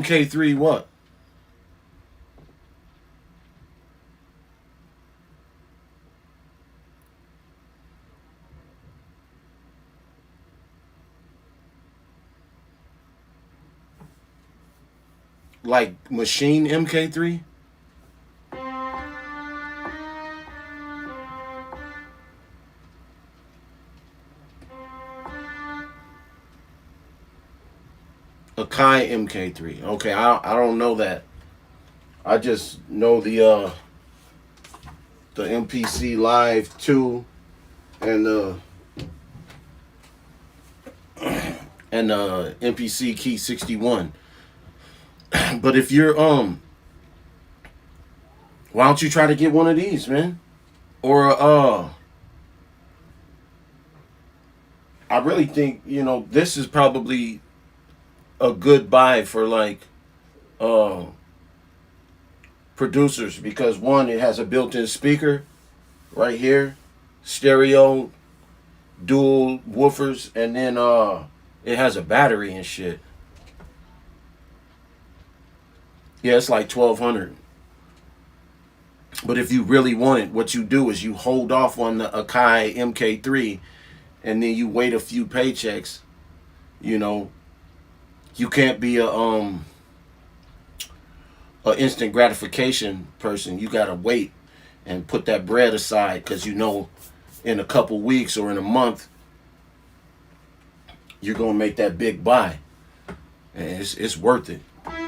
MK3 what? Like machine MK3? Akai MK3. Okay, I don't know that. I just know the MPC Live 2 and MPC Key 61. But if you're why don't you try to get one of these, man? Or I really think, this is probably a good buy for like uh producers, because one, it has a built-in speaker right here, stereo, dual woofers, and then it has a battery and shit. Yeah, it's like 1200. But if you really want it, what you do is you hold off on the Akai MK3 and then you wait a few paychecks. You know, you can't be a instant gratification person. You gotta wait and put that bread aside, because in a couple weeks or in a month you're gonna make that big buy, and it's worth it. Well,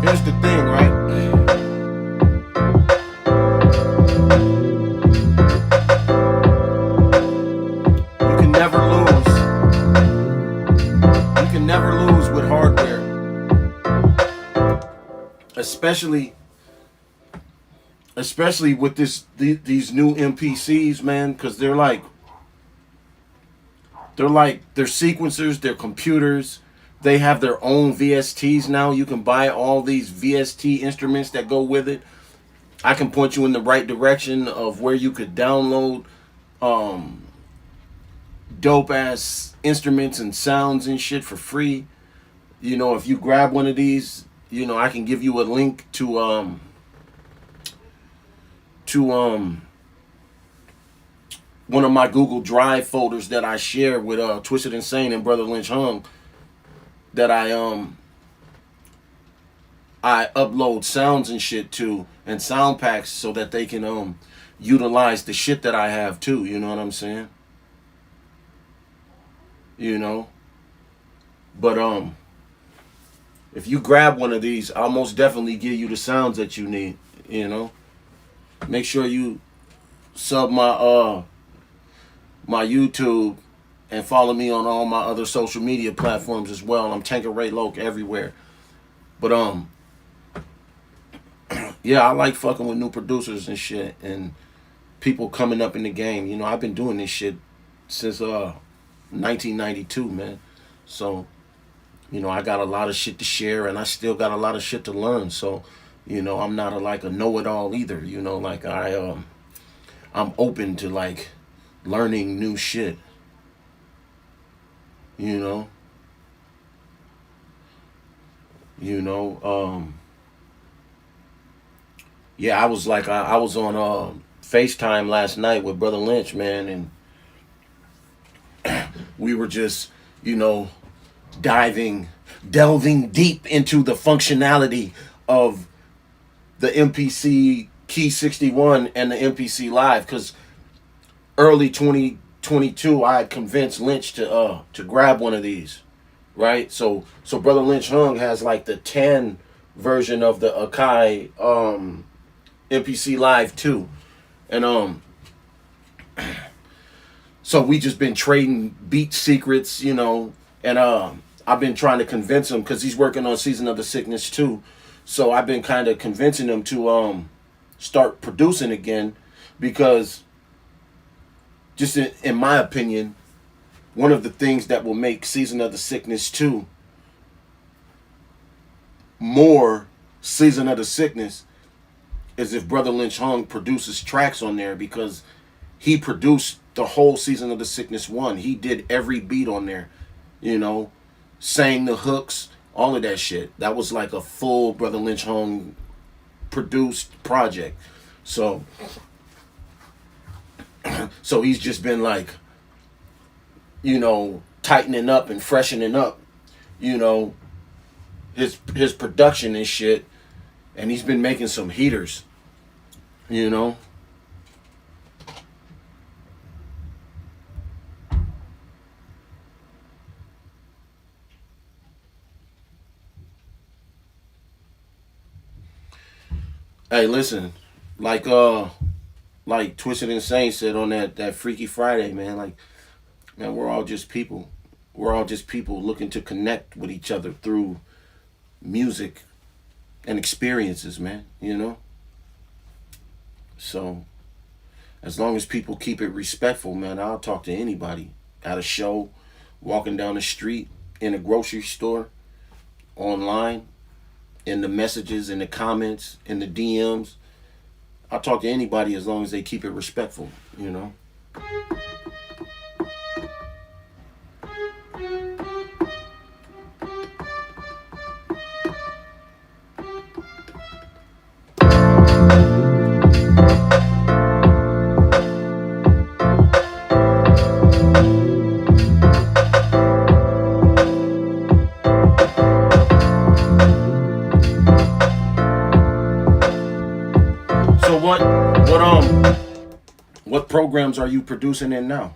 here's the thing, right? You can never lose. You can never lose with hardware, especially with these new MPCs, man, because they're sequencers, they're computers. They have their own VSTs now. You can buy all these VST instruments that go with it. I can point you in the right direction of where you could download dope ass instruments and sounds and shit for free. If you grab one of these, I can give you a link to one of my Google Drive folders that I share with Twisted Insane and Brother Lynch Hung, that I upload sounds and shit to, and sound packs, so that they can utilize the shit that I have too. You know what I'm saying? But if you grab one of these, I'll most definitely give you the sounds that you need. Make sure you sub my YouTube and follow me on all my other social media platforms as well. I'm Tanqueray Locc everywhere. But yeah, I like fucking with new producers and shit, and people coming up in the game. I've been doing this shit since 1992, man. So, I got a lot of shit to share, and I still got a lot of shit to learn. So, I'm not a know-it-all either. I'm open to like learning new shit. you know yeah, I was on FaceTime last night with Brother Lynch, man, and we were just, delving deep into the functionality of the MPC Key 61 and the MPC Live, because early 2022 I had convinced Lynch to grab one of these, right? So brother Lynch Hung has like the 10 version of the Akai MPC Live 2, and so we just been trading beat secrets, and I've been trying to convince him, because he's working on Season of the Sickness too. So I've been kind of convincing him to start producing again, because just in my opinion, one of the things that will make Season of the Sickness 2 more Season of the Sickness is if brother Lynch Hung produces tracks on there, because he produced the whole Season of the Sickness 1. He did every beat on there, sang the hooks, all of that shit. That was like a full brother Lynch Hung produced project. So he's just been like, tightening up and freshening up, his production and shit. And he's been making some heaters, Hey, listen, like Twisted Insane said on that Freaky Friday, man. Like, man, we're all just people. We're all just people looking to connect with each other through music and experiences, man. So, as long as people keep it respectful, man, I'll talk to anybody at a show, walking down the street, in a grocery store, online, in the messages, in the comments, in the DMs. I'll talk to anybody as long as they keep it respectful, So what programs are you producing in now?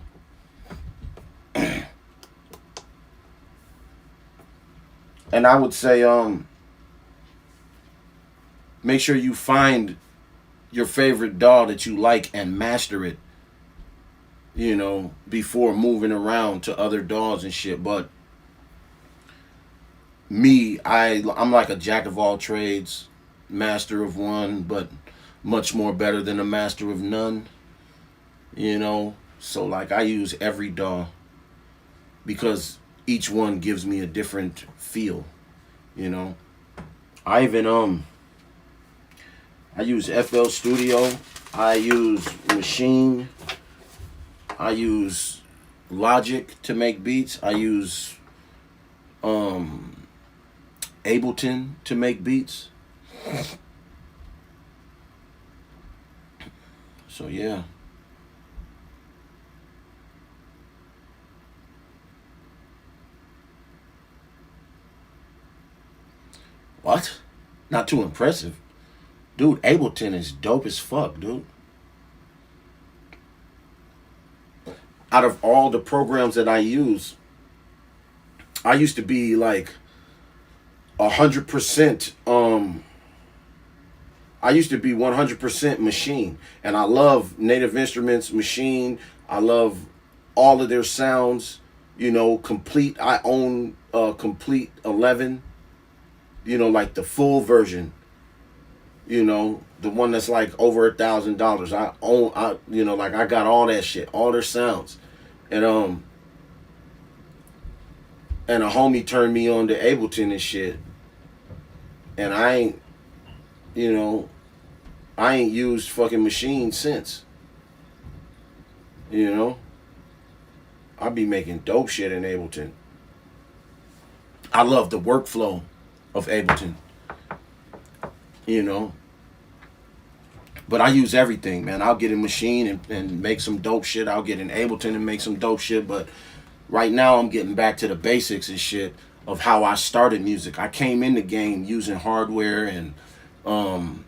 And I would say make sure you find your favorite DAW that you like and master it, before moving around to other DAWs and shit. But me, I'm like a jack of all trades, master of one, but much more better than a master of none. So like I use every DAW because each one gives me a different feel. I even I use FL Studio, I use Machine, I use Logic to make beats, I use Ableton to make beats. So yeah. What? Not too impressive. Dude, Ableton is dope as fuck, dude. Out of all the programs that I use, I used to be like 100% I used to be 100% Machine, and I love Native Instruments, Machine. I love all of their sounds, complete. I own Complete 11, like the full version, the one that's like over $1,000. I own, like I got all that shit, all their sounds. And a homie turned me on to Ableton and shit. And I ain't used fucking Machine since. I be making dope shit in Ableton. I love the workflow of Ableton. But I use everything, man. I'll get in Machine and make some dope shit. I'll get in Ableton and make some dope shit. But right now I'm getting back to the basics and shit of how I started music. I came in the game using hardware and um,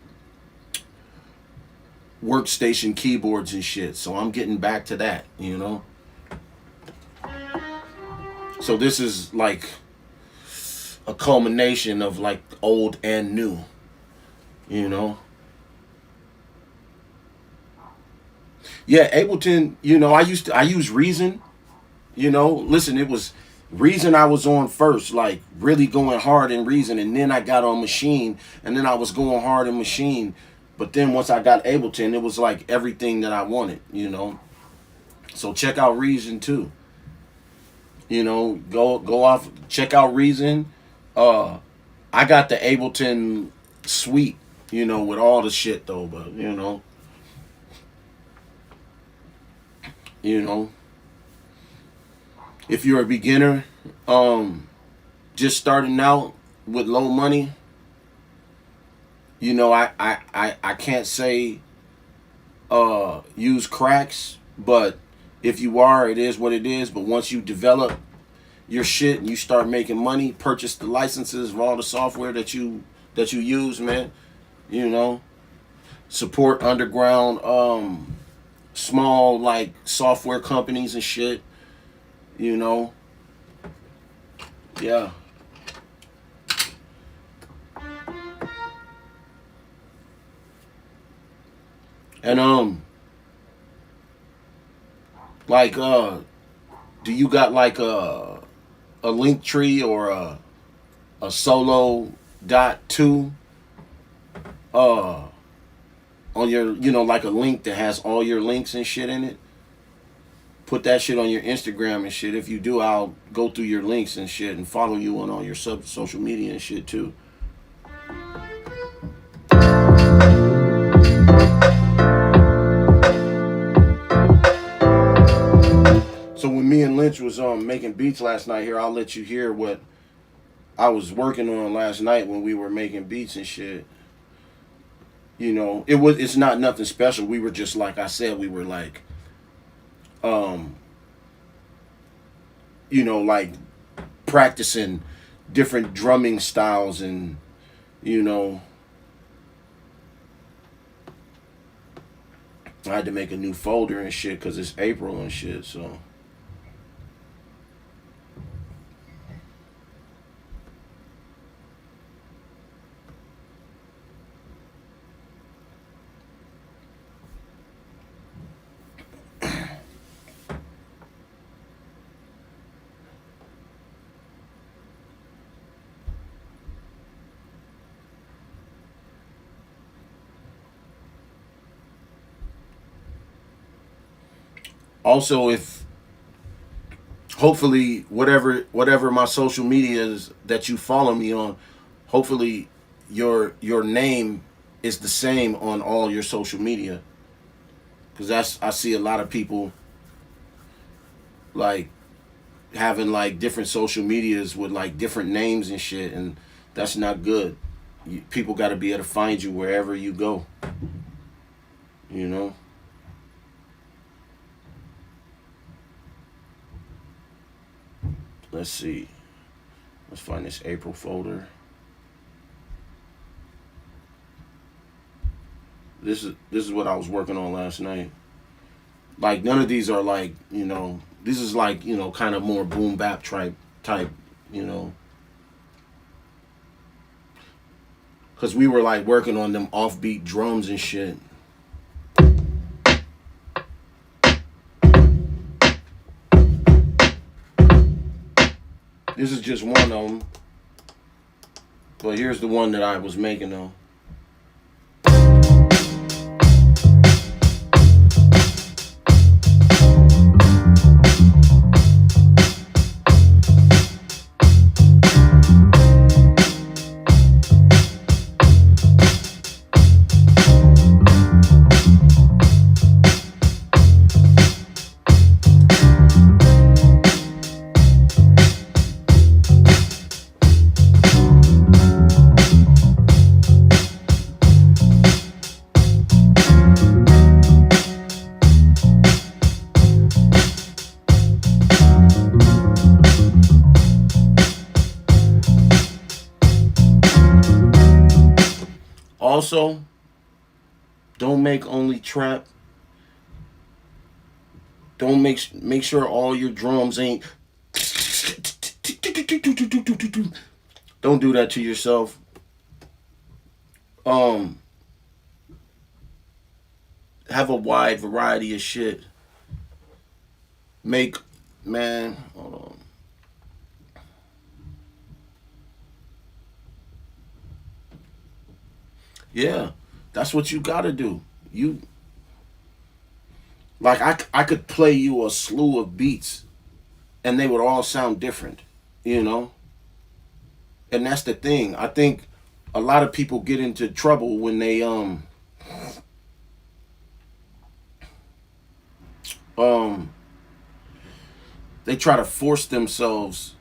workstation keyboards and shit. So I'm getting back to that, you know. So this is like a culmination of like old and new, you know. Yeah, Ableton, you know, I use Reason, you know. Listen, it was Reason I was on first, like really going hard in Reason, and then I got on Machine, and then I was going hard in Machine. But then once I got Ableton, it was like everything that I wanted, you know. So check out Reason too. You know, go off, check out Reason. I got the Ableton suite, you know, with all the shit though, but you know, if you're a beginner, just starting out with low money, you know, I can't say use cracks, but if you are, it is what it is. But once you develop your shit and you start making money, purchase the licenses of all the software that you use, man. You know, support underground small like software companies and shit. You know. Yeah. And like do you got like a link tree or a solo dot two on your, you know, like a link that has all your links and shit in it? Put that shit on your Instagram and shit. If you do, I'll go through your links and shit and follow you on all your social media and shit too. So when me and Lynch was making beats last night here, I'll let you hear what I was working on last night when we were making beats and shit. You know, it's not nothing special. We were just, like I said, we were like you know, like practicing different drumming styles, and you know, I had to make a new folder and shit because it's April and shit, so. Also, if hopefully whatever my social media is that you follow me on, hopefully your name is the same on all your social media, because I see a lot of people like having like different social medias with like different names and shit, and that's not good. People got to be able to find you wherever you go, you know. Let's see. Let's find this April folder. This is what I was working on last night. Like none of these are like, you know, this is like, you know, kind of more boom bap type, you know. Cause we were like working on them offbeat drums and shit. This is just one of them. But here's the one that I was making though. also, don't make only trap. Don't make sure all your drums ain't. Don't do that to yourself. Um, have a wide variety of shit. Make, man, hold on. Yeah, that's what you gotta do. You like I could play you a slew of beats and they would all sound different, you know? And that's the thing. I think a lot of people get into trouble when um they try to force themselves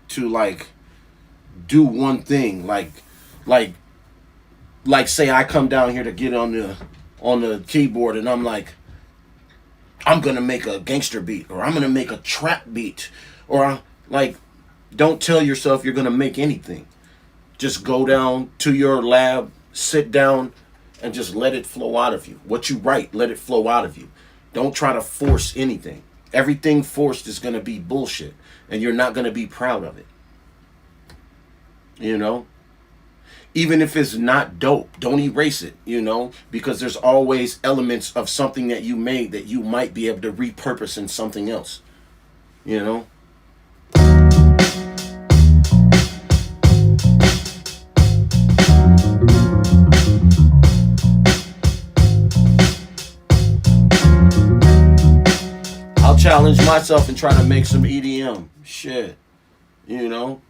to like do one thing. Like like say I come down here to get on the keyboard and I'm like, I'm gonna make a gangster beat or I'm gonna make a trap beat or like, don't tell yourself you're gonna make anything. Just go down to your lab, sit down, and just let it flow out of you. What you write, let it flow out of you. Don't try to force anything. Everything forced is gonna be bullshit, and you're not gonna be proud of it. You know? Even if it's not dope, don't erase it, you know, because there's always elements of something that you made that you might be able to repurpose in something else, you know. I'll challenge myself and try to make some EDM shit, you know.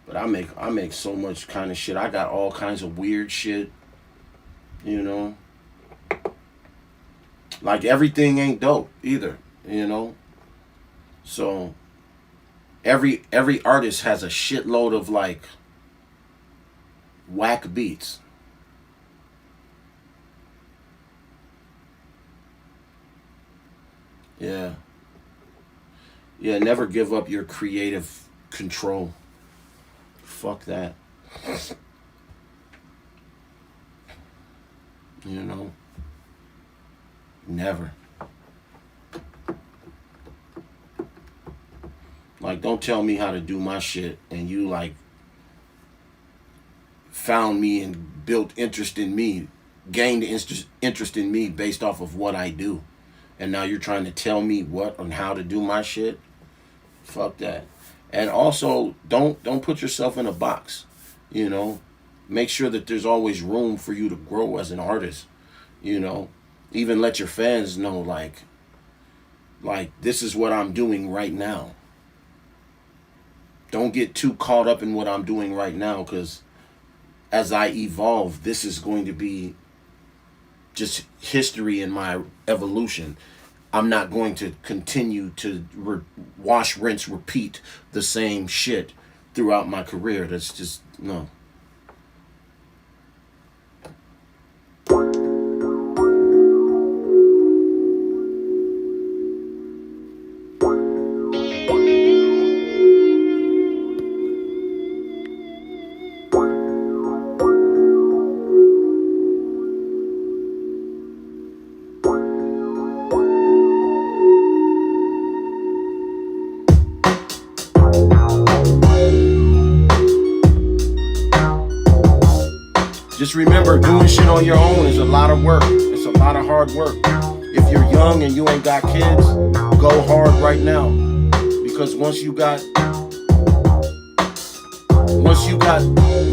But I make so much kind of shit. I got all kinds of weird shit, you know. Like everything ain't dope either, you know. So every artist has a shitload of like whack beats. Yeah. Yeah, never give up your creative control. Fuck that. You know? Never. Like, don't tell me how to do my shit and you, like, found me and built interest in me, gained interest in me based off of what I do. And now you're trying to tell me what and how to do my shit? Fuck that. And also, don't put yourself in a box, you know? Make sure that there's always room for you to grow as an artist, you know? Even let your fans know, like this is what I'm doing right now. Don't get too caught up in what I'm doing right now, because as I evolve, this is going to be just history in my evolution. I'm not going to continue to wash, rinse, repeat the same shit throughout my career. That's just, no. Just remember, doing shit on your own is a lot of work. It's a lot of hard work. If you're young and you ain't got kids, go hard right now. Because once you got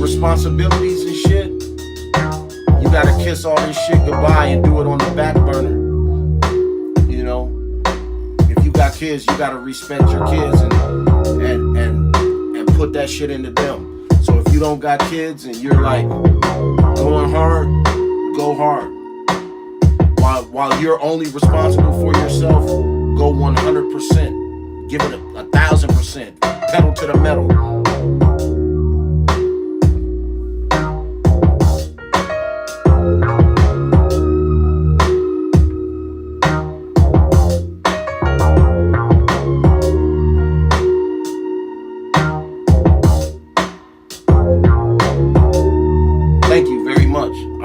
responsibilities and shit, you gotta kiss all this shit goodbye and do it on the back burner. You know? If you got kids, you gotta respect your kids and put that shit into them. So if you don't got kids and you're like going hard, go hard. While you're only responsible for yourself, go 100%. Give it 1,000%. Pedal to the metal.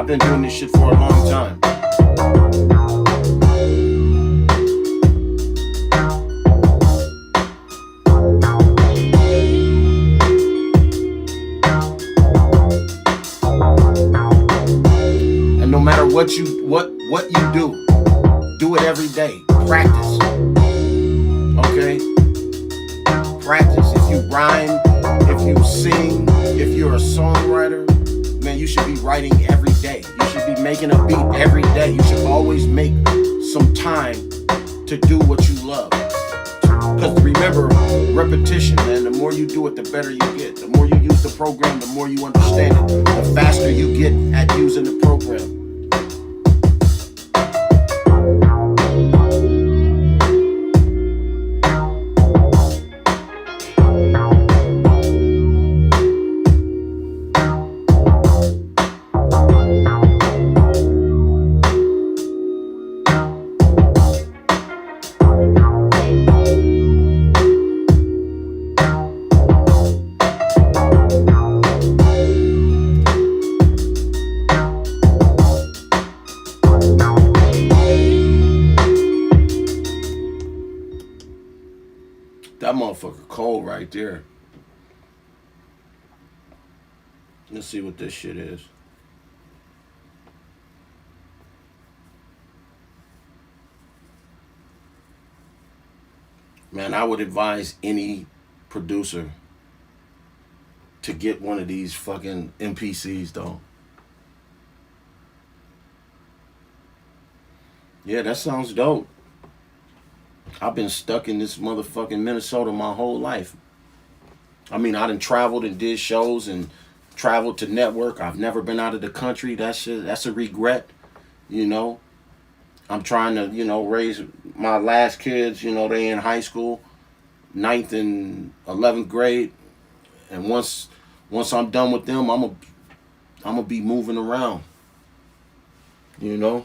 I've been doing this shit for a long time. And no matter what you do it every day. Practice. Okay? Practice. If you rhyme, if you sing, if you're a songwriter, man, you should be writing every day. You should be making a beat every day. You should always make some time to do what you love. Because remember, repetition, man, the more you do it, the better you get. The more you use the program, the more you understand it. The faster you get at using the program. That motherfucker cold right there. Let's see what this shit is. Man, I would advise any producer to get one of these fucking MPCs, though. Yeah, that sounds dope. I've been stuck in this motherfucking Minnesota my whole life. I mean, I done traveled and did shows and traveled to network. I've never been out of the country. That's a regret, you know. I'm trying to, you know, raise my last kids, you know, they in high school, 9th and 11th grade. And once I'm done with them, I'm gonna be moving around, you know.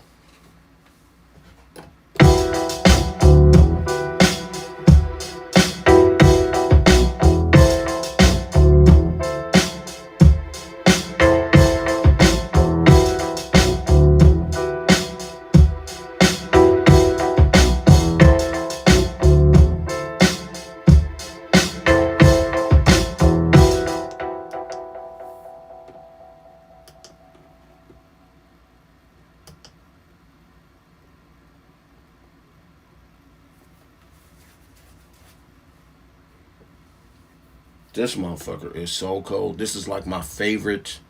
This motherfucker is so cold. This is like my favorite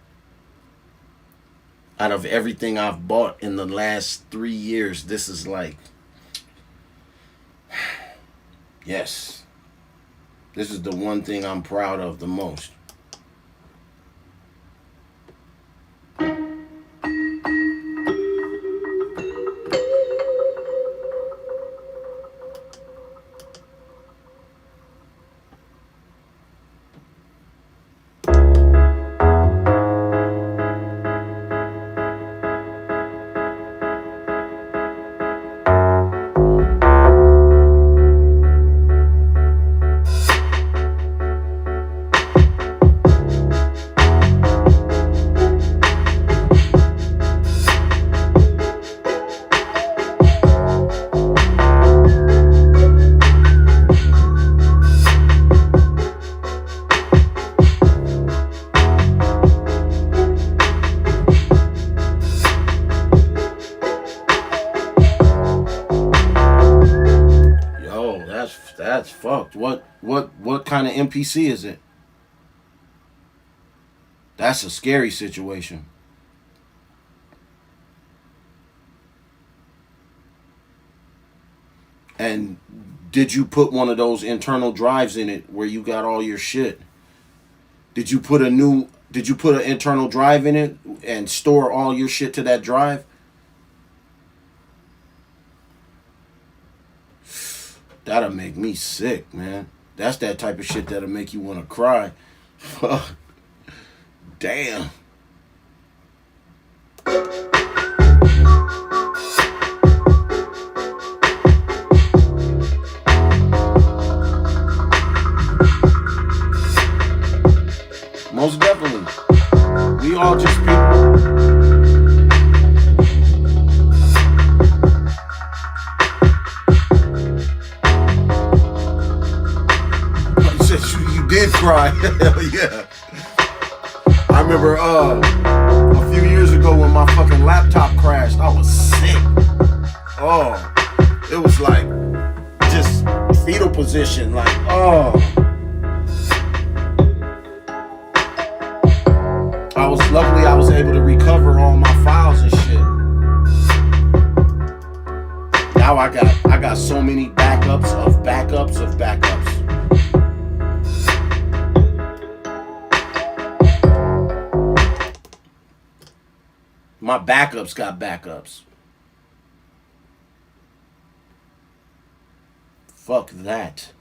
out of everything I've bought in the last 3 years. This is like, yes, this is the one thing I'm proud of the most. That's fucked. What kind of MPC is it? That's a scary situation. And did you put one of those internal drives in it where you got all your shit? Did you put an internal drive in it and store all your shit to that drive? That'll make me sick, man. That's that type of shit that'll make you want to cry. Fuck. Damn. Most definitely. We all just people. Right. Hell yeah. I remember a few years ago when my fucking laptop crashed, I was sick. Oh, it was like just fetal position, like, oh. Luckily I was able to recover all my files and shit. Now I got so many backups of backups of backups. My backups got backups. Fuck that.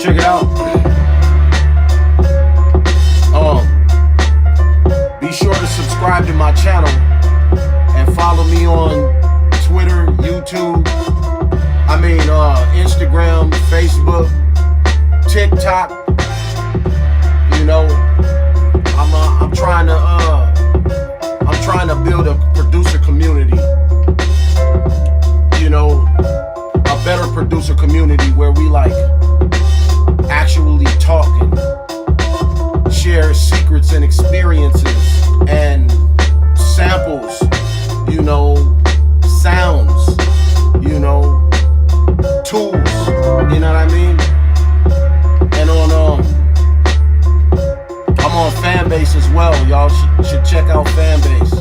Check it out. Be sure to subscribe to my channel and follow me on Twitter, YouTube, Instagram, Facebook, TikTok. You know, I'm trying to build a producer community. You know, a better producer community where we like actually talk and share secrets and experiences and samples, you know, sounds, you know, tools, you know what I mean? And I'm on Fanbase as well. Y'all should check out Fanbase,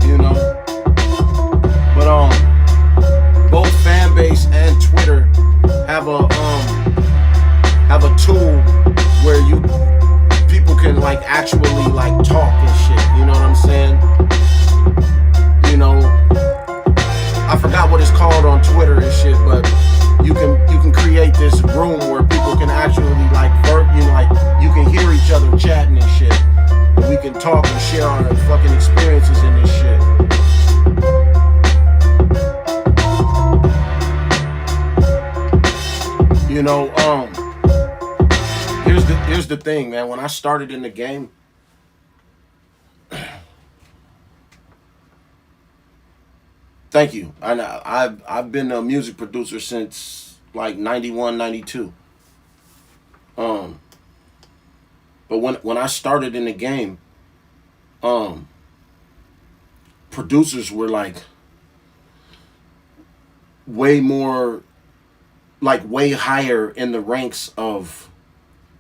you know. But both Fanbase and Twitter have a tool where people can like actually like talk and shit, you know what I'm saying? You know, I forgot what it's called on Twitter and shit, but you can create this room where people can actually like you can hear each other chatting and shit, and we can talk and share our fucking experiences in this shit. You know, here's the thing, man. When I started in the game, thank you. I've been a music producer since like 91, 92. But when I started in the game, producers were like way more, like way higher in the ranks of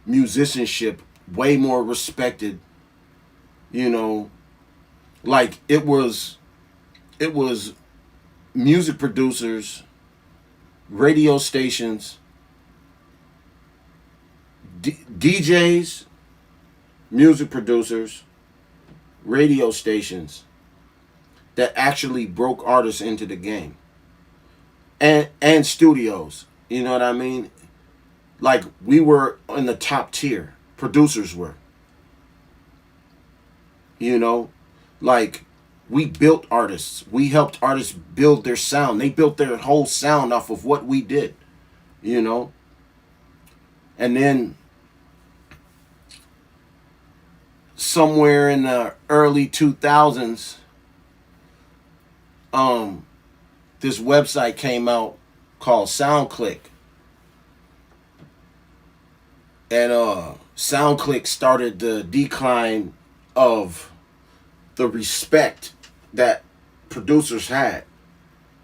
musicianship, way more respected, you know, like it was music producers, radio stations, DJs, music producers, radio stations that actually broke artists into the game, and studios, you know what I mean? Like, we were in the top tier. Producers were. You know? Like, we built artists. We helped artists build their sound. They built their whole sound off of what we did. You know? And then, somewhere in the early 2000s, this website came out called SoundClick. And SoundClick started the decline of the respect that producers had,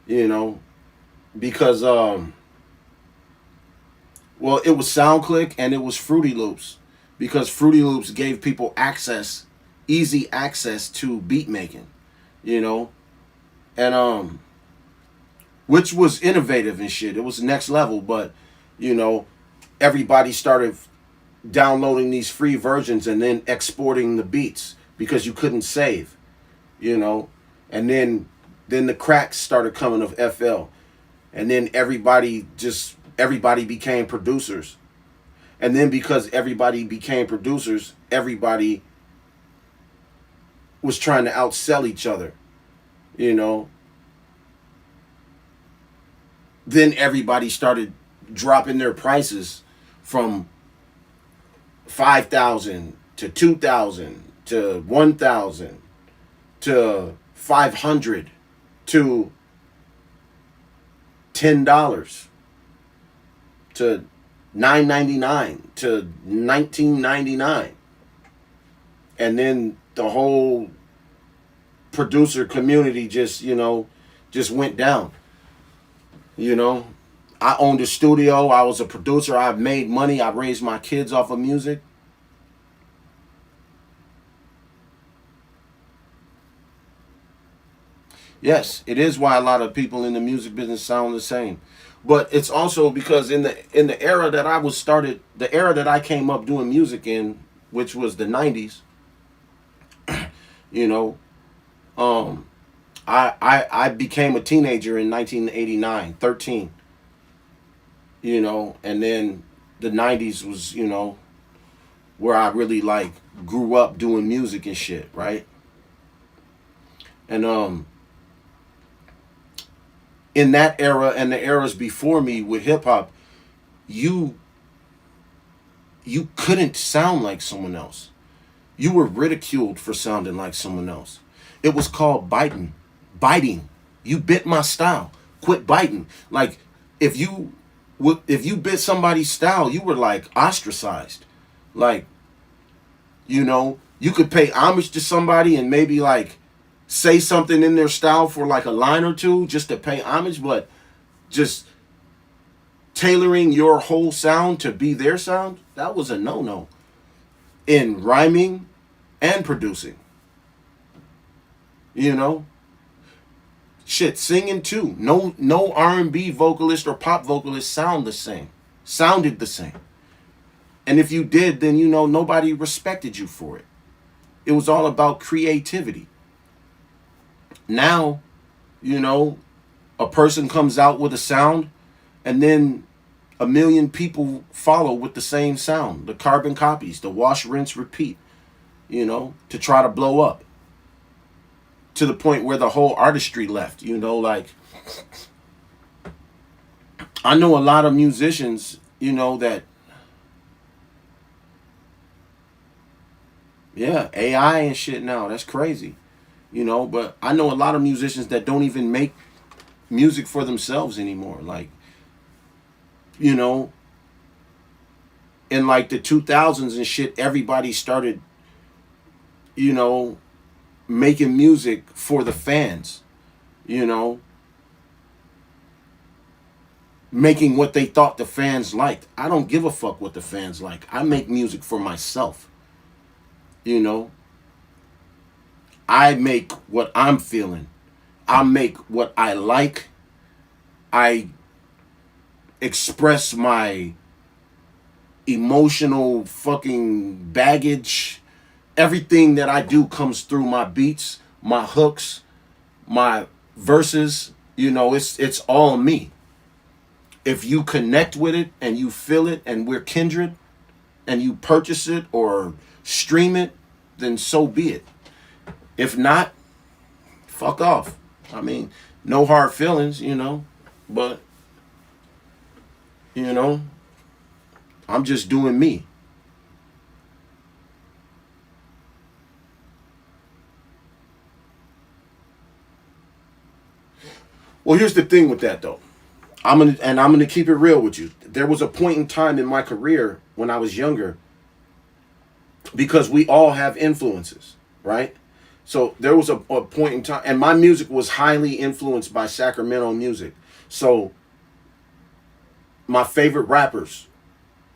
you know, because well, it was SoundClick and it was Fruity Loops, because Fruity Loops gave people easy access to beat making, you know, and which was innovative and shit. It was next level, but you know, everybody started downloading these free versions and then exporting the beats because you couldn't save, you know. And then the cracks started coming of FL. And then everybody became producers. And then because everybody became producers, everybody was trying to outsell each other, you know. Then everybody started dropping their prices from 5,000 to 2,000 to 1,000 to 500 to $10 to $9.99 to $19.99. And then the whole producer community just, just went down. You know, I owned a studio. I was a producer. I made money. I raised my kids off of music. Yes, it is why a lot of people in the music business sound the same. But it's also because in the era that the era that I came up doing music in, which was the 90s, you know, I became a teenager in 1989, 13, and then the 90s was, where I really like grew up doing music and shit, right? And in that era and the eras before me with hip hop, you couldn't sound like someone else. You were ridiculed for sounding like someone else. It was called biting. Biting. You bit my style. Quit biting. Like if you bit somebody's style, you were like ostracized. Like, you could pay homage to somebody and maybe like say something in their style for like a line or two just to pay homage, but just tailoring your whole sound to be their sound, that was a no-no in rhyming and producing. Shit, singing too. No R&B vocalist or pop vocalist sounded the same. And if you did, then nobody respected you for it. It was all about creativity. Now, a person comes out with a sound and then a million people follow with the same sound. The carbon copies, the wash, rinse, repeat, to try to blow up. To the point where the whole artistry left, like I know a lot of musicians, that AI and shit now, that's crazy. But I know a lot of musicians that don't even make music for themselves anymore. Like, in like the 2000s and shit, everybody started, making music for the fans, making what they thought the fans liked. I don't give a fuck what the fans like. I make music for myself. I make what I'm feeling. I make what I like. I express my emotional fucking baggage. Everything that I do comes through my beats, my hooks, my verses. It's all me. If you connect with it and you feel it and we're kindred and you purchase it or stream it, then so be it. If not, fuck off. I mean, no hard feelings, but, I'm just doing me. Well, here's the thing with that though. I'm gonna keep it real with you. There was a point in time in my career when I was younger, because we all have influences, right? So there was a point in time, and my music was highly influenced by Sacramento music. So my favorite rappers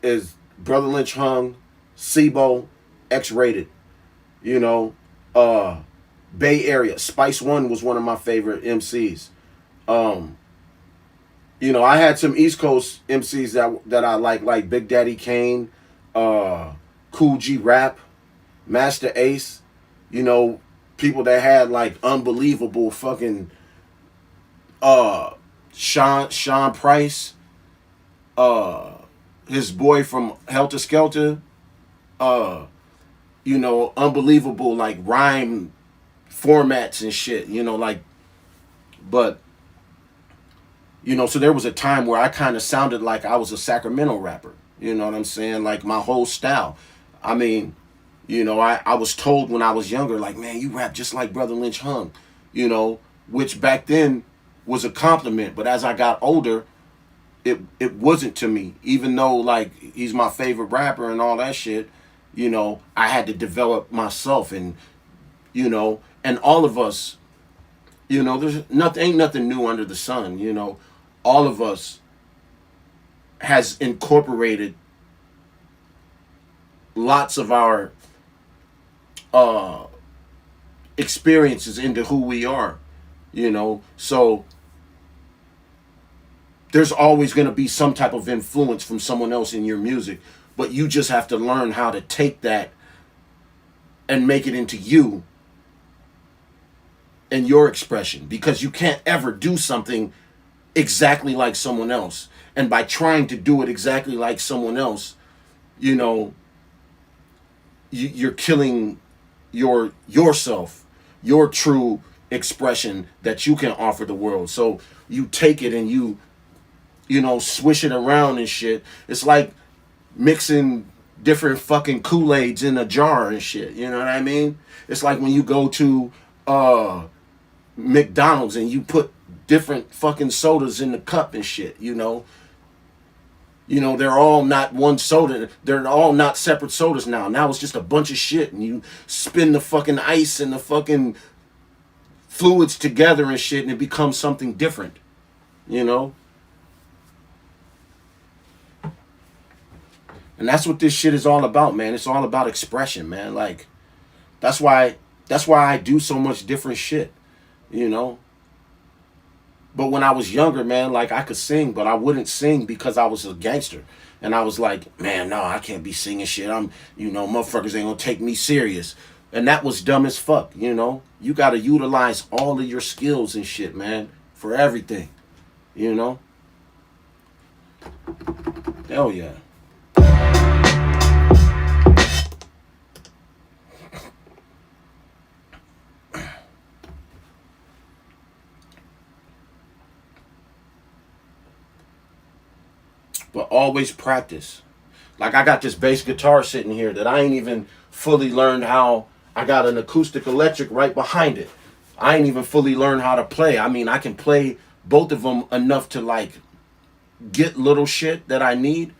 is Brother Lynch Hung, Sibo, X-Rated, Bay Area. Spice One was one of my favorite MCs. I had some East Coast MCs that I like Big Daddy Kane, Cool G Rap, Master Ace, You know, people that had like unbelievable fucking Sean Price, uh his boy from Helter Skelter, uh, you know, unbelievable like rhyme formats and shit, you know, like, but you know, so there was a time where I kind of sounded like I was a Sacramento rapper. You know what I'm saying? Like my whole style. I mean, you know, I was told when I was younger, like, man, you rap just like Brother Lynch Hung, you know, which back then was a compliment. But as I got older, it wasn't to me. Even though like he's my favorite rapper and all that shit, you know, I had to develop myself and you know, and all of us, you know, there's nothing ain't nothing new under the sun, you know. All of us has incorporated lots of our uh experiences into who we are, you know. So there's always going to be some type of influence from someone else in your music, but you just have to learn how to take that and make it into you and your expression, because you can't ever do something exactly like someone else. And by trying to do it exactly like someone else, you know, you're killing yourself, your true expression that you can offer the world. So you take it and you know, swish it around and shit. It's like mixing different fucking Kool-Aids in a jar and shit. You know what I mean? It's like when you go to McDonald's and you put different fucking sodas in the cup and shit, you know. You know, they're all not one soda. They're all not separate sodas now. Now it's just a bunch of shit, and you spin the fucking ice and the fucking fluids together and shit, and it becomes something different, you know. And that's what this shit is all about, man. It's all about expression, man. Like, that's why I do so much different shit, you know. But when I was younger, man, like I could sing, but I wouldn't sing because I was a gangster. And I was like, man, no, I can't be singing shit. You know, motherfuckers ain't gonna take me serious. And that was dumb as fuck, you know. You gotta utilize all of your skills and shit, man, for everything, you know. Hell yeah. But always practice. Like I got this bass guitar sitting here that I ain't even fully learned how. I got an acoustic electric right behind it. I ain't even fully learned how to play. I mean, I can play both of them enough to like get little shit that I need,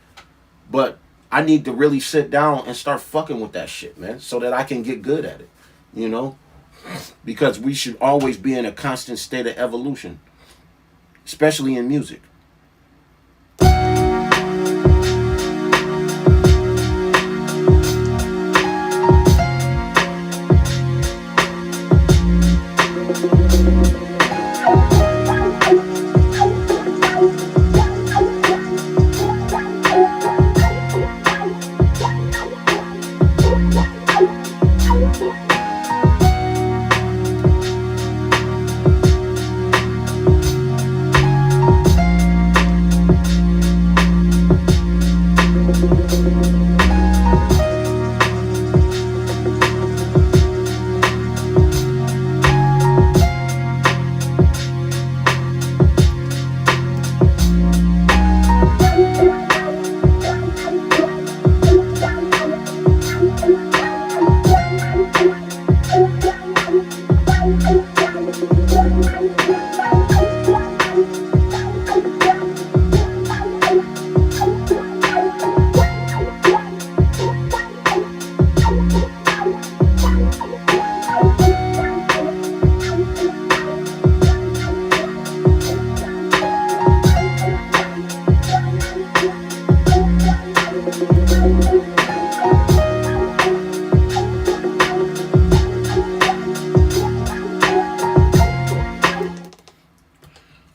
but I need to really sit down and start fucking with that shit, man, so that I can get good at it, you know? Because we should always be in a constant state of evolution, especially in music.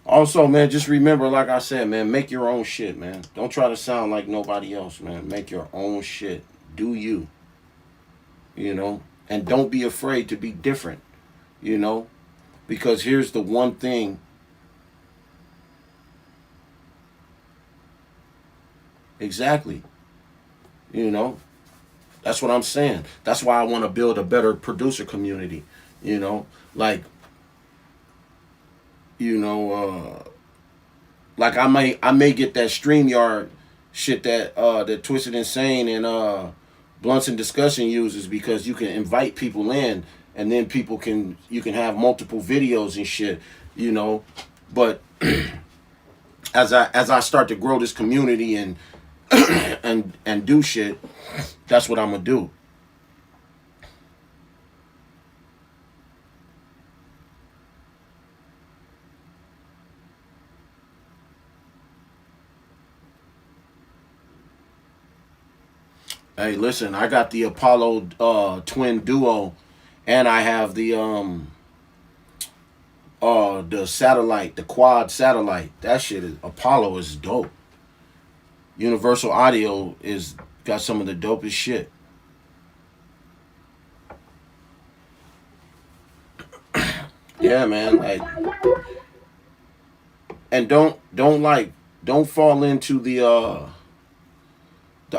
Also, man, just remember, like I said, man, make your own shit, man. Don't try to sound like nobody else, man. Make your own shit. Do you. You know? And don't be afraid to be different, you know? Because here's the one thing. Exactly. You know? That's what I'm saying. That's why I want to build a better producer community, you know? Like, you know, like I may get that StreamYard shit that Twisted Insane and Blunts and Discussion uses, because you can invite people in, and then you can have multiple videos and shit, you know. But as I start to grow this community and and do shit, that's what I'm gonna do. Hey, listen, I got the Apollo twin duo, and I have the satellite, the quad satellite. That shit is Apollo is dope. Universal Audio is got some of the dopest shit. Yeah, man. Like, and don't fall into the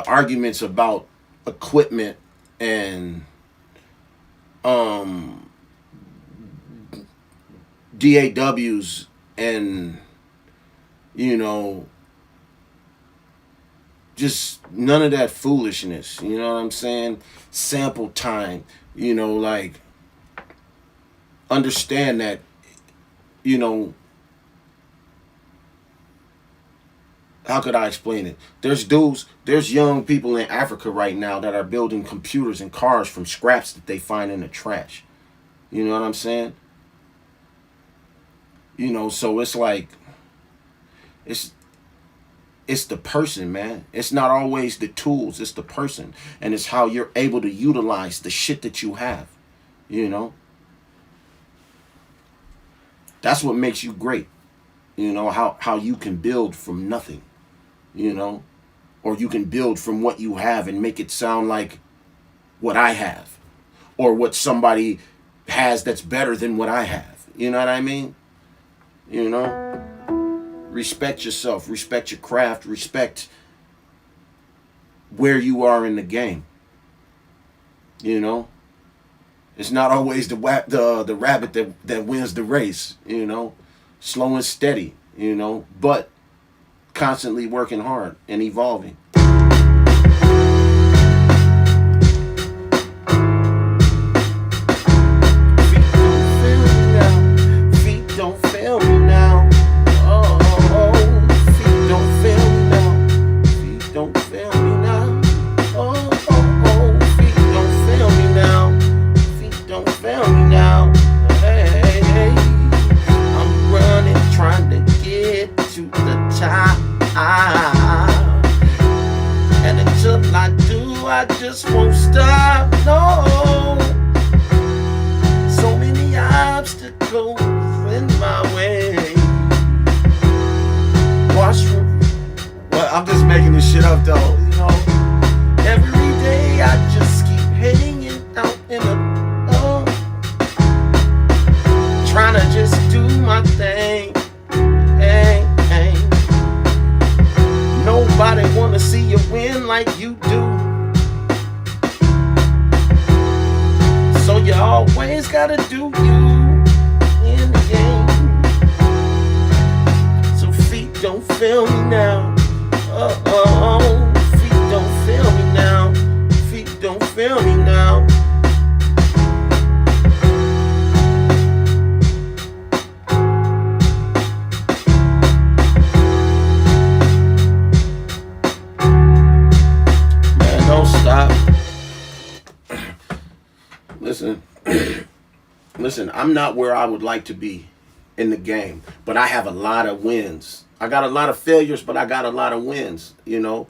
arguments about equipment and um DAWs and, you know, just none of that foolishness. You know what I'm saying? Sample time. You know, like, understand that, you know, how could I explain it? There's young people in Africa right now that are building computers and cars from scraps that they find in the trash. You know what I'm saying? You know, so it's like, it's it's the person, man. It's not always the tools, it's the person. And it's how you're able to utilize the shit that you have. You know? That's what makes you great. You know, how you can build from nothing, you know? Or you can build from what you have and make it sound like what I have. Or what somebody has that's better than what I have. You know what I mean? You know? Respect yourself, respect your craft, respect where you are in the game. You know? It's not always the rabbit that wins the race, you know? Slow and steady, you know, but constantly working hard and evolving. Feet don't fail me now. Oh, feet don't fail me now. Feet don't fail me now. Oh, feet don't fail me now. Feet don't fail me now. Hey, I'm running, trying to get to the top. And until I do, I just won't stop. No, so many obstacles in my way. Washroom. Well, I'm just making this shit up though, you know. Every day I just keep hanging out in the trying to just do my thing. Hey, hey. Nobody wanna see you win like you do. So you always gotta do you in the game. So feet don't fail me now. Feet don't fail me now. Feet don't fail me now. Don't stop. Listen, I'm not where I would like to be in the game, but I have a lot of wins. I got a lot of failures, but I got a lot of wins, you know.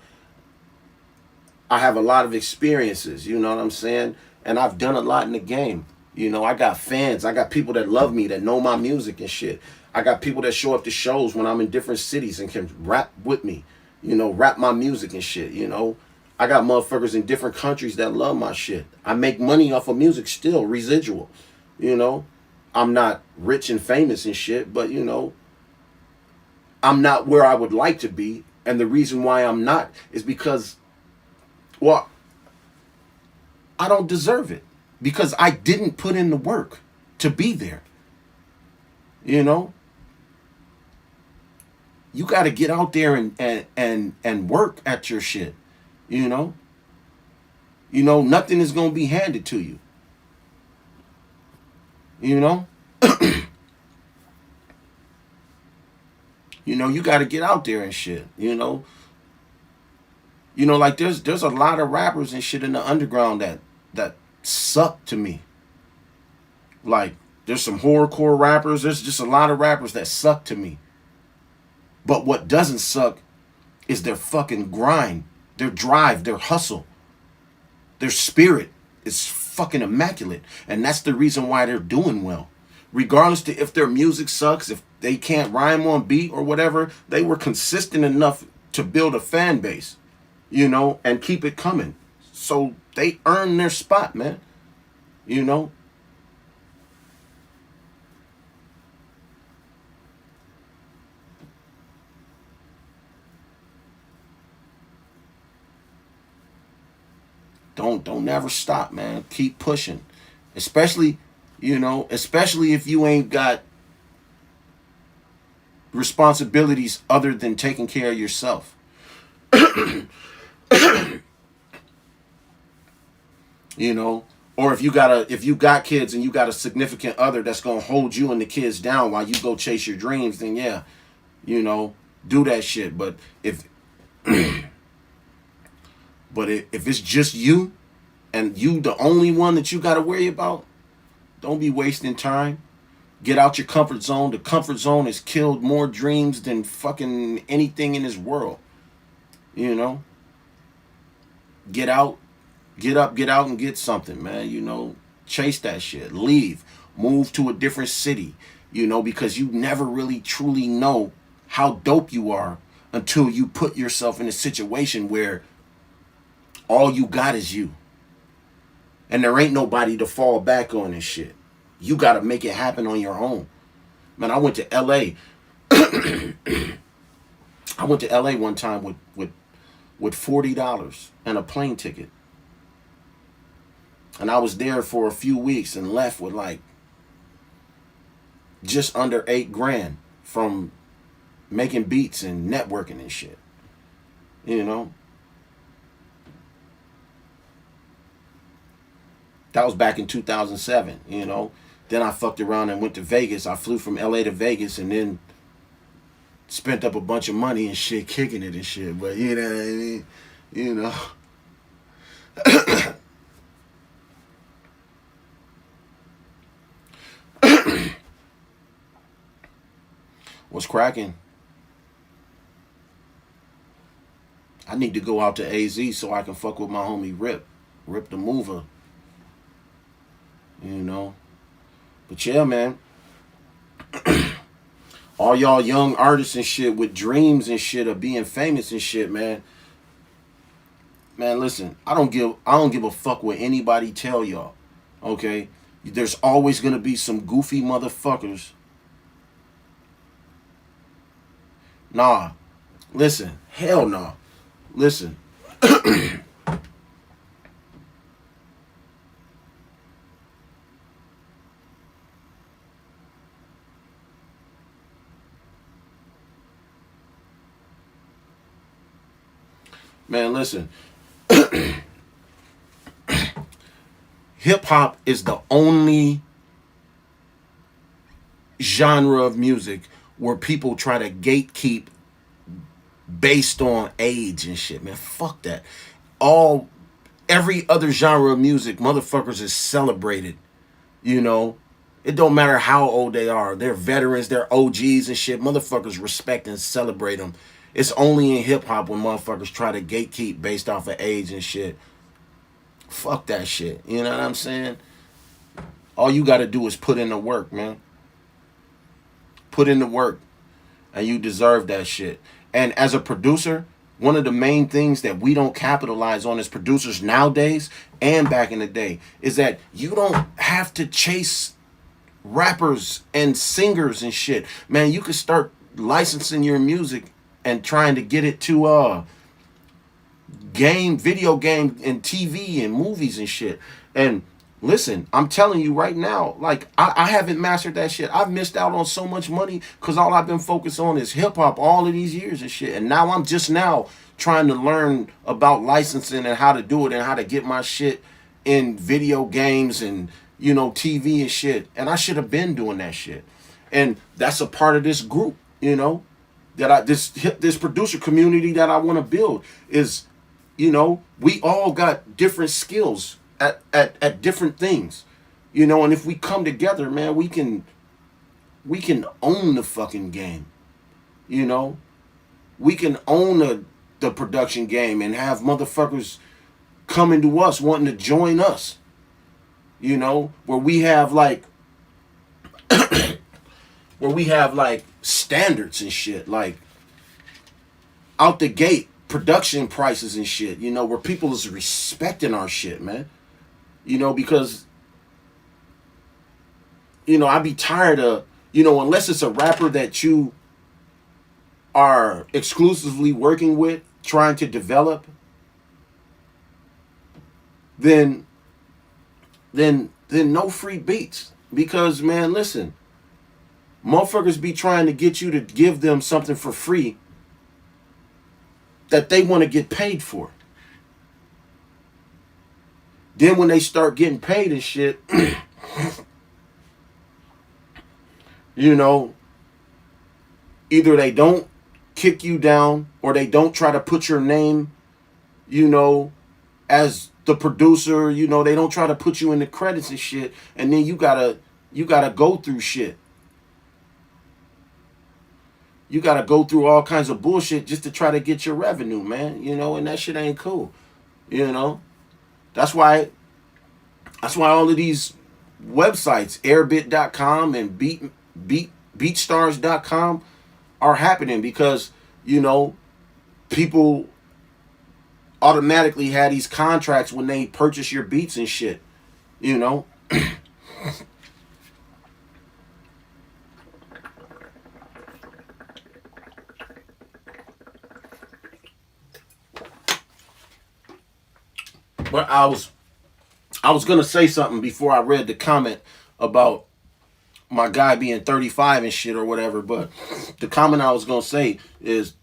I have a lot of experiences, you know what I'm saying? And I've done a lot in the game. You know, I got fans. I got people that love me, that know my music and shit. I got people that show up to shows when I'm in different cities and can rap with me, you know, rap my music and shit, you know. I got motherfuckers in different countries that love my shit. I make money off of music still, residual. You know, I'm not rich and famous and shit, but you know, I'm not where I would like to be. And the reason why I'm not is because, well, I don't deserve it. Because I didn't put in the work to be there. You know? You got to get out there and work at your shit. You know? You know, nothing is going to be handed to you. You know? You know, you got to get out there and shit, you know? You know, like there's a lot of rappers and shit in the underground that suck to me. Like there's some horrorcore rappers, there's just a lot of rappers that suck to me. But what doesn't suck is their fucking grind, their drive, their hustle. Their spirit is fucking immaculate. And that's the reason why they're doing well. Regardless to if their music sucks, if they can't rhyme on beat or whatever, they were consistent enough to build a fan base, you know, and keep it coming. So they earn their spot, man. You know? Don't never stop, man. Keep pushing. Especially, you know, especially if you ain't got responsibilities other than taking care of yourself. You know, or if you got kids and you got a significant other that's gonna hold you and the kids down while you go chase your dreams, then yeah, you know, do that shit. But if if it's just you and you the only one that you got to worry about, don't be wasting time. Get out your comfort zone. The comfort zone has killed more dreams than fucking anything in this world. You know? Get out. Get up, get out and get something, man. You know? Chase that shit. Leave. Move to a different city. You know? Because you never really truly know how dope you are until you put yourself in a situation where all you got is you. And there ain't nobody to fall back on and shit. You got to make it happen on your own. Man, I went to LA. I went to LA one time with $40 and a plane ticket. And I was there for a few weeks and left with like just under $8,000 from making beats and networking and shit. You know? That was back in 2007, you know. Then I fucked around and went to Vegas. I flew from LA to Vegas and then spent up a bunch of money and shit, kicking it and shit. But you know what I mean? You know. What's cracking? I need to go out to AZ so I can fuck with my homie Rip the Mover. You know. But yeah, man. All y'all young artists and shit with dreams and shit of being famous and shit, man. Man, listen, I don't give a fuck what anybody tell y'all. Okay? There's always gonna be some goofy motherfuckers. Nah. Listen. Hell no. Listen. Man, listen. Hip hop is the only genre of music where people try to gatekeep based on age and shit, man. Fuck that. Every other genre of music, motherfuckers is celebrated. You know? It don't matter how old they are. They're veterans, they're OGs and shit. Motherfuckers respect and celebrate them. It's only in hip-hop when motherfuckers try to gatekeep based off of age and shit. Fuck that shit. You know what I'm saying? All you got to do is put in the work, man. Put in the work. And you deserve that shit. And as a producer, one of the main things that we don't capitalize on as producers nowadays and back in the day is that you don't have to chase rappers and singers and shit. Man, you could start licensing your music and trying to get it to video game and TV and movies and shit. And listen, I'm telling you right now, like I haven't mastered that shit. I've missed out on so much money because all I've been focused on is hip hop all of these years and shit. And now I'm just now trying to learn about licensing and how to do it and how to get my shit in video games and TV and shit. And I should have been doing that shit. And that's a part of this group, that this producer community that I want to build is, we all got different skills at different things, and if we come together, man, we can own the fucking game. We can own the production game and have motherfuckers coming to us wanting to join us. Where we have like standards and shit, like out the gate production prices and shit, where people is respecting our shit, man. Because I'd be tired of, unless it's a rapper that you are exclusively working with, trying to develop, then no free beats. Because, man, listen, motherfuckers be trying to get you to give them something for free that they want to get paid for. Then when they start getting paid and shit, either they don't kick you down or they don't try to put your name, as the producer, they don't try to put you in the credits and shit. And then you gotta go through shit. You gotta go through all kinds of bullshit just to try to get your revenue, man. And that shit ain't cool. That's why all of these websites, airbit.com and beatstars.com, are happening because, people automatically had these contracts when they purchase your beats and shit. But I was gonna say something before I read the comment about my guy being 35 and shit or whatever. But the comment I was gonna say is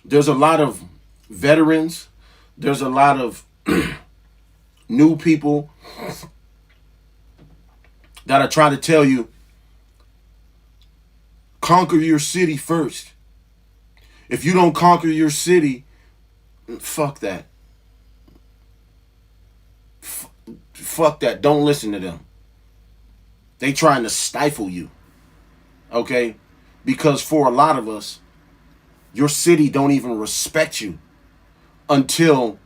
there's a lot of veterans, there's a lot of new people that are trying to tell you, conquer your city first. If you don't conquer your city, fuck that. Fuck that. Don't listen to them. They trying to stifle you. Okay? Because for a lot of us, your city don't even respect you until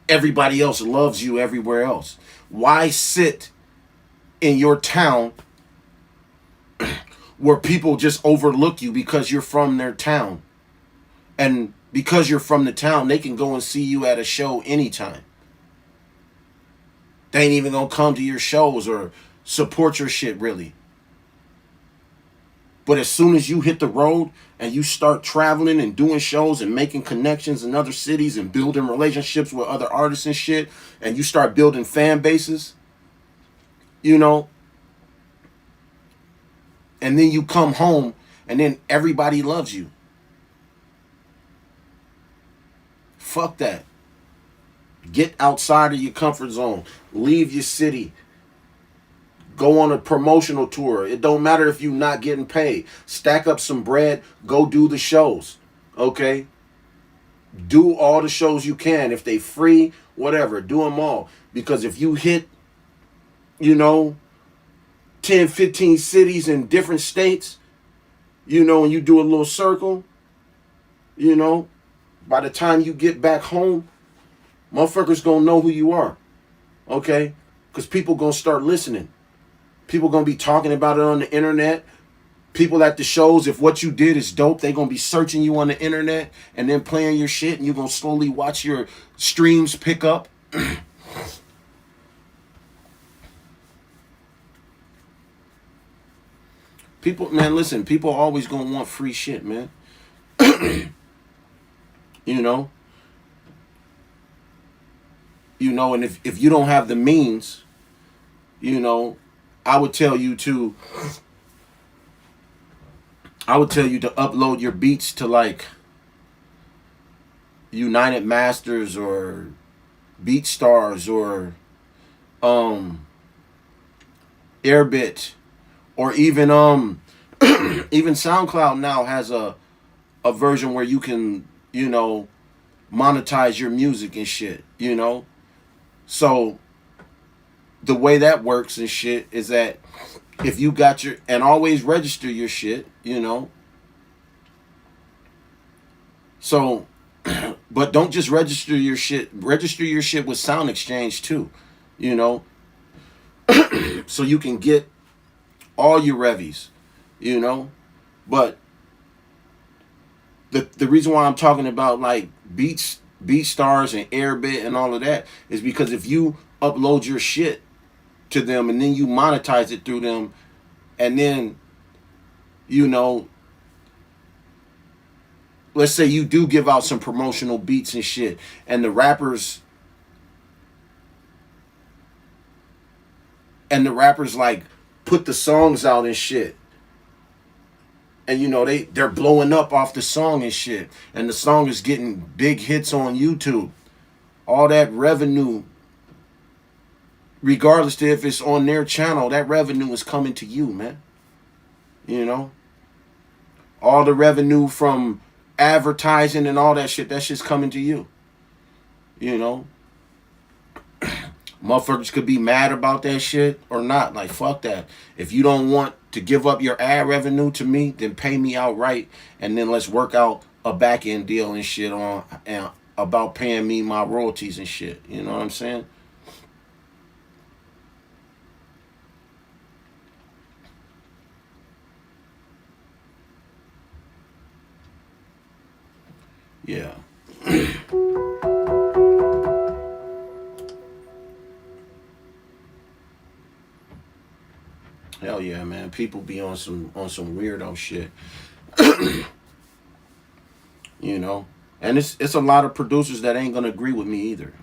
everybody else loves you everywhere else. Why sit in your town where people just overlook you because you're from their town? And because you're from the town, they can go and see you at a show anytime. They ain't even gonna come to your shows or support your shit, really. But as soon as you hit the road and you start traveling and doing shows and making connections in other cities and building relationships with other artists and shit, and you start building fan bases, and then you come home and then everybody loves you. Fuck that. Get outside of your comfort zone. Leave your city. Go on a promotional tour. It don't matter if you're not getting paid. Stack up some bread. Go do the shows. Okay? Do all the shows you can. If they free, whatever. Do them all. Because if you hit, 10, 15 cities in different states, and you do a little circle, by the time you get back home, motherfuckers gonna know who you are. Okay? Because people gonna start listening. People gonna be talking about it on the internet. People at the shows, if what you did is dope, they're gonna be searching you on the internet and then playing your shit, and you're gonna slowly watch your streams pick up. People, man, listen, people always gonna want free shit, man. You know? And if you don't have the means, I would tell you to upload your beats to like United Masters or BeatStars or Airbit, or even even SoundCloud now has a version where you can, monetize your music and shit, So the way that works and shit is that if you got and always register your shit, So, but don't just register your shit with Sound Exchange too, So you can get all your revies, But the reason why I'm talking about like BeatStars and Airbit and all of that is because if you upload your shit to them and then you monetize it through them, and then let's say you do give out some promotional beats and shit, and the rappers like put the songs out and shit, and they're blowing up off the song and shit, and the song is getting big hits on YouTube. All that revenue, regardless to if it's on their channel, that revenue is coming to you, man. All the revenue from advertising and all that shit's coming to you. Motherfuckers could be mad about that shit or not. Like, fuck that. If you don't want to give up your ad revenue to me, then pay me outright, and then let's work out a back end deal and shit and about paying me my royalties and shit. You know what I'm saying? Yeah. Hell yeah, man. People be on some weirdo shit. And it's a lot of producers that ain't gonna agree with me either,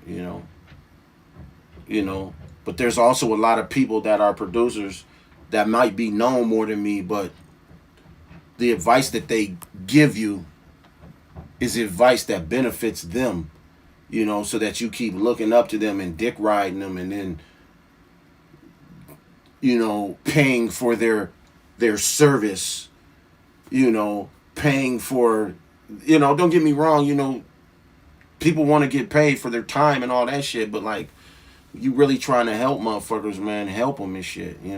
But there's also a lot of people that are producers that might be known more than me, but the advice that they give you is advice that benefits them, so that you keep looking up to them and dick riding them, and then paying for their service, paying for, don't get me wrong, people want to get paid for their time and all that shit, but like, you really trying to help motherfuckers, man, help them and shit, They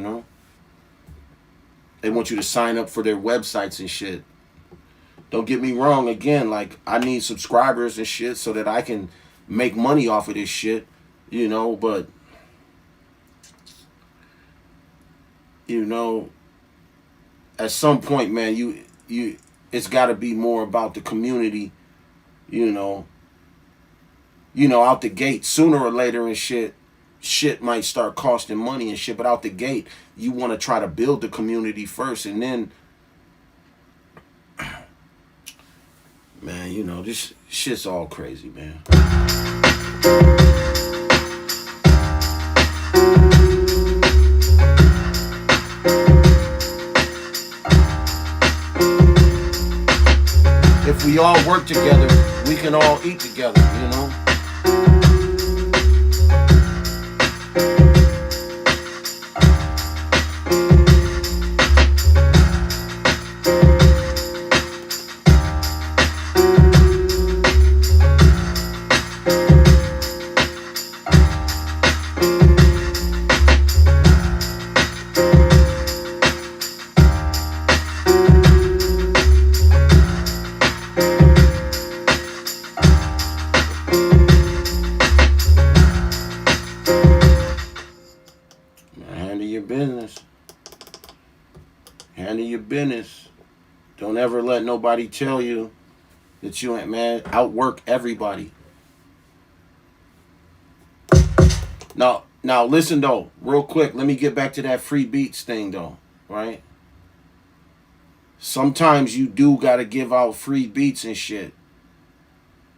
want you to sign up for their websites and shit. Don't get me wrong, again, like, I need subscribers and shit so that I can make money off of this shit, but at some point, man, you it's got to be more about the community, out the gate. Sooner or later and shit might start costing money and shit, but out the gate, you want to try to build the community first, and then, man, this shit's all crazy, man. If we all work together, we can all eat together, Handle your business. Don't ever let nobody tell you that you ain't, man. Outwork everybody. Now listen though, real quick. Let me get back to that free beats thing though, right? Sometimes you do gotta give out free beats and shit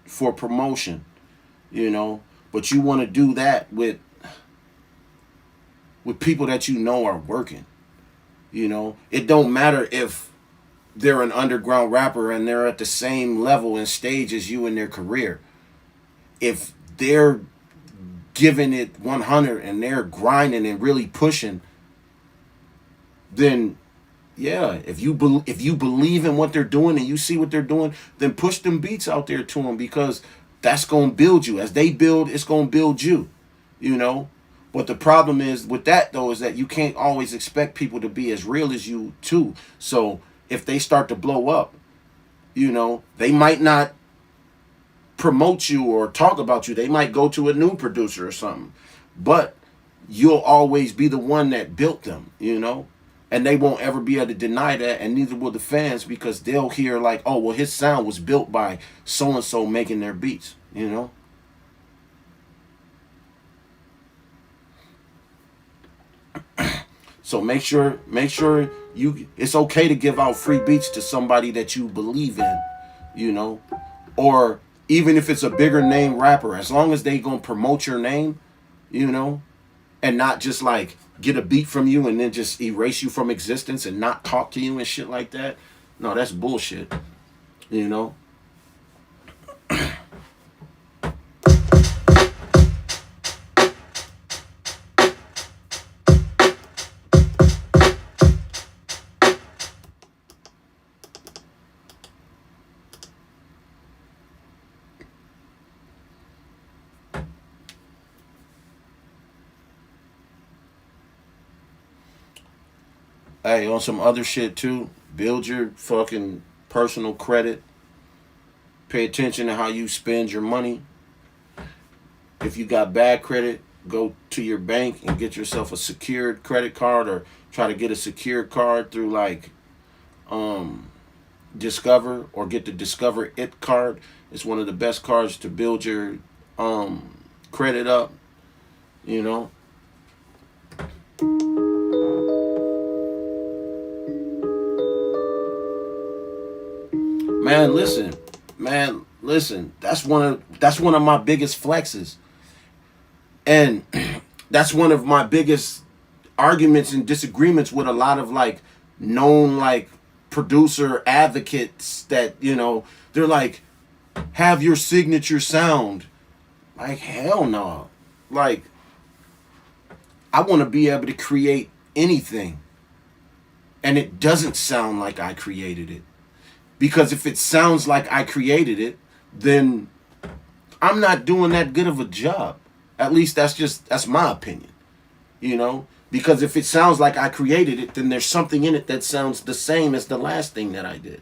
for promotion, but you want to do that with people that you know are working. It don't matter if they're an underground rapper and they're at the same level and stage as you in their career. If they're giving it 100 and they're grinding and really pushing, then yeah, if you believe in what they're doing and you see what they're doing, then push them beats out there to them, because that's going to build you. As they build, it's going to build you, But the problem is with that, though, is that you can't always expect people to be as real as you, too. So if they start to blow up, they might not promote you or talk about you. They might go to a new producer or something. But you'll always be the one that built them, And they won't ever be able to deny that, and neither will the fans, because they'll hear like, oh, well, his sound was built by so-and-so making their beats, So make sure it's okay to give out free beats to somebody that you believe in, or even if it's a bigger name rapper, as long as they gonna promote your name, and not just like get a beat from you and then just erase you from existence and not talk to you and shit like that. No, that's bullshit. Hey, on some other shit too, build your fucking personal credit. Pay attention to how you spend your money. If you got bad credit, go to your bank and get yourself a secured credit card, or try to get a secured card through like Discover, or get the Discover It card. It's one of the best cards to build your credit up, Man, listen. That's one of my biggest flexes. And that's one of my biggest arguments and disagreements with a lot of like known like producer advocates that, they're like, have your signature sound. Like, hell no. Like, I want to be able to create anything and it doesn't sound like I created it. Because if it sounds like I created it, then I'm not doing that good of a job. At least that's my opinion. Because if it sounds like I created it, then there's something in it that sounds the same as the last thing that I did.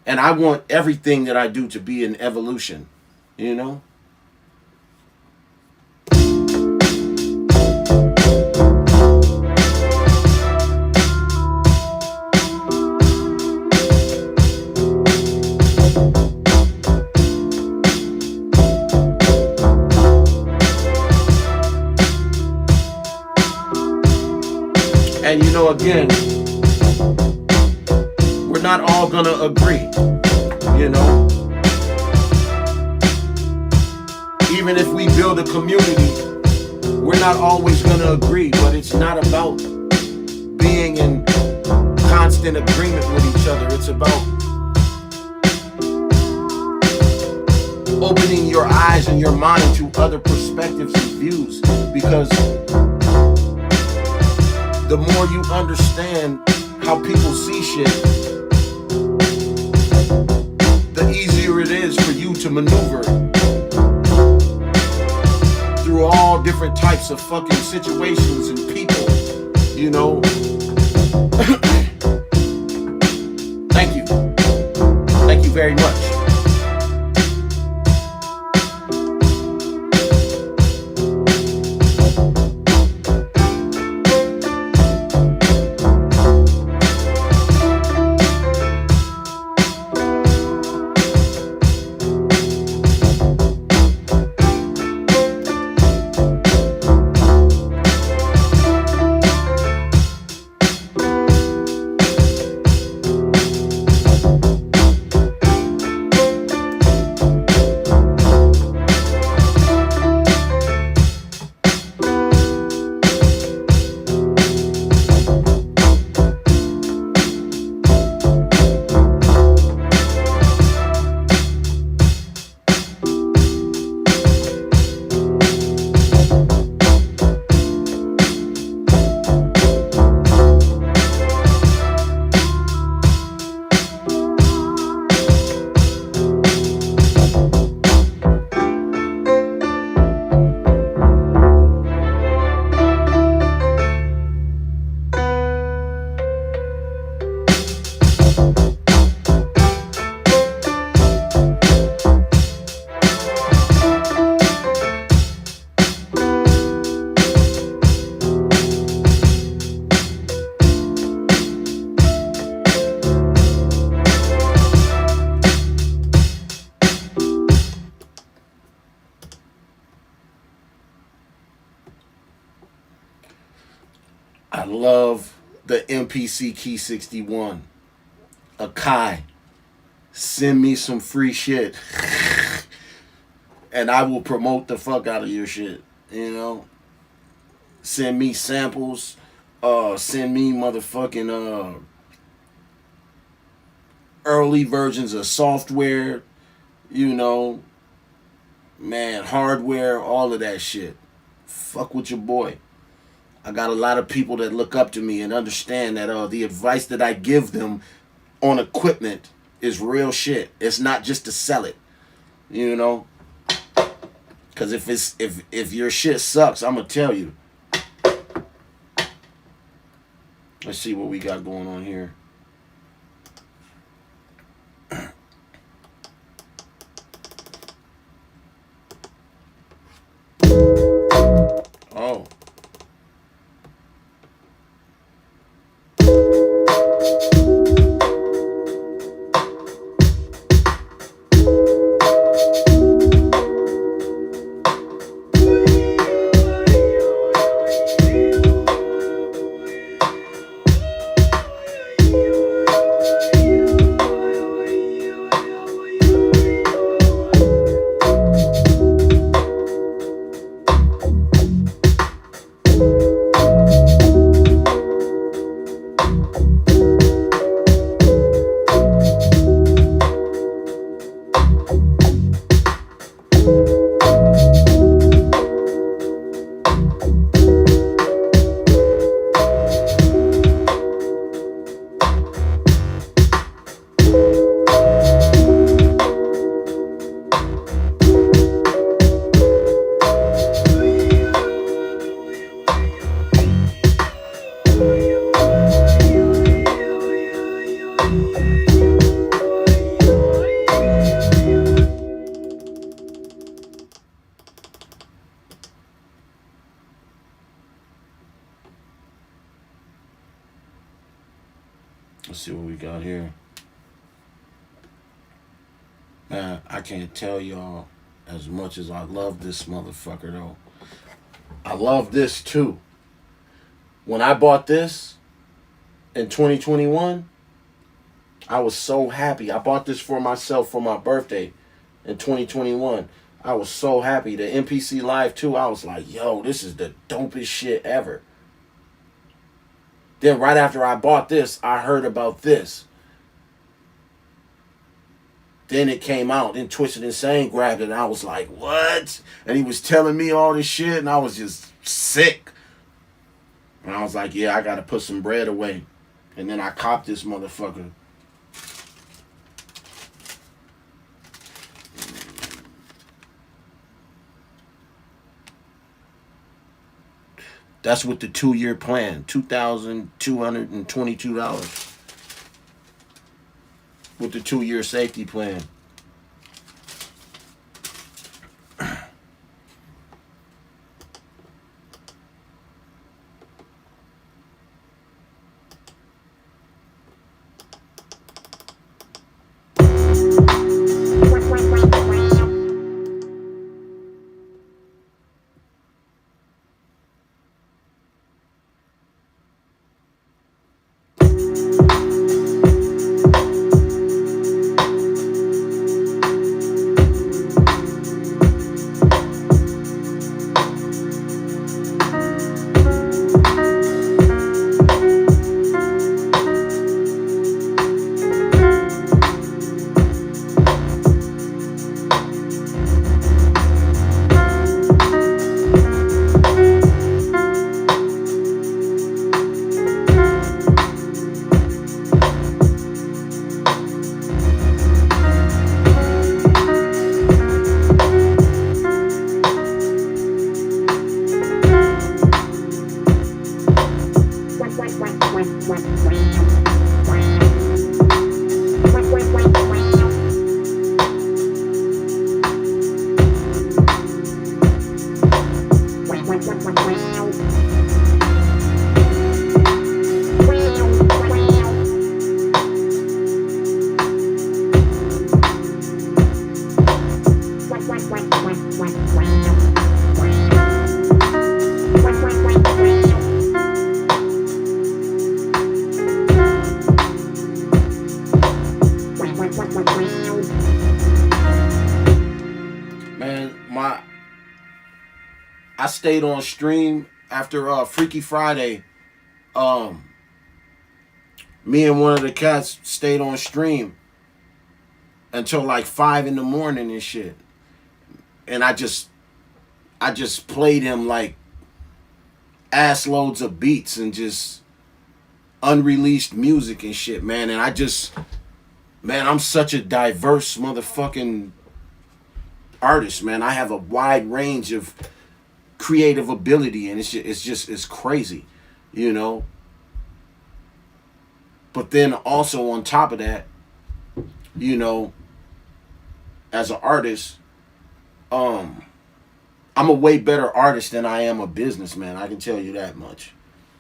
And I want everything that I do to be an evolution, And again, we're not all gonna agree, Even if we build a community, we're not always gonna agree, but it's not about being in constant agreement with each other. It's about opening your eyes and your mind to other perspectives and views, because the more you understand how people see shit, the easier it is for you to maneuver through all different types of fucking situations and people, Thank you. Thank you very much. the MPC Key 61, Akai. Send me some free shit. And I will promote the fuck out of your shit. You know? Send me samples. Send me motherfucking early versions of software. You know? Man, hardware, all of that shit. Fuck with your boy. I got a lot of people that look up to me and understand that the advice that I give them on equipment is real shit. It's not just to sell it, you know. Cause if your shit sucks, I'm gonna tell you. Let's see what we got going on here. Oh. Let's see what we got here. Man, I can't tell y'all as much as I love this motherfucker though. I love this too. When I bought this in 2021, I was so happy. I bought this for myself for my birthday in 2021. I was so happy. The MPC Live 2, I was like, yo, this is the dopest shit ever. Then right after I bought this, I heard about this. Then it came out. Then Twisted Insane grabbed it, and I was like, what? And he was telling me all this shit, and I was just sick. And I was like, yeah, I got to put some bread away. And then I copped this motherfucker. That's with the 2-year plan, $2,222 with the 2-year safety plan. stayed on stream after Freaky Friday. Um, Me and one of the cats stayed on stream until like 5 in the morning and shit. And I just played him like ass loads of beats and just unreleased music and shit, man. And man, I'm such a diverse motherfucking artist, man. I have a wide range of creative ability, and it's crazy, you know. But then also on top of that, you know, as an artist, um, I'm a way better artist than I am a businessman. I can tell you that much,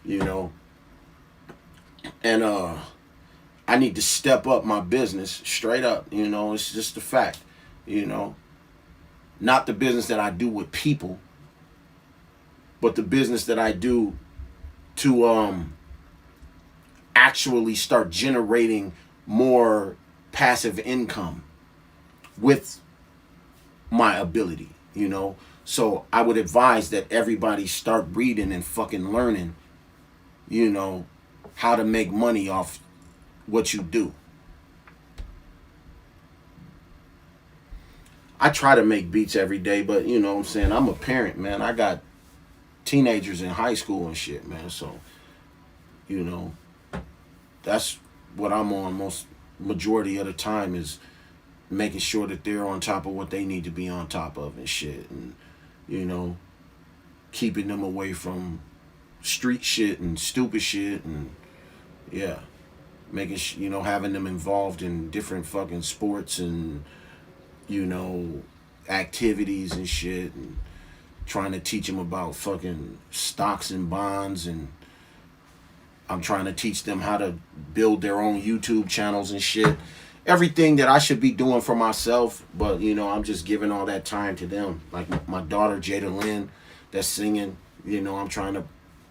you know. And I need to step up my business straight up, you know. It's just a fact, you know. Not the business that I do with people, but the business that I do to actually start generating more passive income with my ability, you know. So I would advise that everybody start reading and fucking learning, you know, how to make money off what you do. I try to make beats every day, but you know what I'm saying, I'm a parent, man. I got teenagers in high school and shit, man. So, you know, that's what I'm on most majority of the time, is making sure that they're on top of what they need to be on top of and shit. And, you know, keeping them away from street shit and stupid shit. And yeah, you know, having them involved in different fucking sports and, you know, activities and shit, and trying to teach them about fucking stocks and bonds. And I'm trying to teach them how to build their own YouTube channels and shit. Everything that I should be doing for myself, but you know, I'm just giving all that time to them. Like my daughter Jada Lynn, that's singing, you know, I'm trying to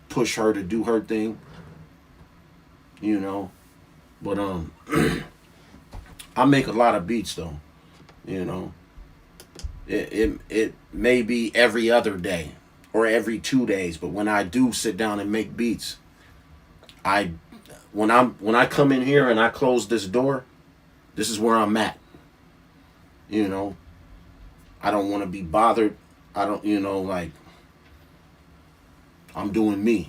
push her to do her thing, you know. But I make a lot of beats though, you know. It may be every other day or every 2 days, but when I do sit down and make beats, when I come in here and I close this door, this is where I'm at. You know, I don't want to be bothered. I don't, you know, like, I'm doing me.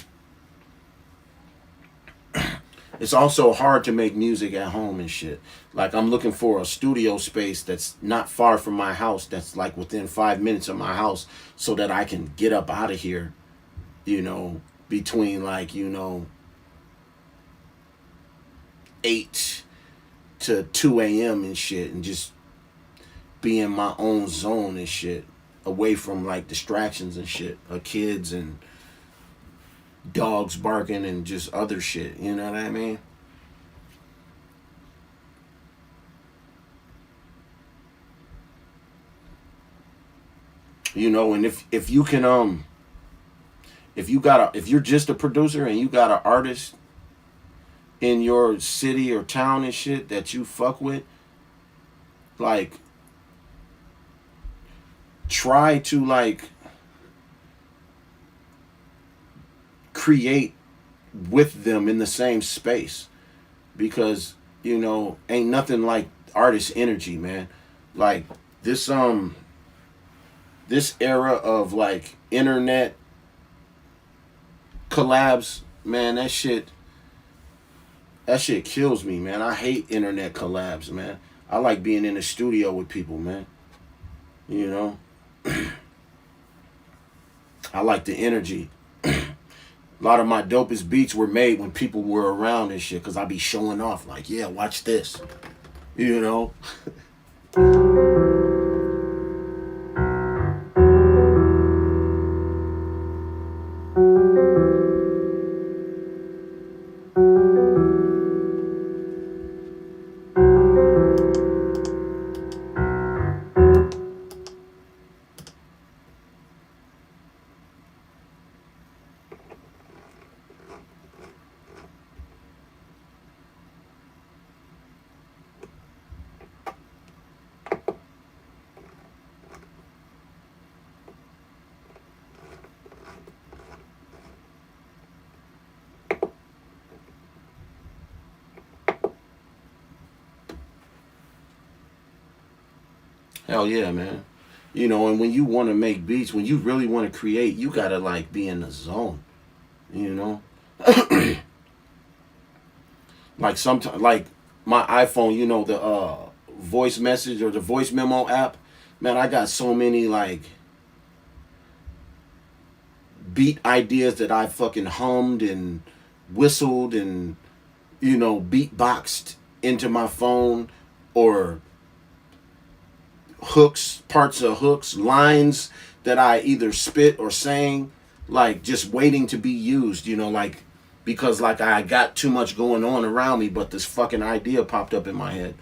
It's also hard to make music at home and shit. Like, I'm looking for a studio space that's not far from my house, that's like within 5 minutes of my house, so that I can get up out of here, you know, between like, you know, 8 to 2 a.m. and shit, and just be in my own zone and shit, away from like distractions and shit, kids and dogs barking and just other shit, you know what I mean? You know, and if you can if you're just a producer and you got an artist in your city or town and shit that you fuck with, like, try to like create with them in the same space, because you know, ain't nothing like artist energy, man. Like this this era of like internet collabs, man, that shit kills me, man. I hate internet collabs, man. I like being in the studio with people, man. You know, I like the energy. A lot of my dopest beats were made when people were around and shit, because I be showing off like, yeah, watch this, you know. Hell yeah, man. You know, and when you want to make beats, when you really want to create, you gotta like be in the zone. You know, like sometimes, like my iPhone, you know, the voice message or the voice memo app. Man, I got so many like beat ideas that I fucking hummed and whistled and beatboxed into my phone, or hooks, parts of hooks, lines that I either spit or sang, like just waiting to be used, like because like I got too much going on around me, but this fucking idea popped up in my head.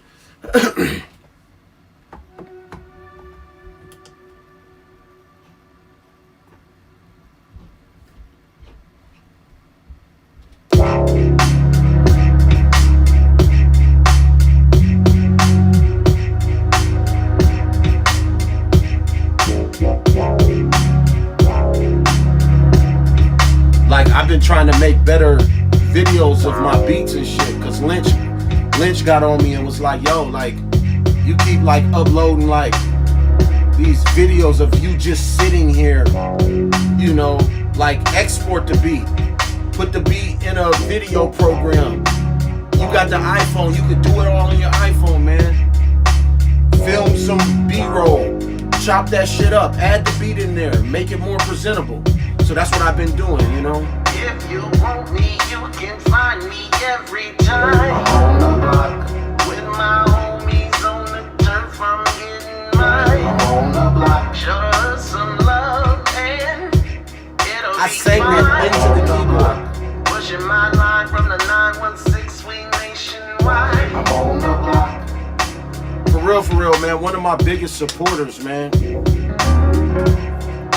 Like I've been trying to make better videos of my beats and shit, cause Lynch got on me and was like, yo, like you keep like uploading like these videos of you just sitting here, like export the beat, put the beat in a video program. You got the iPhone, you could do it all on your iPhone, man. Film some B-roll, chop that shit up, add the beat in there, make it more presentable. So that's what I've been doing, If you want me, you can find me every time on the block with my homies on the turf. I'm getting mine on the block. Show us some love and it'll I be sang that into the keyboard. Pushing my line from the 916, we nationwide. I'm on the block. For real, man. One of my biggest supporters, man,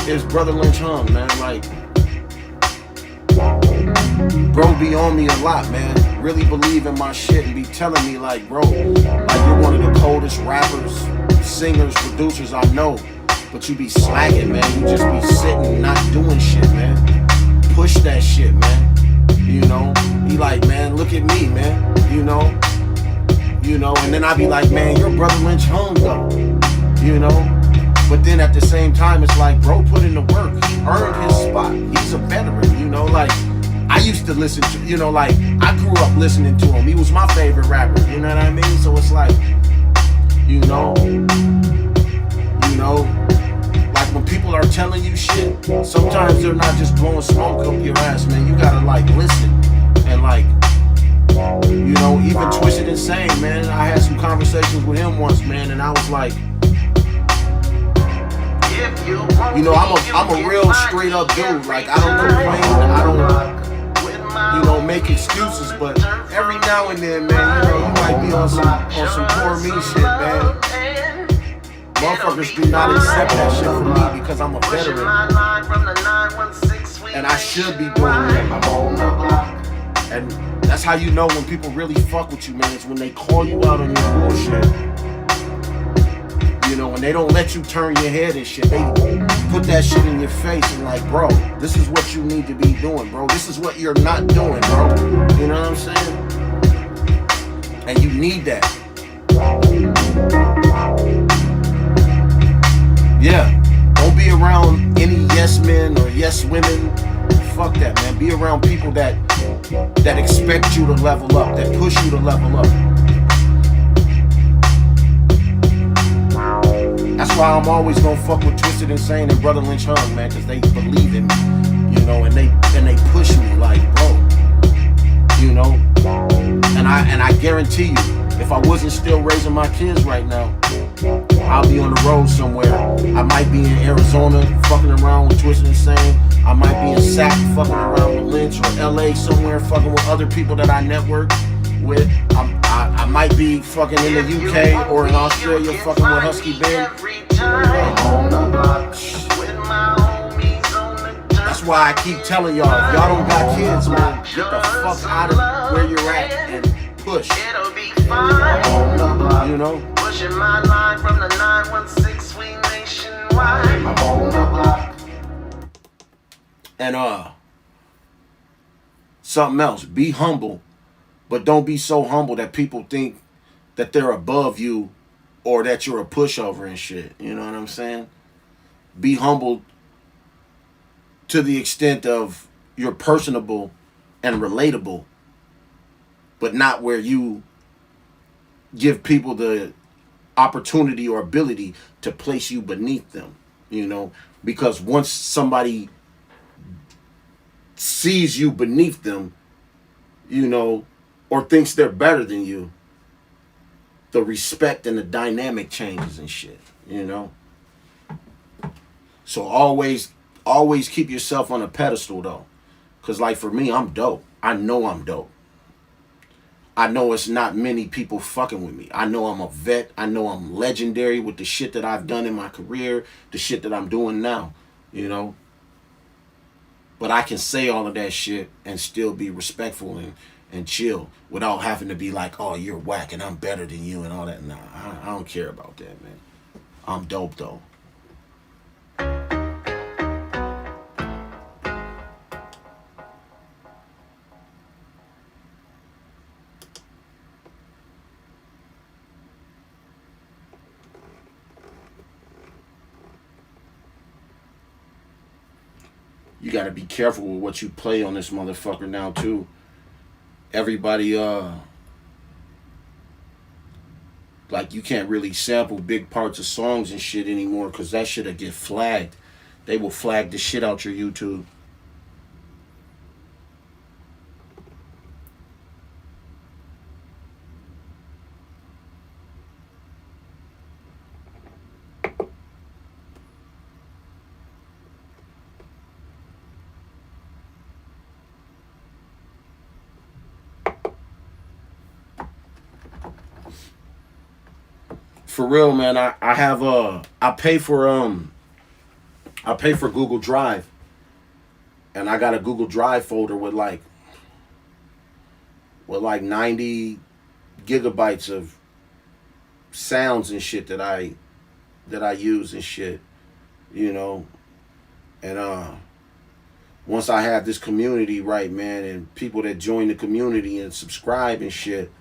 is Brother Lynch Hung, man. Like, bro be on me a lot, man. Really believe in my shit and be telling me like, bro, like you're one of the coldest rappers, singers, producers I know, but you be slacking, man. You just be sitting, not doing shit, man. Push that shit, man. He like, man, look at me, man. And then I be like, man, your Brother Lynch Hung though, But then at the same time, it's like, bro, put in the work. He earned his spot. He's a veteran, like I used to listen to, like I grew up listening to him. He was my favorite rapper, you know what I mean? So it's like, like when people are telling you shit, sometimes they're not just blowing smoke up your ass, man. You gotta like listen and like, even Twisted Insane, man. I had some conversations with him once, man, and I was like, I'm a real straight up dude. Like I don't complain, I don't, make excuses. But every now and then, man, you might be on some poor me shit, man. Motherfuckers do not accept that shit from me because I'm a veteran, and I should be doing that. And that's how you know when people really fuck with you, man. It's when they call you out on your bullshit. And they don't let you turn your head and shit. They put that shit in your face and like, bro, this is what you need to be doing, bro. This is what you're not doing, bro. You know what I'm saying? And you need that. Yeah. Don't be around any yes men or yes women. Fuck that, man. Be around people that expect you to level up, that push you to level up. That's why I'm always gonna fuck with Twisted Insane and Brother Lynch Hung, man, because they believe in me, and they push me like, bro, and I guarantee you, if I wasn't still raising my kids right now, I'll be on the road somewhere. I might be in Arizona fucking around with Twisted Insane. I might be in Sac fucking around with Lynch, or LA somewhere fucking with other people that I network with. I might be fucking in the UK or in Australia fucking with Husky Ben. That's why I keep telling y'all, if y'all don't got kids, man, get the fuck out of where you're at and push. Pushing my line from the 916, we nationwide. And something else, be humble, but don't be so humble that people think that they're above you or that you're a pushover and shit. You know what I'm saying? Be humble to the extent of you're personable and relatable, but not where you give people the opportunity or ability to place you beneath them, you know, because once somebody sees you beneath them, you know, or thinks they're better than you, the respect and the dynamic changes and shit, you know. So always keep yourself on a pedestal though, because like for me, I'm dope. I know I'm dope. I know it's not many people fucking with me. I know I'm a vet. I know I'm legendary with the shit that I've done in my career, the shit that I'm doing now, you know. But I can say all of that shit and still be respectful and chill without having to be like, oh, you're whack and I'm better than you and all that. Nah, I don't care about that, man. I'm dope though. You gotta be careful with what you play on this motherfucker now too. Everybody like you can't really sample big parts of songs and shit anymore because that shit'll get flagged. They will flag the shit out your YouTube. For real, man, I have I pay for Google Drive, and I got a Google Drive folder with like 90 gigabytes of sounds and shit that I use and shit, you know. And once I have this community right, man, and people that join the community and subscribe and shit,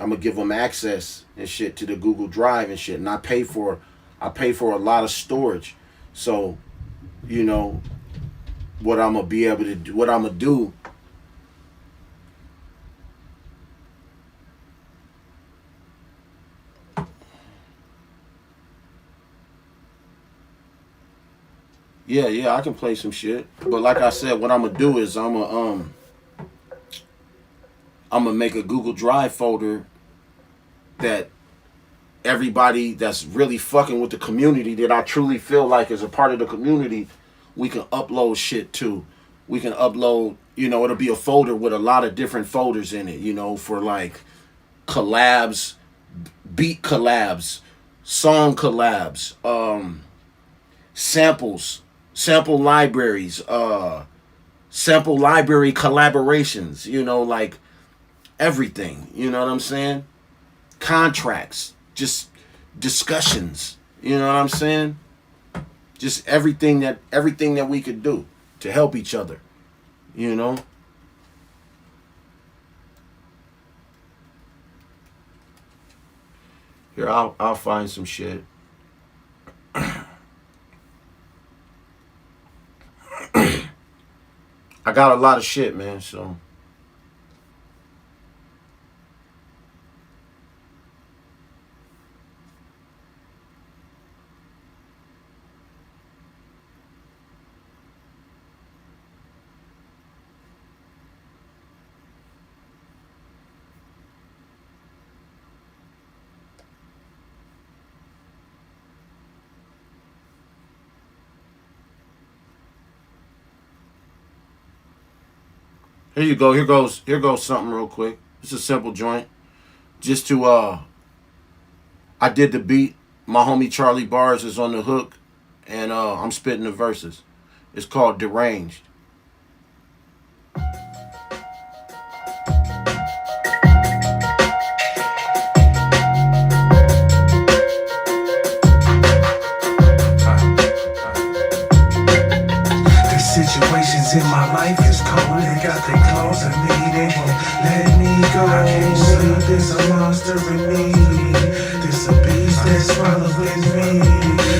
I'm gonna give them access and shit to the Google Drive and shit, and I pay for a lot of storage. So, you know, what I'm gonna be able to do, what I'm gonna do. Yeah, I can play some shit, but like I said, what I'm gonna do is I'm gonna make a Google Drive folder that everybody that's really fucking with the community, that I truly feel like is a part of the community, we can upload shit to. We can upload, you know, it'll be a folder with a lot of different folders in it, you know, for like collabs, beat collabs, song collabs, samples, sample libraries, sample library collaborations, you know, like everything, you know what I'm saying? Contracts, just discussions, you know what I'm saying? Just everything that we could do to help each other, you know? Here, I'll find some shit. I got a lot of shit, man, so. Here you go. Here goes something real quick. It's a simple joint. Just to I did the beat. My homie Charlie Bars is on the hook, and I'm spitting the verses. It's called Deranged. Situations in my life is cold. They got their claws in me, they won't let me go. I can't sleep, there's a monster in me. This a beast that's swallowing me.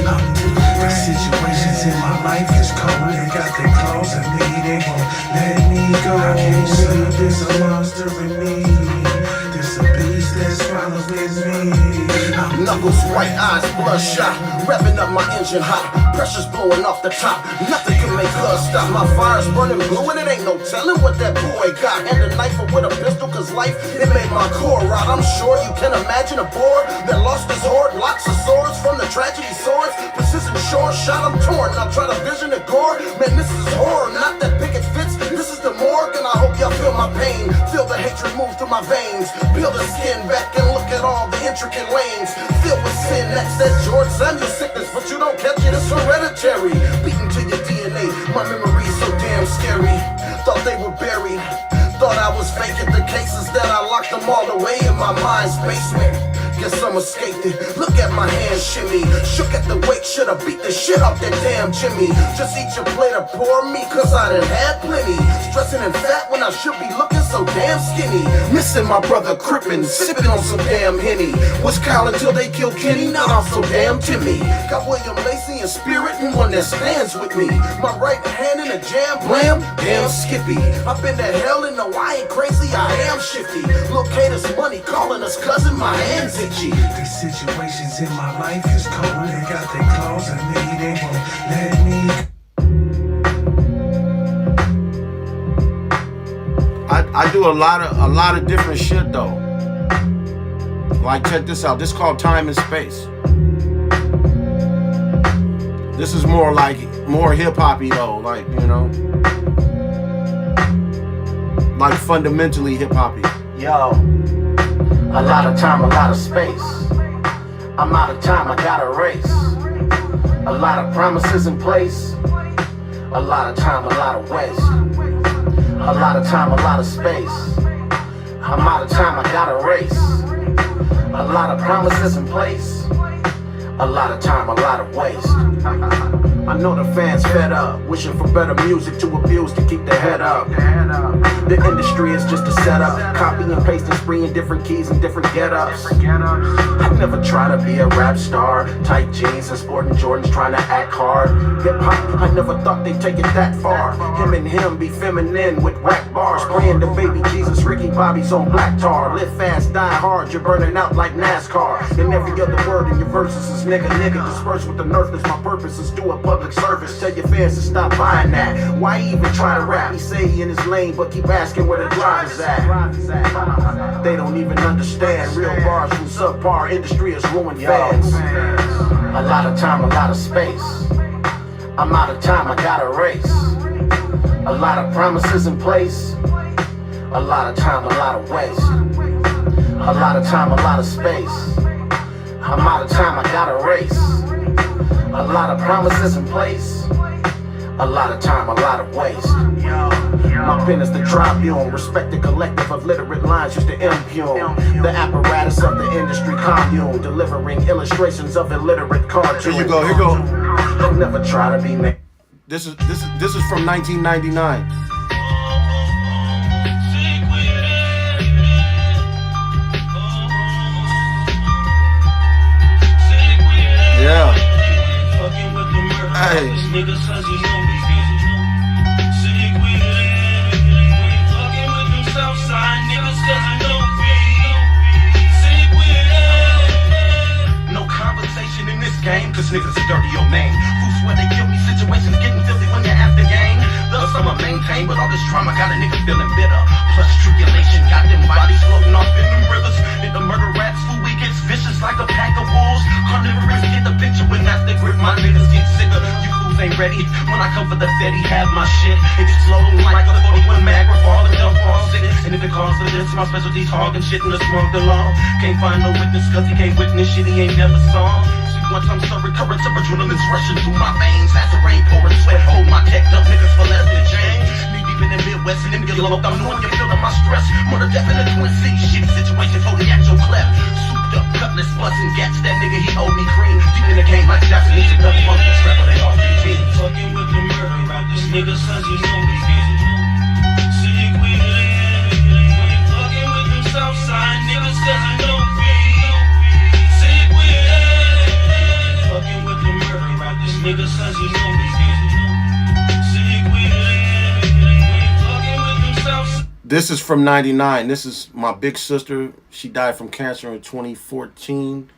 The situations in my life is cold. They got their claws in me. They won't let me go. I can't sleep. There's a monster in me. This a beast that's swallowing me. Knuckles, white eyes, bloodshot, revving up my engine hot, pressure's blowing off the top, nothing can make her stop. My fire's burning blue and it ain't no telling what that boy got. And a knife or with a pistol, cause life, it made my core rot. I'm sure you can imagine a boy that lost his hoard, lots of swords from the tragedy swords, precision short shot, I'm torn. Now try to vision the gore, man, this is horror, not that picket fits, this is the morgue. And I hope y'all feel my pain, feel the hatred move through my veins, peel the skin back and look at all the intricate lanes, filled with sin. That's that George Samuel sickness, but you don't catch it, it's hereditary, beaten to your DNA. My memory's so damn scary, thought they were buried, thought I was vacant. The cases that I locked them all away in my mind's basement. Guess I'm escaped it. Look at my hands shimmy, shook at the weight, shoulda beat the shit off that damn Jimmy. Just eat your plate or pour me, cause I done had plenty. Stressing and fat when I should be looking so damn skinny. Missing my brother Crippin', sipping on some damn Henny. Was Kyle until they killed Kenny, now I'm so damn Timmy. Got William Lacey in spirit and one that stands with me. My right hand in a jam, blam, damn Skippy. I've been to hell and no, I ain't crazy, I am shifty. Locators money calling us cousin, my hands itchy. These situations in my life is cold. They got their claws in me. They won't let me. I do a lot of different shit though. Like check this out. This is called Time and Space. This is more hip hoppy though, like, you know, like fundamentally hip hoppy. Yo, a lot of time, a lot of space. I'm out of time, I gotta race. A lot of promises in place. A lot of time, a lot of waste. A lot of time, a lot of space. I'm out of time, I gotta race. A lot of promises in place. A lot of time, a lot of waste. I know the fans fed up, wishing for better music to abuse to keep their head up. The industry is just a setup, copy and paste and spree in different keys and different get-ups. I never try to be a rap star, tight jeans and sporting Jordans trying to act hard. Hip-hop, I never thought they'd take it that far. Him and him be feminine with whack bars, praying to baby Jesus, Ricky Bobby's on black tar. Live fast, die hard, you're burning out like NASCAR. And every other word in your verses is nigga, nigga. Disperse with the nerveless, my purpose is do a public service. Tell your fans to stop buying that. Why even try to rap? He say he in his lane, but keep asking where the driver's at. They don't even understand. Real bars from subpar industry is ruined fans. A lot of time, a lot of space. I'm out of time, I gotta race. A lot of promises in place. A lot of time, a lot of waste. A lot of time, a lot of space. I'm out of time, I gotta race. A lot of promises in place. A lot of time, a lot of waste. My pen is the tribune, respect the collective of literate lines used to impugn the apparatus of the industry commune, delivering illustrations of illiterate cartoons. Here you go, here you go. I never try to be made. This is from 1999. Yeah. Hey. No conversation in this game, cause niggas are dirty your name. Who swear they kill me? Situations getting filthy when you're after game. Thus I'ma maintain, but all this trauma got a nigga feeling bitter. Plus tribulation got them bodies floating off in them rivers. And the murder rats fool we gets vicious like a pack of wolves. Carnivorous, get the picture when that's the grip. My niggas get sicker. You fools ain't ready. When I come for the Fetty, have my shit. Exploding like a 41 mag revolver, dump all sick. And if it calls for this, my specialty's hogging shit in the smug the law. Can't find no witness cause he can't witness shit he ain't never saw. Once I'm so recurrent of adrenaline's rushing through my veins. As the rain pouring sweat, hold my tech up, niggas for less than change. Me deep in the Midwest and niggas loved, I'm knowing you're feeling my stress. Murder, death in the Twin Cities, shitty situation, holding at your cleft. Souped up, cutlass, busting gaps, that nigga he owed me cream. Deep in the game like Jackson, he's a dumb funk, this rapper they all 15. Fucking with the murder rappers, niggas, cause you know me. Sick with it, fucking with them Southside niggas, cause you know me. Sick This is from '99. This is my big sister. She died from cancer in 2014.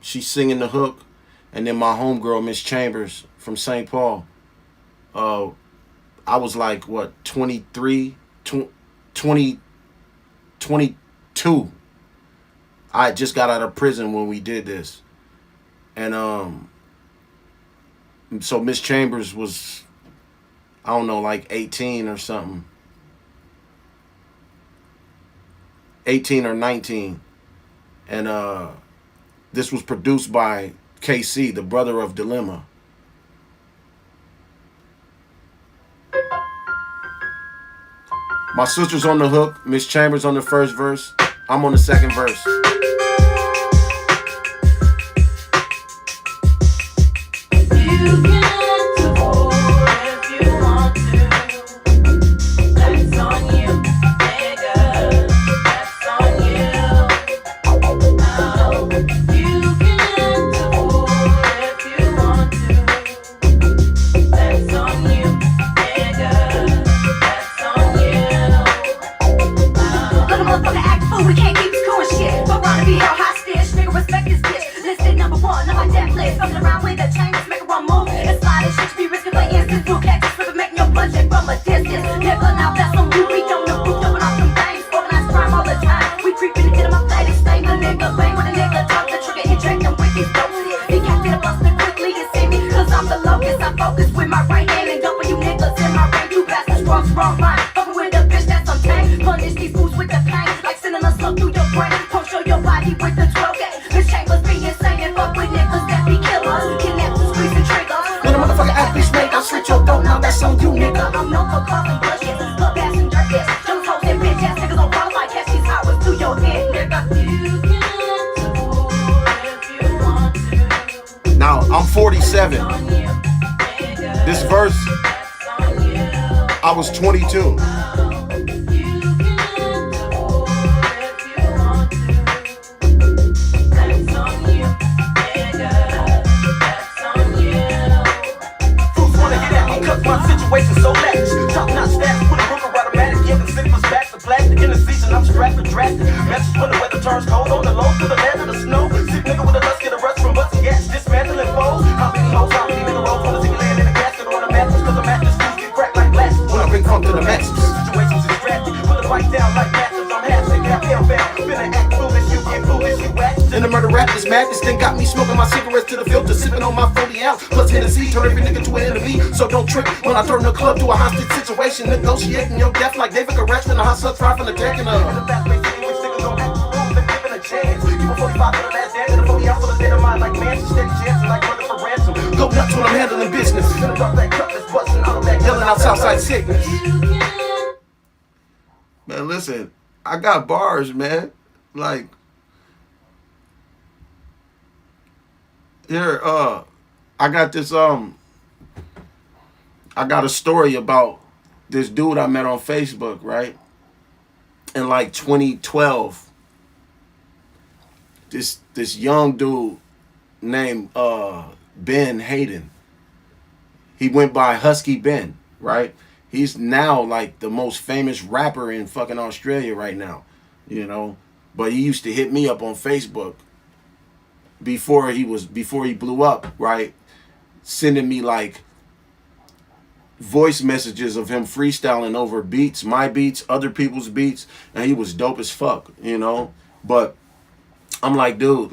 She's singing the hook, and then my homegirl Miss Chambers from St. Paul. I was like what 23, 20, 22. I just got out of prison when we did this, and so Miss Chambers was, I don't know, like 18 or something. 18 or 19. And this was produced by KC, the brother of Dilemma. My sister's on the hook, Miss Chambers on the first verse, I'm on the second verse. Now, I'm 47. This verse, I was 22. So lavish, top notch stats, put a broker automatic, giving signals back to plastic. In the season, I'm strapped and drastic. Matches when the weather turns cold on the low to the land of the snow. Sick nigga with a lust, get a rush from busting gas, dismantling foes. How many hoes, how many nigga rolls wanna see you laying in a casket on a mattress? Cause the mattress screws get cracked like glass. When I bring funk to the mattress, situations is drastic. Put the bike down like mattress, I'm half sick, half hellbound. Finna act foolish, you get foolish, you act. And the murder rap is madness, then got me smoking my cigarettes to the filter, sipping on my 40 ounce. Plus Hennessy, turn every nigga to an enemy. So don't trip when I turn the club to a hostage situation, negotiating your death like David Koresh when the hot sucks fry from the deck and in the fast pace city, which niggas don't act the rules, they're giving a chance. Give a 45 for the last dance, and a 40 ounce for the state of mind, like Manson, steady chances, like running for ransom. go nuts when I'm handling business. Gonna drop that cutlass, busting out of that, Yelling out Southside sickness. Man, listen, I got bars, man. Like, here, I got this, I got a story about this dude I met on Facebook, right? In like 2012, this young dude named Ben Hayden. He went by Husky Ben, right? He's now like the most famous rapper in fucking Australia right now, you know. But he used to hit me up on Facebook before he blew up, right? Sending me like voice messages of him freestyling over beats, my beats, other people's beats, and he was dope as fuck, you know. But I'm like, dude,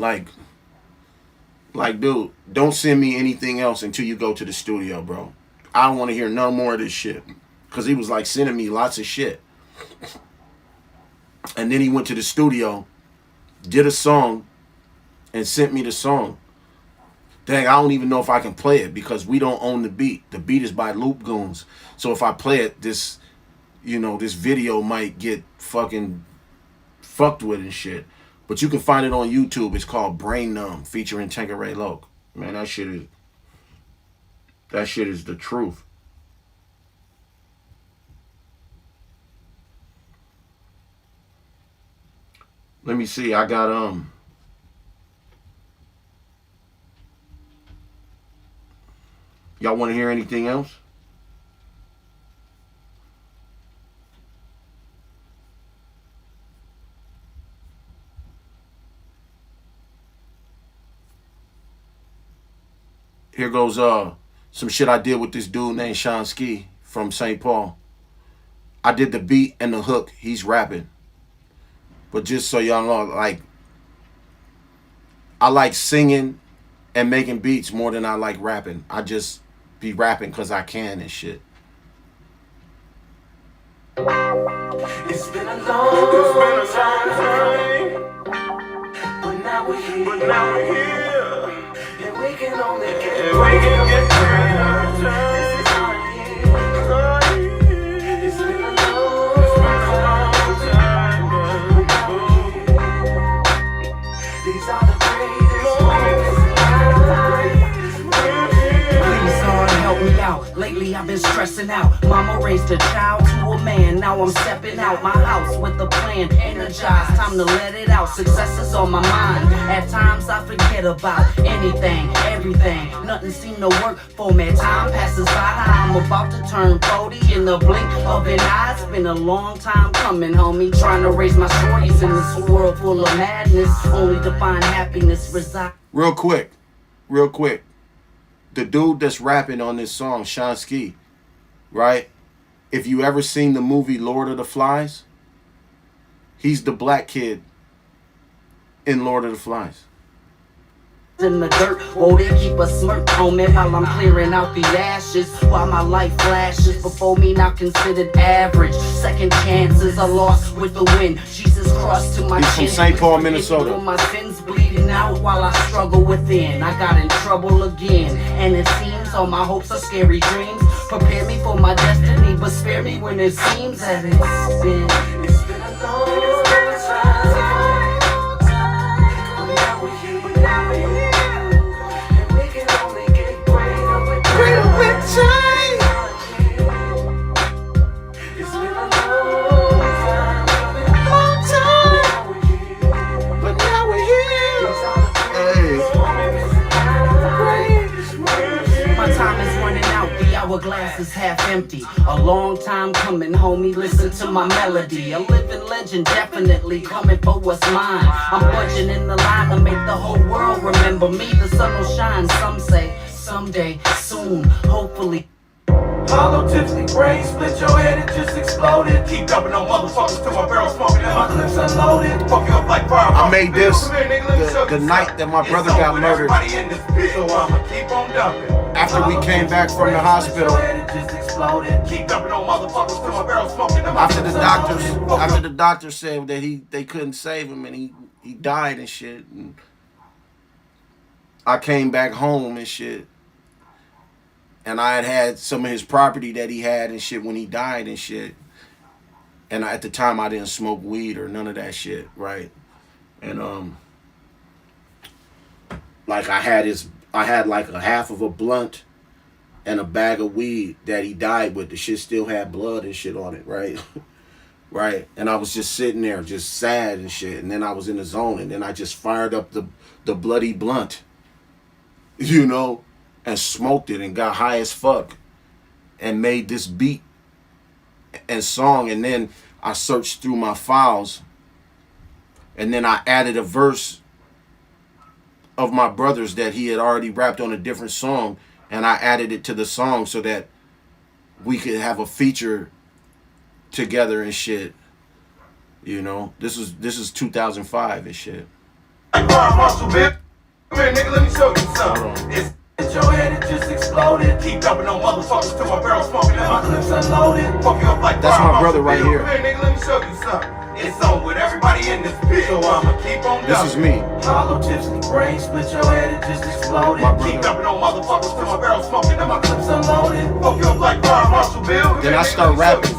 dude, don't send me anything else until you go to the studio, bro. I don't want to hear no more of this shit. Because he was like sending me lots of shit. And then he went to the studio, did a song, and sent me the song. Dang, I don't even know if I can play it because we don't own the beat. The beat is by Loop Goons. So if I play it, this video might get fucking fucked with and shit. But you can find it on YouTube. It's called Brain Numb, featuring Tanqueray Locc. Man, that shit is the truth. Let me see. I got y'all want to hear anything else? Here goes some shit I did with this dude named Sean Ski from St. Paul. I did the beat and the hook. He's rapping. But just so y'all know, like, I like singing and making beats more than I like rapping. I just be rapping because I can and shit. It's been a long time, but now we're here, and we can only get better. This is our year. It's been a long time, but now we're here. These are the greatest moments in my life. Please, Lord, help me out. Lately I've been stressing out. Mama raised a child to a man. Now I'm stepping out my house with a plan. Energized, time to let it out. Success is on my mind. At times I forget about anything, everything. Nothing seemed to work for me. Time passes by. I'm about to turn 40 in the blink of an eye. It's been a long time coming, homie. Trying to raise my stories in this world full of madness. Only to find happiness reside. Real quick. The dude that's rapping on this song, Sean Ski, right? If you ever seen the movie Lord of the Flies, he's the black kid in Lord of the Flies. In the dirt, oh, they keep a smirk on me while I'm clearing out the ashes. While my life flashes before me, not considered average. Second chances are lost with the wind. Jesus crossed to my He's chin. from St. Paul, Minnesota. My sins bleeding out while I struggle within. I got in trouble again, and it seems all my hopes are scary dreams. Prepare me for my destiny, but spare me when it seems that it's been a long time. But now we're here. Glass is half empty. A long time coming, homie. Listen to my melody. A living legend, definitely coming for what's mine. I'm budging in the line to make the whole world remember me. The sun will shine, some say, someday, soon, hopefully. Hollow tips, brain split your head, it just exploded. Keep dumping on motherfuckers till my barrel smoking and my clips unloaded. Fuck you up like fire. I made this the night that my brother got murdered. So I'ma keep on dumping. After we came back from the hospital. Keep dumping on motherfuckers till my barrel smoking and my After the doctors said that they couldn't save him and he died and shit. And I came back home and shit. And I had some of his property that he had and shit when he died and shit. And at the time I didn't smoke weed or none of that shit, right? And like I had like a half of a blunt and a bag of weed that he died with. The shit still had blood and shit on it, right? Right? And I was just sitting there just sad and shit. And then I was in the zone and then I just fired up the bloody blunt. You know? And smoked it and got high as fuck and made this beat and song. And then I searched through my files and then I added a verse of my brother's that he had already rapped on a different song, and I added it to the song so that we could have a feature together and shit. You know, this is 2005 and shit. Nigga, let me show you something. Your head, it just exploded. Keep dumping on motherfuckers till my barrel smoking and my clips unloaded. Fuck you up like that's my brother right here. Nigga, let me show you something. It's on with everybody in this bitch, so I'ma keep on dumping. This is me. Hollow tips, brain split your head, it just exploded. Keep dumping on motherfuckers till my barrel smoking and my clips unloaded. Fuck you up like Fire Marshal Bill. Then I start rapping.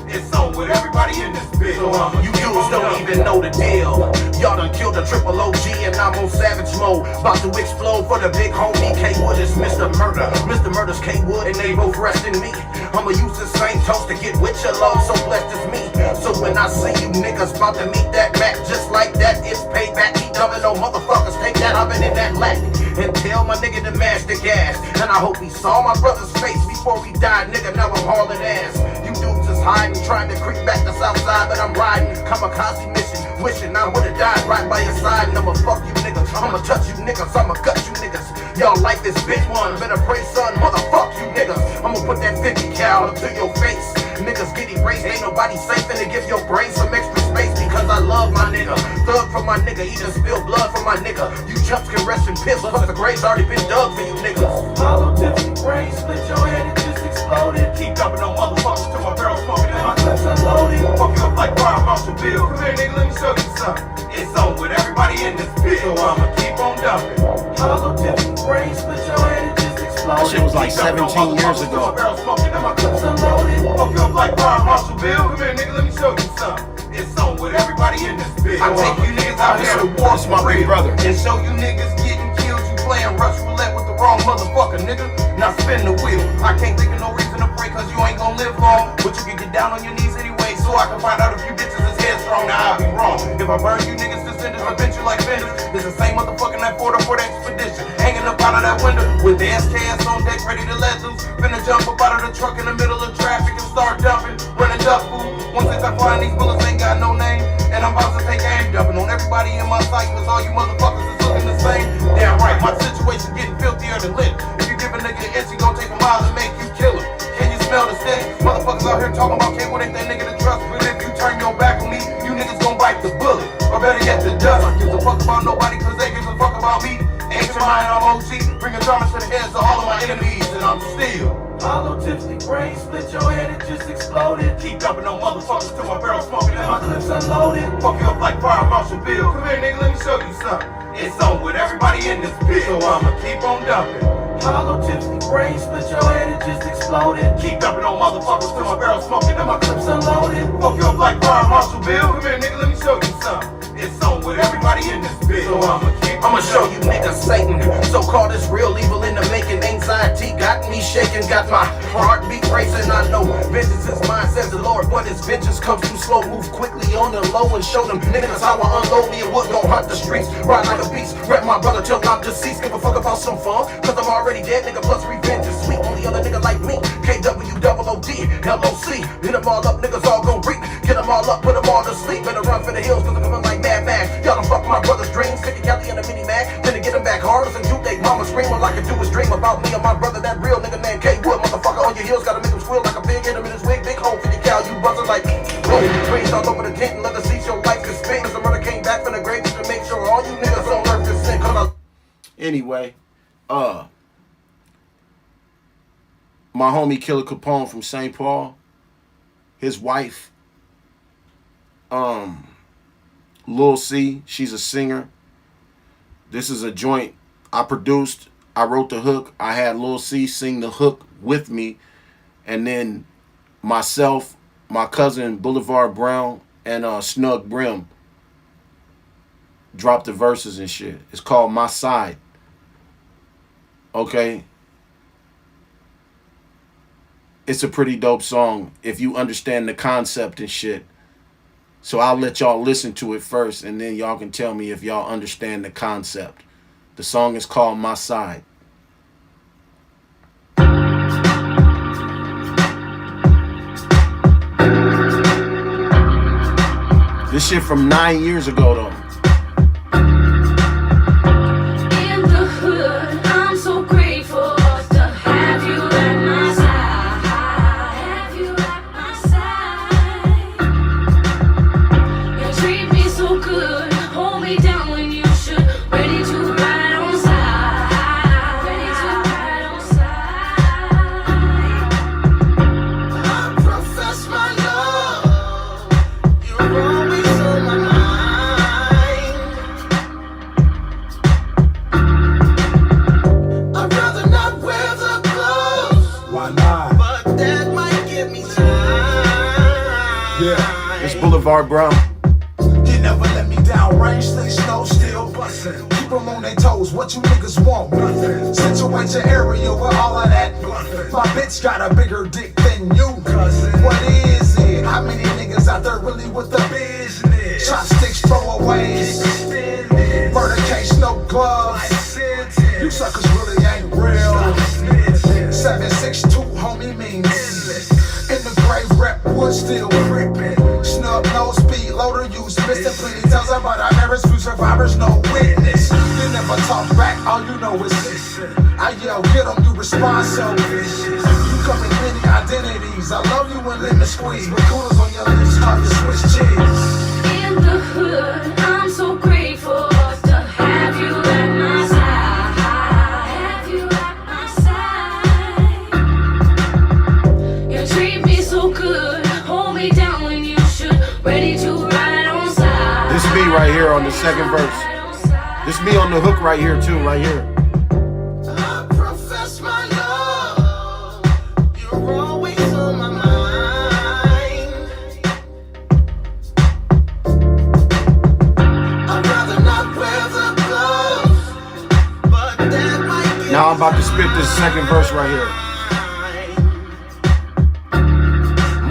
It's on with everybody in this bitch, so I'ma you dudes don't even know the deal. Y'all done killed a triple OG and I'm on savage mode. About to explode for the big homie. K Wood is Mr. Murder. Mr. Murder's K Wood and they both resting me. I'ma use the same toast to get with your love, so blessed is me. So when I see you niggas about to meet that Mac just like that, it's payback. Keep dumping on motherfuckers, take that, I've been in that lack. And tell my nigga to mash the gas. And I hope he saw my brother's face before he died, nigga, now I'm hauling ass. You dudes is hiding, trying to creep back to Southside, but I'm riding. Kamikaze mission, wishing I would've died right by your side. And I'ma fuck you niggas, I'ma touch you niggas, I'ma gut you niggas. Y'all like this bitch one, better pray son, motherfuck you niggas. I'ma put that 50 cal up to your face. Niggas get erased, ain't nobody safe and to give your brain some extra space because I love my nigga. Thug for my nigga, even spill blood for my nigga. You chumps can rest in piss, plus the grave's already been dug for you niggas. Hollow tips and brain, split your head and just exploded. Keep dumping on motherfuckers till my barrel smoking and my clips unloaded. Fuck you up like Fire Marshal Bill. Come here nigga, let me show you something. It's on with everybody in this bitch, so I'ma keep on dumping. Hollow tips and brain, split your head and just exploded. That shit was like 17 years ago. My barrel smoking and my clips unloaded. Fuck you up like Fire Marshal Bill. Come here nigga, let me show you something. It's on with everybody in this bitch. I take you niggas out here to war This is my big brother. and show you niggas getting killed. You playing Rush roulette with the wrong motherfucker, nigga. Now spin the wheel. I can't think of no reason to pray cause you ain't gon' live long. But you can get down on your knees anyway so I can find out if you bitches is headstrong. Now I'll be wrong. If I burn you niggas descendants, I bet you like vendors. It's the same motherfucking that Florida for the expedition. Hanging up out of that window with the SKS on deck ready to let loose. Finna jump up out of the truck in the middle of traffic and start dumping. Running duck food. Once I find these bullets ain't got no name. And I'm about to take aim dumping on everybody in my sight cause all you motherfuckers is looking the same. Damn right, my situation's getting filthier than lit. If you give a nigga an inch, he gon' take a mile and make you kill him. Can you smell the stench? Motherfuckers out here talking about K1 ain't that nigga to trust. But if you turn your back on me, you niggas gon' bite the bullet. Or better yet, the dust. I give a fuck about nobody cause they give a fuck about me. Ancient mind, I'm OG. Bringing drama to the heads of all of my enemies and I'm still hollow tipsy brain, split your head and just exploded. Keep dumping on motherfuckers till my barrel smoking and my clips unloaded. Fuck you up like Fire Marshal Bill. Come here nigga, let me show you something. It's on with everybody in this bitch, so I'ma keep on dumping. Hollow tipsy brain, split your head and just exploded. Keep dumping on motherfuckers till my barrel smoking and my clips unloaded. Fuck you up like Fire Marshal Bill. Come here nigga, let me show you something. It's on with everybody in this bitch, so I'ma show you niggas Satan. So-called this real evil in the making. Anxiety got me shaking, got my heartbeat racing. I know vengeance is mine, says the Lord, but his vengeance comes too slow. Move quickly on the low and show them niggas how I unload me and what gon' hunt the streets. Ride like a beast, rep my brother till I'm deceased. Give a fuck about some fun, cause I'm already dead, nigga, plus revenge is sweet. Only other nigga like me, KWOOD, LOC. Hit them all up, niggas all gon' reap. Get them all up, put them all to sleep. Better run for the hills, cause I'm coming like Mad Max. Y'all done fuck my brother's dreams, 50 Cali in a mini Mac. Then to get him back hard as a you they mama scream. All I can do is dream about me and my brother, that real nigga named K Wood. Motherfucker on your heels, gotta make him squeal like a pig. Hit him in his wig, big hole, 50 cal, you buzzing like rolling your dreams all over the tent and let the see your life is spent. As the murder came back from the grave just to make sure all you niggas on earth is sin. Anyway, my homie Killer Capone from St. Paul, his wife, Lil C, she's a singer. This is a joint I produced. I wrote the hook. I had Lil C sing the hook with me. And then myself, my cousin Boulevard Brown, and Snug Brim dropped the verses and shit. It's called My Side. Okay? It's a pretty dope song if you understand the concept and shit. So I'll let y'all listen to it first, and then y'all can tell me if y'all understand the concept. The song is called My Side. This shit from 9 years ago, though. In the hood, I'm so grateful to have you at my side. Have you at my side. You treat me so good, hold me down when you should. Ready to ride on side. Ready to ride on side. I profess my love. You're always on my mind. I'd rather not wear the clothes, Why not? but that might give me time. Yeah. It's Boulevard Brown. You never let me down, rain, sleet, snow, still bustin'. Keep them on their toes, what you niggas want? Nothing. Situate your area with all of that bluffing. My bitch got a bigger dick than you, cousin. What is it? How many niggas out there really with the business? Chopsticks, throwaways. Murder case, no gloves. You suckers really ain't real. 762, homie means. In the grave rep, wood still gripping. Snub, no speed, loader use. Missing plenty tells about our marriage, few survivors, no witness. You never talk back, All you know is this. I yell, get 'em, you respond so vicious. You come in many identities. I love you when lemon squeeze, but coolers on your lips, hard to switch cheese. In the hood, I'm so grateful to have you at my side. Have you at my side. You treat me so good, hold me down when you should. Ready to ride on side. This me right here on the second verse. This me on the hook right here too, right here. I profess my love. You're always on my mind. I'd rather not wear the gloves, but that might get Now I'm about to spit this second verse right here.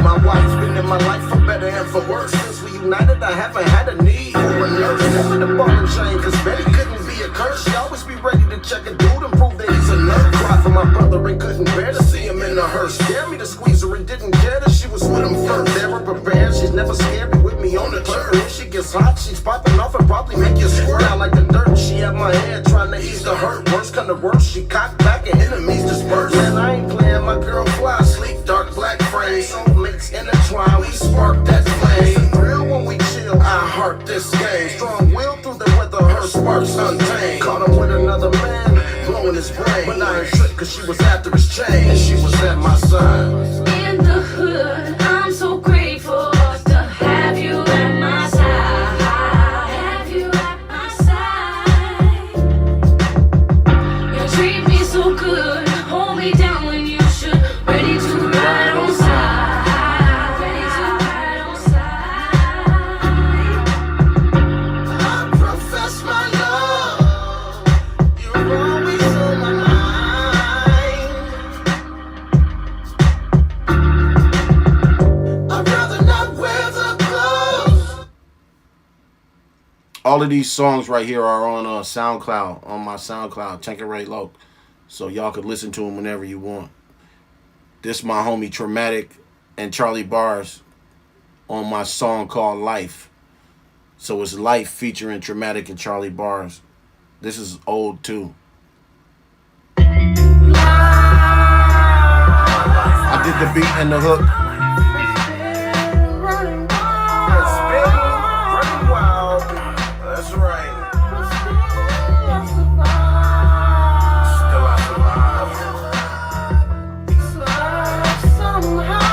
My wife's been in my life for better and for worse. Since we united, I haven't had a need for a nurse. Never the ball and chain, cause Betty couldn't be a curse. She always be ready to check a dude and prove that he's a nerd. Cried for my brother and couldn't bear to see him in the hearse. Scared me to squeeze her and didn't care that she was with him first. Never prepared, she's never scared me with me on the turn. If she gets hot, she's popping off and probably make you squirt. Down like the dirt, she had my head trying to ease the hurt. Worst come to worst, she cocked back and enemies dispersed. And I ain't playing, my girl fly, sleek, dark, black frame. Soulmates intertwine, we spark that flame. It's real when we chill, I heart this game. Strong will through the weather, her sparks untamed. Caught him with another man, blowing his brain. But I ain't tricked cause she was after his chain. And she was at my side. In the hood, I'm so grateful to have you at my side. Have you at my side. You treat me so good, hold me down when you should. Ready to ride on side. Ready to ride on side. I profess my love. You're always on my mind. I'd rather not wear the gloves. All of these songs right here are on SoundCloud, on my SoundCloud, Tanqueray Locc. So y'all could listen to them whenever you want. This my homie Traumatic and Charlie Bars on my song called Life. So it's Life featuring Traumatic and Charlie Bars. This is old too. I did the beat and the hook. It's been running wild. That's right. Still I survive. Survive somehow.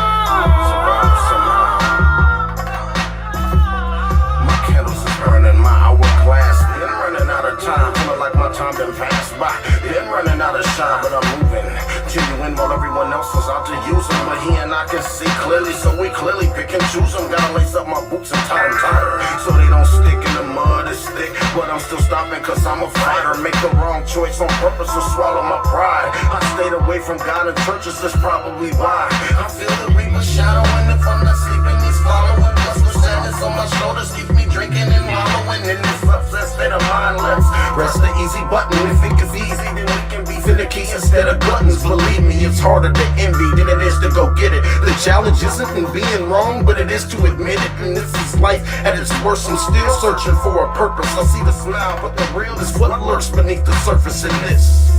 My kettles is burning, my hourglass. Been running out of time, feeling like my time been passed by. Been running out of shine, but I'm moving. Genuine while everyone else was out to use them. But he and I can see clearly, so we clearly pick and choose them. Gotta lace up my boots and tie them tighter, so they don't stick in the mud as thick. But I'm still stopping cause I'm a fighter. Make the wrong choice on purpose or swallow my pride. I stayed away from God and churches, that's probably why. I feel the reaper shadowing. If I'm not sleeping, he's following. Plus the sadness on my shoulders keep me drinking and wallowing in this upset state of mind. Let's press the easy button. If it is easy, then we can be finicky instead of gluttons. Believe me, it's harder to envy than it is to go get it. The challenge isn't in being wrong, but it is to admit it. And this is life at its worst. I'm still searching for a purpose. I see the smile, but the real is what lurks beneath the surface in this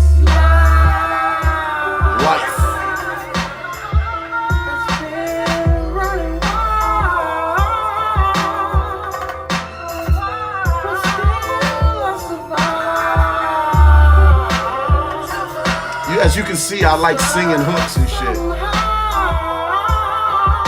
life. As you can see, I like singing hooks and shit.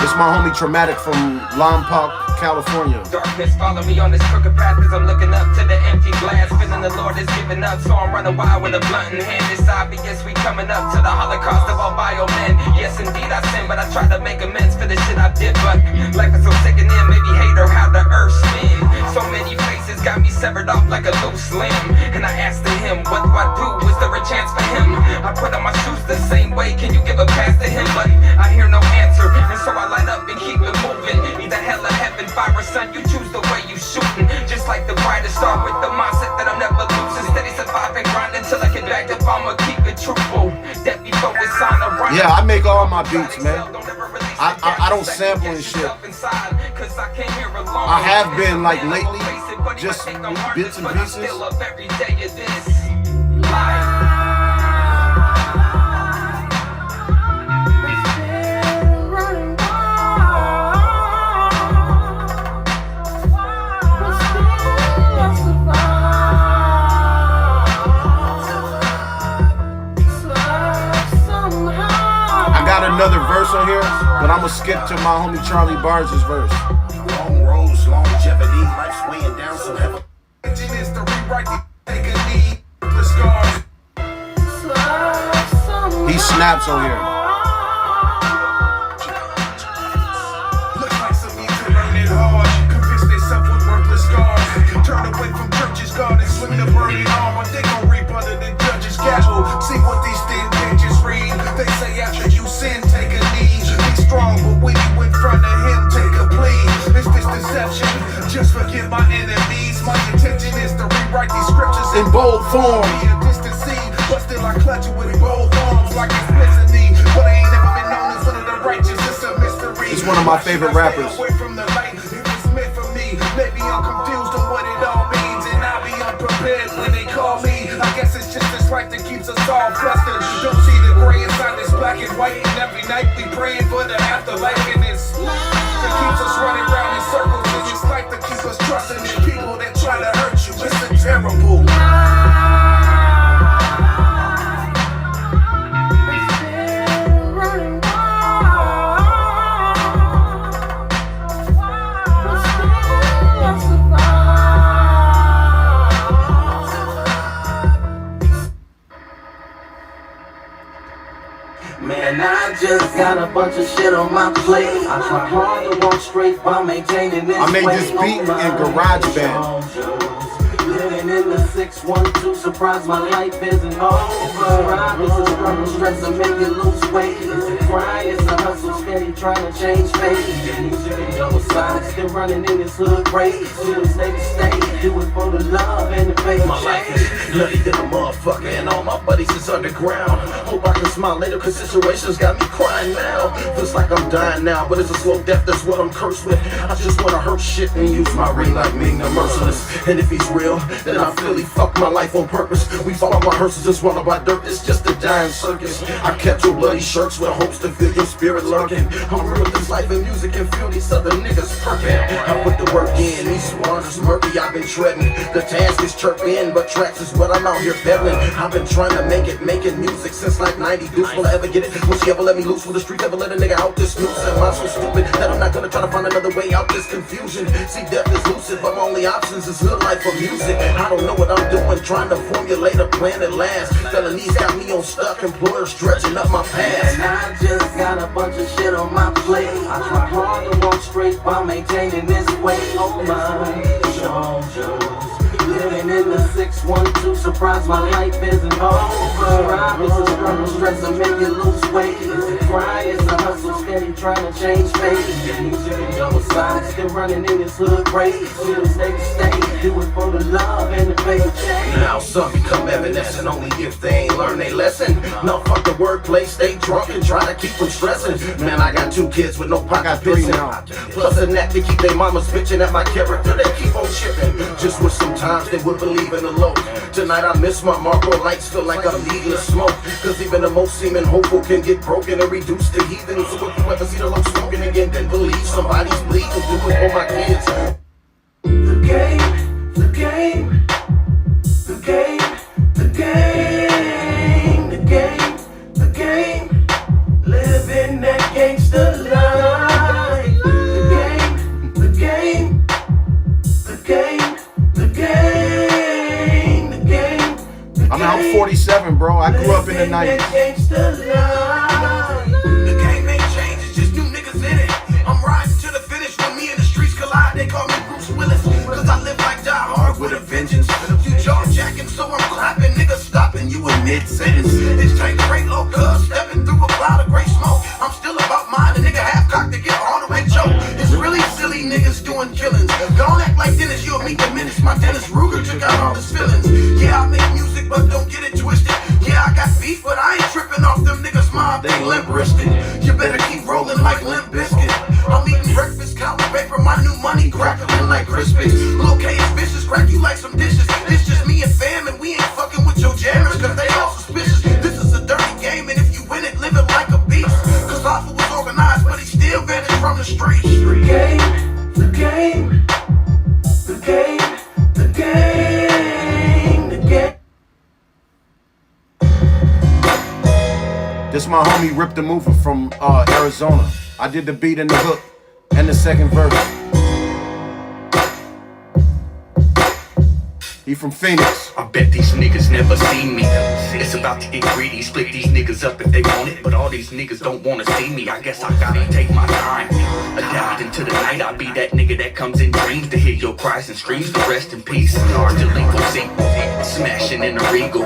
It's my homie Traumatic from Lompoc, California. Darkness follow me on this crooked path as I'm looking up to the empty glass. Feeling the Lord is giving up, so I'm running wild with a blunt in hand. It's obvious we coming up to the Holocaust of all bio men. Yes, indeed I sin, but I try to make amends for the shit I did. But life is so sickening, maybe hate or how the earth spin. So many faces got me severed off like a loose limb. And I asked him, what do I do? Is there a chance for him? I put on my shoes the same way, can you give a pass to him? But I hear no answer, and so I light up and keep it moving. Either hell or heaven, fire or sun, you choose the way you shooting. Just like the brightest star with the mindset that I'm never losing. Steady surviving, grinding till I get back up, I'ma keep it truthful. That before it's on the run. Yeah, I make all my beats, man. I don't sample and shit. I have been like lately, just bits and pieces. Another verse on here, but I'm gonna skip to my homie Charlie Barnes' verse. Long roads, longevity, life's weighing down so heavy. Is to rewrite the take a knee, the scars. He snaps on here. Looks like some need to learn it hard. Convince themselves with worthless scars. Turn away from church's God and swing the burning arm. But they gon' reap under the judge's gavel. See what these thin pages read. They say after you sin, take a knee. Be strong, but when you in front of him, take a plea. It's this deception. Just forgive my enemies. My intention is to rewrite these scriptures In bold form. Be a distant sea, but still I clutch it with both arms like it's missing me. But I ain't never been known as one of the righteous. It's a mystery. He's one of my favorite rappers. Away from the light, if it's meant for me. Maybe I'm confused on what it all means, and I'll be unprepared when they call me. I guess it's just this life that keeps us all flustered. Don't see the gray inside this black and white, and every night we praying for the afterlife, and it's that keeps us running round in circles. And it's like to keep us trusting in people that try to hurt you. It's a terrible. Man, I just got a bunch of shit on my plate. I try hard to walk straight while maintaining this. I made this beat in GarageBand. Living in the 612, surprise my life isn't over. It's a struggle, stress to make you lose weight. It's a grind, it's a hustle, steady trying to change fate. Double side, still running in this hood race. Still stay to stay, do it for the love and the pain. My life is bloody than a motherfucker, and all my buddies is underground. Hope I can smile later, cause situations got me crying now. Feels like I'm dying now, but it's a slow death, that's what I'm cursed with. I just wanna hurt shit and use my ring like me, the merciless. And if he's real, then I feel he fucked my life on purpose. We follow my hearses and swallow by dirt, it's just a dying circus. I kept your bloody shirts with hopes to feel your spirit lurking. I'm real with this life and music and feel these other niggas perking. I put the work in, these waters murky, I've been treading. The task is chirping, but tracks is what I'm out here peddling. I've been trying to make it, making music since like 90 deuce. Will I ever get it? Will she ever let me loose? Will the street ever let a nigga out this noose? Am I so stupid that I'm not gonna try to find another way out this confusion? See, death is lucid, but my only options is hood life or music. I don't know what I'm doing, trying to formulate a plan that lasts. Felonies got me on stuck, employers stretching up my past. And I just got a bunch of shit on my plate. I try hard to walk straight while maintaining this weight. Oh my shoulders. Living in the 612, surprise my life isn't over. It's a struggle, stress to make you lose weight. It's a grind, it's a hustle, steady trying to change fate. Double side, still running in this hood race. Still stay to stay, do it for the love and the paper change. Now some become evanescent only if they ain't learn their lesson. No, fuck the wordplay, stay drunk and try to keep from stressing. Man, I got 2 kids with no pocket pissing. Plus a knack to keep their mamas bitching at my character, they keep on chipping. Just with some times they would believe in the low. Tonight I miss my Marco lights, feel like I'm needing smoke. Cause even the most seeming hopeful can get broken and reduced to heathen. So if you ever see the low smoking again, then believe somebody's bleeding. Do it for my kids. The game, the game, the game, the game, the game, the game. Living that gangsta life. The game, the game, the game, the game, the game. I'm out 47, bro. I grew up in the 90s. The game ain't changed, it's just new niggas in it. I'm riding to the finish when me and the streets collide. They call me Bruce Willis, cause I live like Die Hard with a vengeance. You jaw jacking, so I'm clapping. Niggas stopping you in mid-sentence. It's Tanqueray Locc, stepping through a cloud of gray smoke. I'm still about mine, a nigga half-cocked to get all the way choked. It's really silly niggas doing killings. Don't act like Dennis, you'll meet the menace. My Dennis Ruger took out all his feelings. Yeah, I make music, but don't get it twisted. Yeah, I got beef, but I ain't tripping off them niggas' minds. This my homie Rip the Mover from Arizona. I did the beat and the hook and the second verse. He from Phoenix. I bet these niggas never seen me. It's about to get greedy, split these niggas up if they want it. But all these niggas don't wanna see me. I guess I gotta take my time. Adapt into the night, I'll be that nigga that comes in dreams to hear your cries and screams to rest in peace. Still legal sequel, smashing in a regal,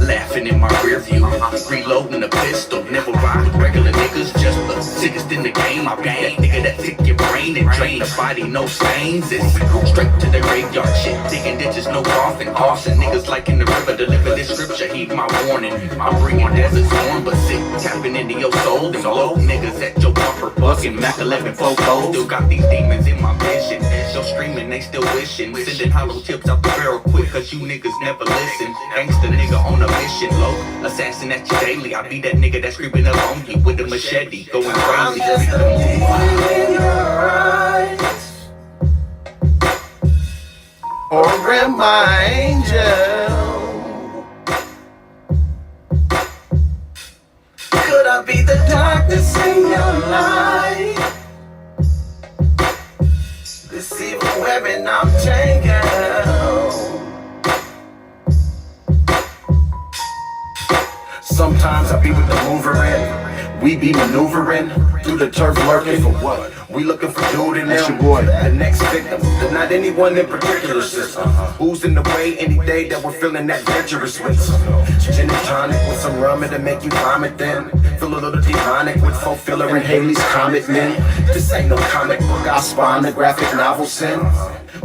laughing in my rear view, reloading a pistol. Never ride with regular niggas, just the sickest in the game. I be that nigga that take your brain and drain the body, no stains. It's straight to the graveyard shit, digging ditches, no coffin. Caution niggas like in the river, deliver this scripture, heed my warning. I'm bringing desert storm, but sick, tapping into your soul. And low niggas at your bumper, bucking Mac 11 Focos. Still got these demons in my vision. Still screaming, they still wishing. Sending hollow tips out the barrel quick, cause you niggas never listen. Gangsta nigga on a mission, low. Assassin at you daily. I be that nigga that's creeping up on you with a machete, going I'm crazy. just a demon in your eyes. Or am I angel? Could I be the darkness in your life? This evil weapon I'm tangled. Sometimes I be with the mover in. We be maneuvering through the turf lurking for what? We looking for dude in That's them. your boy. The next victim, but not anyone in particular, sister. Who's in the way any day that we're feeling that dangerous with? Gin and tonic with some rum to make you vomit then. Feel a little demonic with folk filler and Haley's Comet Men. This ain't no comic book, I spawn the graphic novel sin.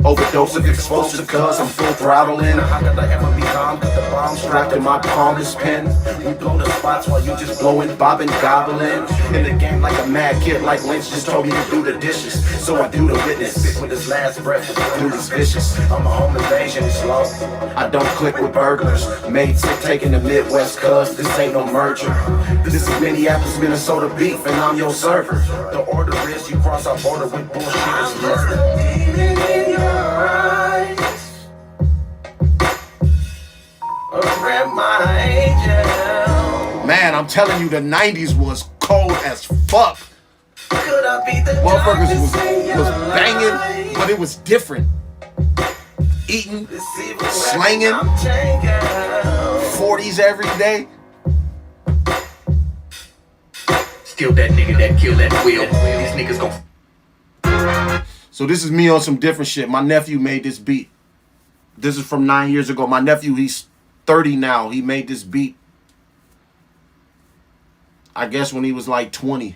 Overdose of explosive cause I'm full throttling. How could I ever be calm? Cause the bomb strapped in my palm is pinned. We blow the spots while you just blowing, bobbing, gobbling. In the game like a mad kid, like Lynch just told me to do the dishes. So I do the witness. Spit with his last breath, dude is vicious. I'm a home invasion, slow. I don't click with burglars. Made sick taking the Midwest cuz this ain't no merger. This is Minneapolis, Minnesota beef and I'm your server. The order is you cross our border with bullshitters. Listen. Demon in your eyes. Or am I angel? Man, I'm telling you, the 90s was cold as fuck. Could I be the Motherfuckers darkness in your was banging, life? but it was different. Eating, This evil weapon slanging, I'm tangled. 40s every day. Still that nigga that killed that will. These niggas gon' So this is me on some different shit. My nephew made this beat. This is from 9 years ago. My nephew, he's 30 now. He made this beat, I guess when he was like 20,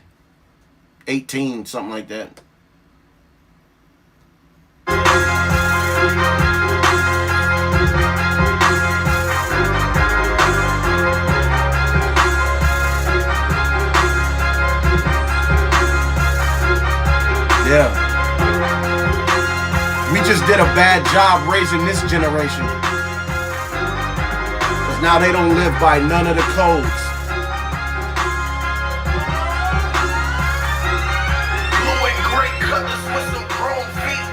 18, something like that. Yeah. We just did a bad job raising this generation. Because now they don't live by none of the codes. Blue and gray colors with some chrome feet.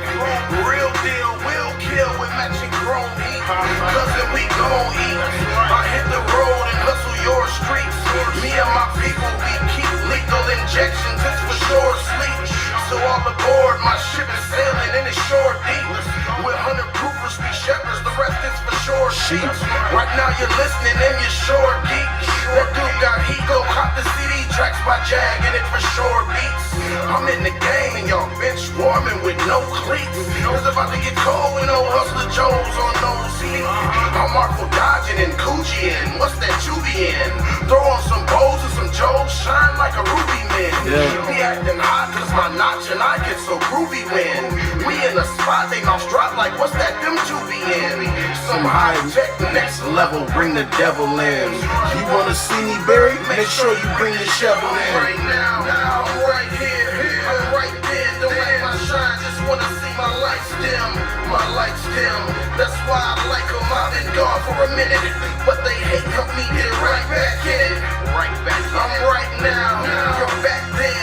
Real deal, will kill with matching chrome heat. Cousin, we gon' eat. I hit the road and hustle your streets. Me and my people, we keep lethal injections. It's for sure sleep. So all aboard, my ship is sailing in its shore deep. With 100 proofers, we shepherds, the rest is for sure sheep. Right now you're listening and you're sure geek. That dude got heat, go cop the CD tracks by Jag and it for sure beats. I'm in the game and y'all bench warming with no cleats. It's about to get cold with no hustler Joes on those seats. I'm Artful dodging and Coochie in. What's that you be in? Throw on some bows and some Joes, shine like a ruby man. Be acting hot cause my notch and I get so groovy when we in the spot, they off drop like what's that them two be in? Some high tech, next level, bring the devil in. You wanna see me buried? Make sure you bring the shovel in. Right now, I'm right here, I'm right there. Don't like my shine, just wanna see my lights dim. My lights dim, that's why I like them. I've been gone for a minute, but they hate help me get right back in it. Right back, I'm right now, you're back then.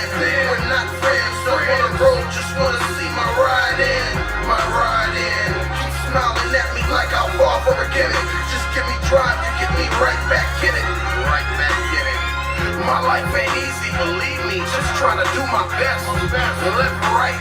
We're not friends, so on the road, just wanna see my ride in. My ride in, keep smiling at me like I'll fall for a gimmick. Just give me drive to get me right back in it. Right back in it. My life ain't easy, believe me, just trying to do my best. Left, right,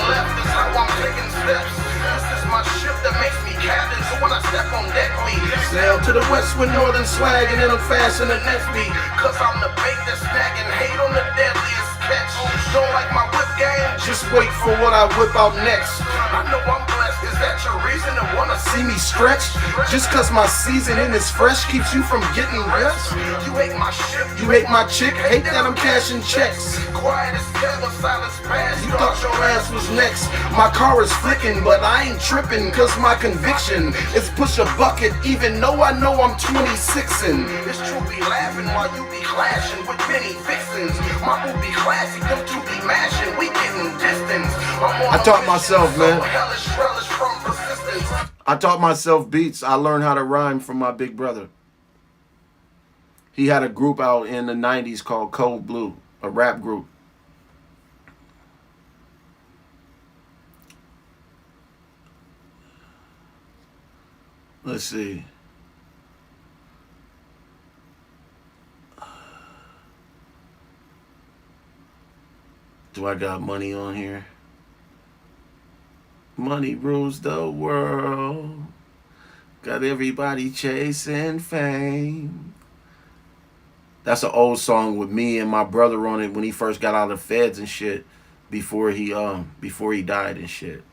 left is how I'm taking steps. This is my ship that makes me captain, so when I step on deck, we sail to the west with northern swag, and then I'm fast in the next beat. Cause I'm the bait that's snagging hate on the deadliest catch. Don't like my whip game? Just wait for what I whip out next. I know I'm blessed, is that your reason to wanna see me stretch? Just cause my seasoning is fresh keeps you from getting rest? You hate my ship, you hate my chick, hate that I'm cashing checks. Quiet as ever, silence pass, you thought your ass was next. My car is flicking, but I ain't tripping, cause my conviction is push a bucket, even though I know I'm 26ing. It's true be laughing while you be clashing with many fixins. My boo be classic, them two be mashing, we getting distance. I taught myself, man. I taught myself beats. I learned how to rhyme from my big brother. He had a group out in the 90s called Cold Blue, a rap group. Let's see. Do I got money on here? Money rules the world. Got everybody chasing fame. That's an old song with me and my brother on it when he first got out of the feds and shit. Before he died and shit.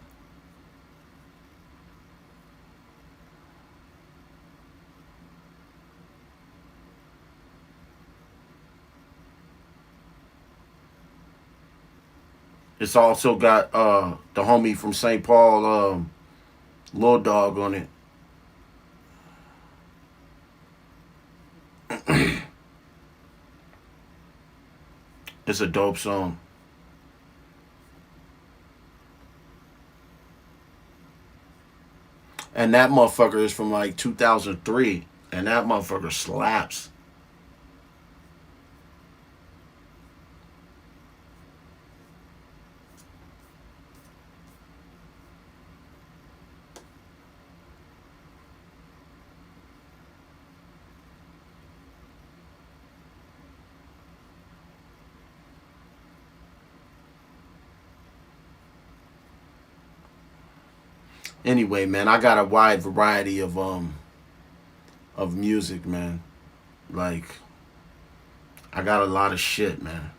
It's also got the homie from St. Paul, Lil Dog on it. It's a dope song. And that motherfucker is from like 2003. And that motherfucker slaps. Anyway, man, I got a wide variety of music, man. Like, I got a lot of shit, man.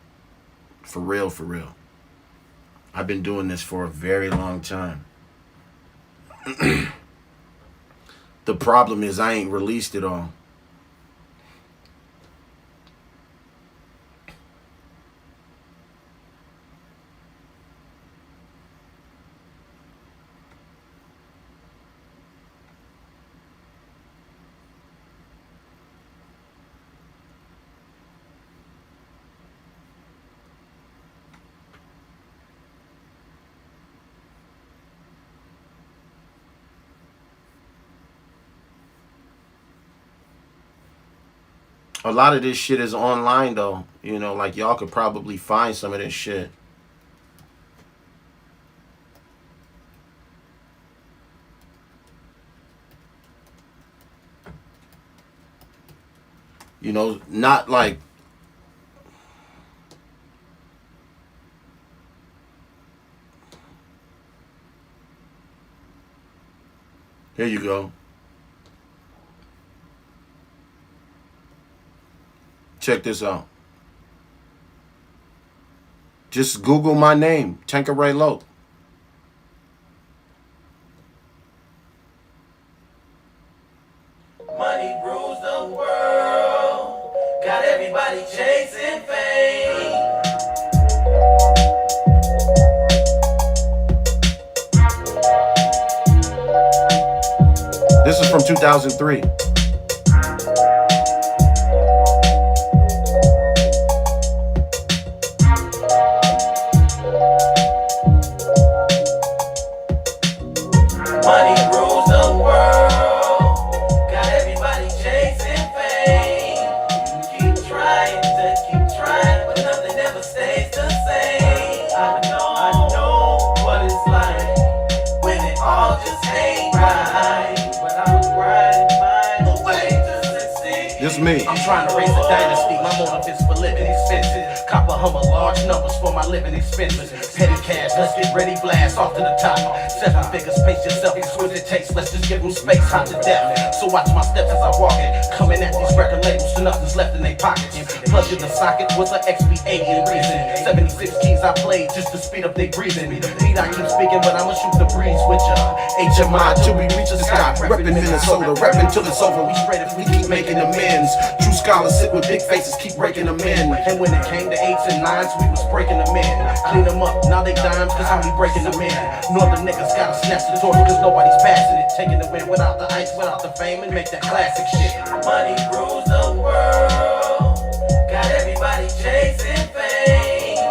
For real, for real. I've been doing this for a very long time. The problem is I ain't released it all. A lot of this shit is online, though. You know, like, y'all could probably find some of this shit. You know, not like... Here you go. Check this out. Just Google my name, Tanqueray Locc. Money rules the world. Got everybody chasing fame. This is from 2003. me. I'm trying to raise a dynasty, my motive is for living expenses. Copper Hummer, large numbers for my living expenses. Petty cash, let's get ready, blast off to the top. 7 figures, pace yourself, exquisite taste. Let's just give them space, hot to death. So watch my steps as I walk it. Coming at these record labels, so nothing's left in their pockets. Plug in the socket was an XP80 reason. 76 keys I played just to speed up they breathing. Beat I keep speaking, but I'ma shoot the breeze with ya. HMI till we reach the sky. Reppin' Minnesota, reppin' till it's over. We straight if we keep making amends. True scholars sit with big faces, keep breaking them in. And when it came to 8s and 9s, we was breaking them in. Clean them up, now they dimes, cause how we breaking them in. Northern niggas gotta snatch the torch, cause nobody's passing it. Taking the win without the ice, without the fame, and make that classic shit. Money rules the world, got everybody chasing fame.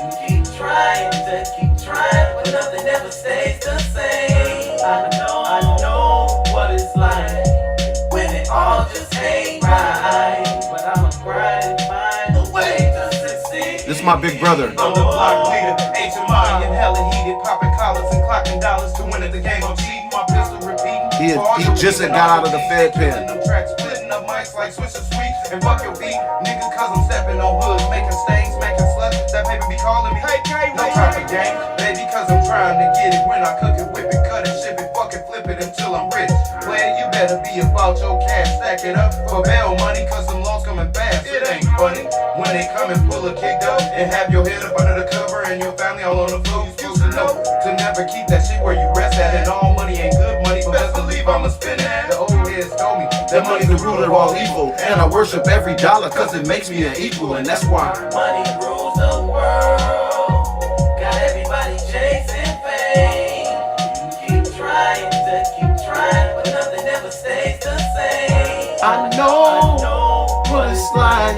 You keep trying, but nothing ever stays the same. I know what it's like when it all just ain't right. But I'ma grind and find a way to succeed. This is my big brother. I'm the block leader, HMI and hella heated, popping collars and clocking dollars to win at the game. I'm cheating, my pistol repeating. He just got out of the Fed pen. Tracks, splitting up mics like Swisher Sweets and fuck your beat, nigga, cause I'm stepping on hoods, making stains, making sluts. That paper be calling me, hey, K, no time for game, baby, cause I'm trying to get it. When I cook it, whip it, cut it, ship it, fucking flip it until I'm rich. Player, you better be about your cash, stack it up for bail money, cause them loans coming fast. It ain't funny when they come and pull a kick up and have your head up under the cover and your family all on the floor. You used to know to never keep that shit where you rest at, and all money ain't good money, but best believe I'ma spend it. The old heads told me That money's the root of all evil, and I worship every dollar cause it makes me an equal, and that's why money rules the world, got everybody chasing fame. You keep trying, but nothing ever stays the same. I know what it's like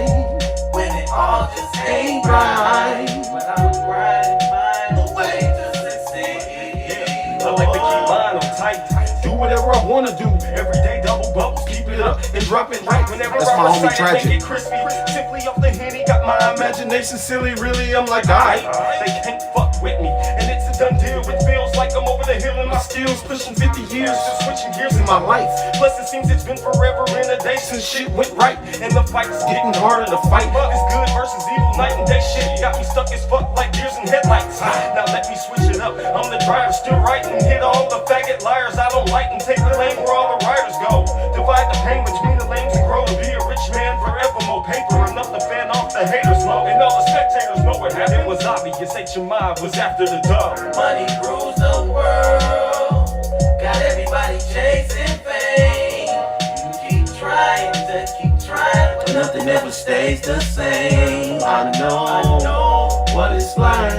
when it all just ain't right. But I'ma grind and find a way to succeed. I like to keep mine on tight. Do whatever I wanna do. Every day double bubbles, keep it up and drop it right. Whenever That's I my homie recite, I Tragic. make it crispy. Simply off the Henny, got my imagination silly. Really, I'm like, alright, they can't fuck with me. And it's a done deal. It feels like I'm over the hill and my skills pushing 50 years, just switching gears in my life. Plus it seems it's been forever and a day since shit went right, and the fight's getting harder to fight. It's good versus evil, night and day shit got me stuck as fuck like deers and headlights. Now let me switch it up. I'm the driver, still writing, hit all the faggot liars I don't like, and take the lane where all the riders go. Divide the pain between the lanes and grow to be a rich man forever. More paper enough to fan off the haters low, and all the spectators know what happened. It was obvious HMI was after the dub. Money rules the world, got everybody chasing fame. You keep trying, but nothing ever stays the same. I know what it's like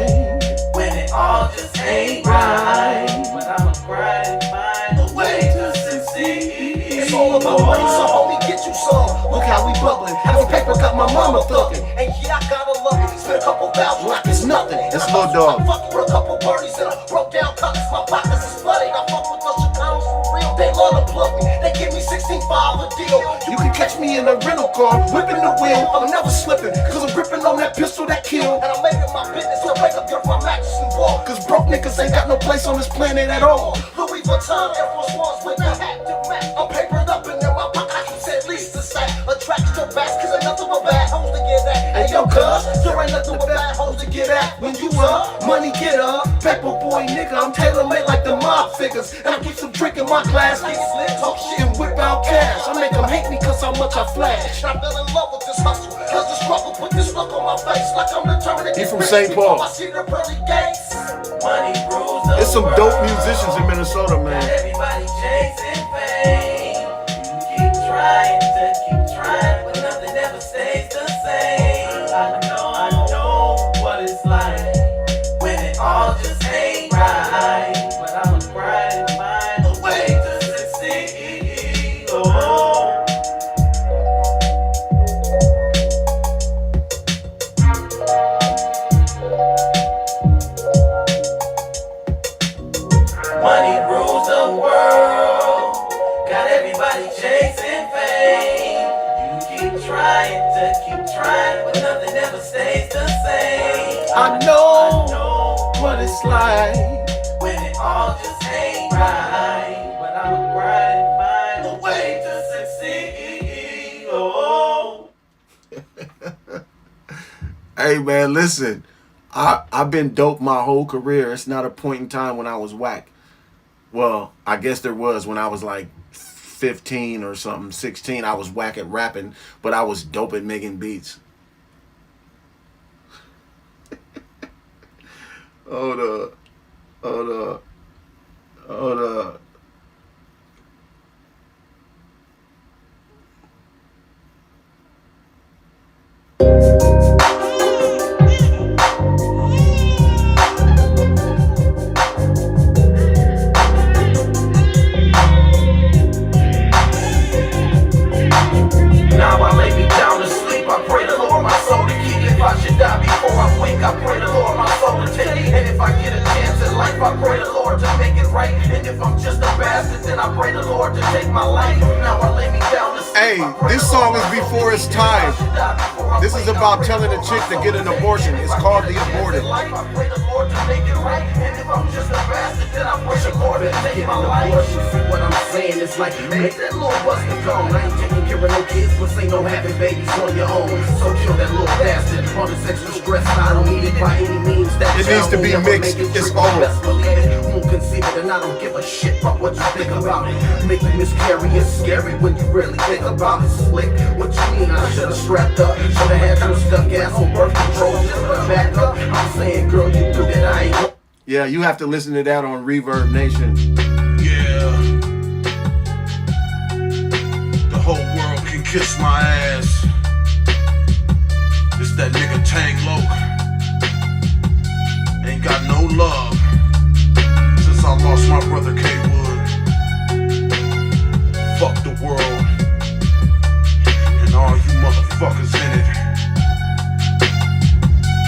when it all just ain't right. But I'ma grind and find a way to succeed. It's all about money, so homie, get you some. Look how we bubbling. Having paper got my mama thugging. And yeah, I gotta love it. Spend a couple thousand like it's nothing. It's Lil Dog. I'm fucking with a couple birdies and I broke down cuts. My pockets is flooded. I fuck with the Chicanos for real. They love to plug me. They give me 16.5 a deal. You can catch me in a rental car, whipping the wheel. I'm never slipping, cause I'm gripping on that pistol that kill. And I made it my business to wake up, get my mattress and walk. Cause broke niggas ain't got no place on this planet at all. Louis Vuitton, Air Force Ones with the hat to match. I'm papered up and in my pocket I can say at least a sack. Attracted to backs, cause ain't nothing but bad hoes to get at. And yo, cuz, there ain't nothing but bad hoes to get at. When you up, money get up. Paper boy nigga, I'm tailor-made like the mob figures. And I keep some drink in my glass, get slit, talk shit and whip out cash. I make them hate me cause how much I flash. I fell in love with this hustle, cause the struggle put this look on my face like I'm determined to He get from rich St. before Paul. I see the pearly gates. money rules the There's some world. dope musicians in Minnesota, Got man. everybody chasing fame. You keep trying, but nothing ever stays the same. I know what it's like when it all just ain't right. But I'ma grind and find a way to succeed. Oh. Money rules the world, got everybody chasing fame. You keep trying, but nothing ever stays the same. I know what it's like when it all just ain't right. But I'ma grind and find a way to succeed. Oh. Hey man, listen. I've been dope my whole career. It's not a point in time when I was whack. Well, I guess there was when I was like 15 or something, 16. I was whack at rapping, but I was dope at making beats. Hold up. Hold up. Hold up. Now I lay me down to sleep. I pray the Lord my soul to keep. If I should die before I wake, I pray the Lord my soul to take. And if I get a chance in life, I pray the Lord to make it right. And if I'm just a bastard, then I pray the Lord to take my life. Now I lay me down to sleep. Hey, this song is before its time. This is about telling a chick to get an abortion. It's called The Aborted. I pray the Lord to make it right. And if I'm just a bastard, then I pray the Lord to take my life. See what I'm saying? It's like, make that little buster gone. I ain't taking care of no kids, but ain't no having babies on your own. So kill that little bastard. All this extra stress, I don't need it by any means. That It needs to be mixed. It's over. Best believe it, won't conceive it, and I don't give a shit about what you think about it. Make you miscarry, it's scary when you really think about it. Slick, what you mean? I should've strapped up. Should've had you stuck ass on birth control. Just to back up. I'm saying, girl, you do that. I ain't. Yeah, you have to listen to that on Reverb Nation. Yeah. The whole world can kiss my ass. It's that nigga Tanqueray Locc. Ain't got no love since I lost my brother K-Wood. Fuck the world and all you motherfuckers in it.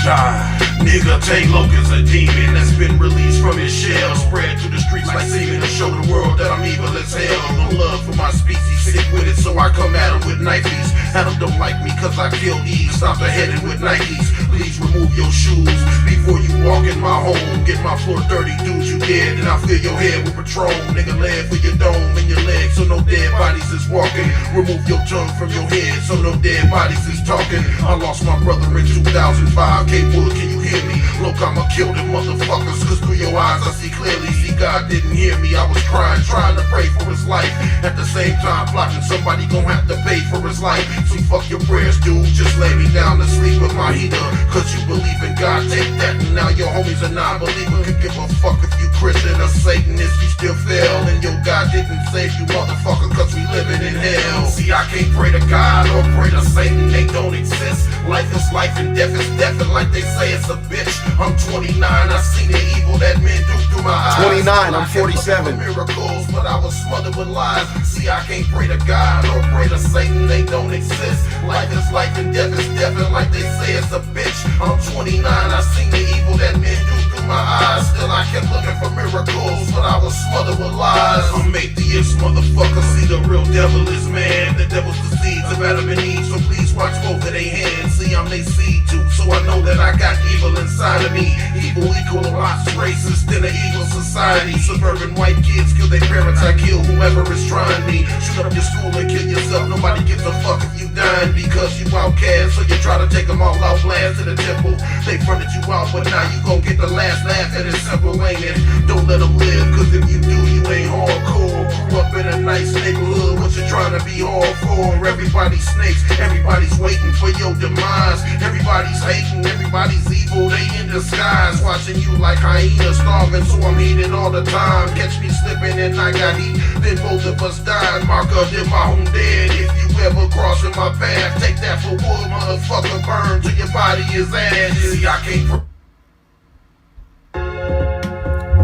Die. Nigga, Tanqueray Locc is a demon that's been released from his shell. Spread through the streets like semen to show the world that I'm evil as hell. No love for my species, sick with it, so I come at him with knifeys. Adam don't like me cause I killed Eve. Stop the heading with Nikes. Please remove your shoes before you walk in my home. Get my floor dirty, dude, you dead. Then I fill your head with Patron. Nigga, lead for your dome and your legs so no dead bodies is walking. Remove your tongue from your head so no dead bodies is talking. I lost my brother in 2005. K-Wood, can you hear me? Look, I'ma kill them motherfuckers, cause through your eyes I see clearly. See, God didn't hear me. I was crying, trying to pray for his life. At the same time, plotting somebody gon' have to pay for his life. So fuck your prayers, dude. Just lay me down to sleep with my heater. Cause you believe in God, take that. And now your homies a non-believer. Could give a fuck if you Christian or Satanist. You still fail. And your God didn't save you, motherfucker, cause we living in hell. See, I can't pray to God or pray to Satan. They don't exist. Life is life and death is death. And like they say, it's a bitch. I'm 29, I seen the evil that men do through my eyes. 29, I'm 47. Miracles, but I was smothered with lies. See, I can't pray to God or pray to Satan, they don't exist. Life is life and death is death, and like they say, it's a bitch. I'm 29, I seen the evil that men do through my eyes. Still, I kept looking for miracles, but I was smothered with lies. I'm atheist, motherfucker, see the real devil is man. The devil's the seeds of Adam and Eve, so please watch both of their hands. See, I'm they seed too, so I know that I got evil inside of me. Evil equal a lots of racist in an evil society. Suburban white kids kill their parents, I kill whoever is trying me. Shoot up your school and kill yourself, nobody gives a fuck if you dying. Because you outcast, so you try to take them all out, blast to the temple. They fronted you out, but now you gon' get the last laugh at it, simple ain't it? Don't let them live, cause if you do, you ain't hardcore. Grew up in a nice neighborhood, what you trying to be hard for? Everybody's snakes, everybody's waiting for your demise. Everybody's hating, everybody's evil, they in disguise. Watching you like hyenas starving, so I'm heated all the time. Catch me slipping and I got heat, then both of us died. Marker, then my home dead. If you ever crossing my path, take that for wood, motherfucker, burn till your body is ashes. See, I can't.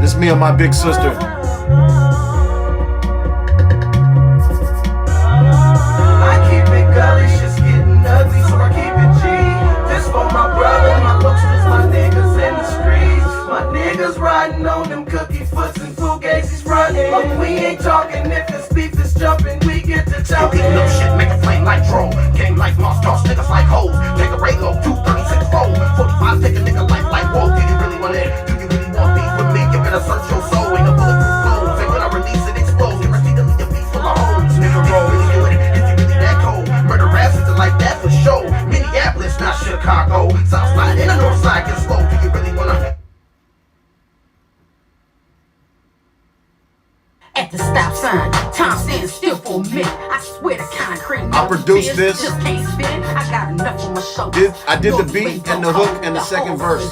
This me and my big sister. I keep it gully, shit's getting ugly, so I keep it G. This for my brother, my looks was my niggas in the streets. My niggas riding on them cookie foots and fugazis running. But we ain't talking if it's beef is jumping, we get to jumping. Eating up shit, make a flame like troll. Game like lost, toss niggas like hoes. Tanqueray Locc, 236 roll. 45, take a nigga life like whoa. Do you really want it? Do you really want beef with me? You better search your soul. Ain't a bulletproof gold. Say when I still for a minute. I swear the concrete. I produced this. Just can't spit it. I got enough on my shoulders. I did the beat and the hook and the second verse.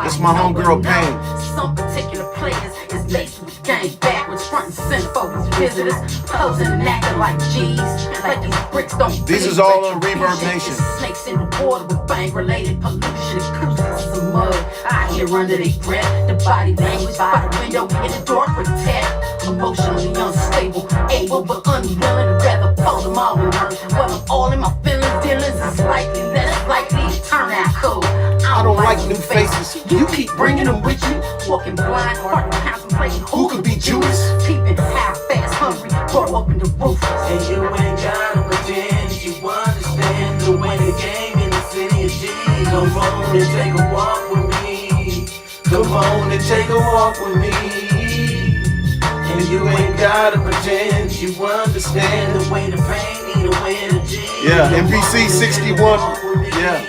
It's my homegirl Pain. Some particular players is laced with gang backwards, front and center for these visitors, posing and acting like G's, like these bricks don't. This is all on Reverb Nation. Snakes in the water with bang-related pollution, acoustics, some mud. I hear under their breath the body language by the window in the door protect. Emotionally unstable, able but unwilling to rather pull them all in words. Well, I'm all in my feelings, dealings is likely less likely to turn out cold. I don't like new faces. You keep bringing them with you. Walking blind, heart contemplating Who could be Judas? Peeping half fast, hungry, grow up in the roof. And you ain't gotta pretend you understand the way the game in the city is G. Come on and take a walk with me. Come on and take a walk with me. And you ain't gotta pretend you understand the way the pain, the way the G. Yeah, MPC 61. Yeah.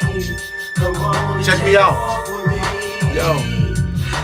Check me out. Yo.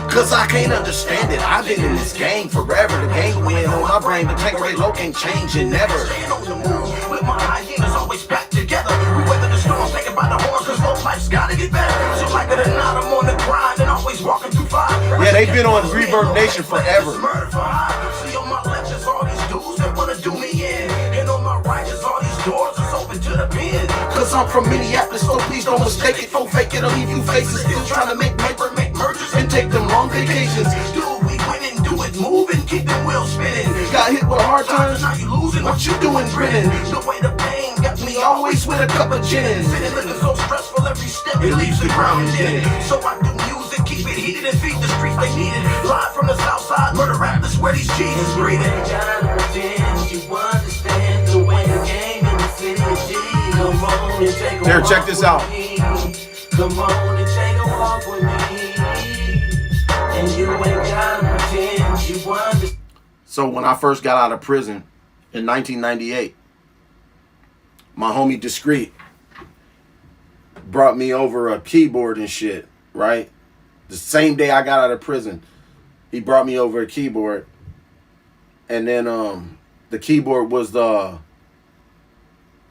Cause I can't understand it. I've been in this game forever. The game went on my brain, but Tanqueray Locc ain't changing never. Staying on the move with my hyenas always back together. We weather the storm, taken by the horns, cause both life's gotta get better. So like it or not, I'm on the grind and always walking through fire. Yeah, they've been on Reverb Nation forever. See on my left is all these dudes that wanna do me in. And on my right is all these doors that's open to the pen. Cause I'm from Minneapolis, so please don't mistake it. Don't fake it, I'll leave you faces. Still trying to make paper, make mergers, and take them long vacations. Dude, we winning, do it moving, keep them wheels spinning. Got hit with hard times, now you losing, what you doing grinning? the way the pain got me Always with a cup of gin. sitting looking so stressful every step, it leaves the ground in it. So I do music, keep it heated and feed the streets they need it. Live from the south side, murder rap, that's where these G's is breathing. Gotta pretend you understand the way the game in the city is G. Come on and take a Here, walk check this with out. me. Come on and take a walk with me. And you ain't gotta pretend you understand. So when I first got out of prison in 1998, my homie Discreet brought me over a keyboard and shit, right? The same day I got out of prison, he brought me over a keyboard. And then the keyboard was the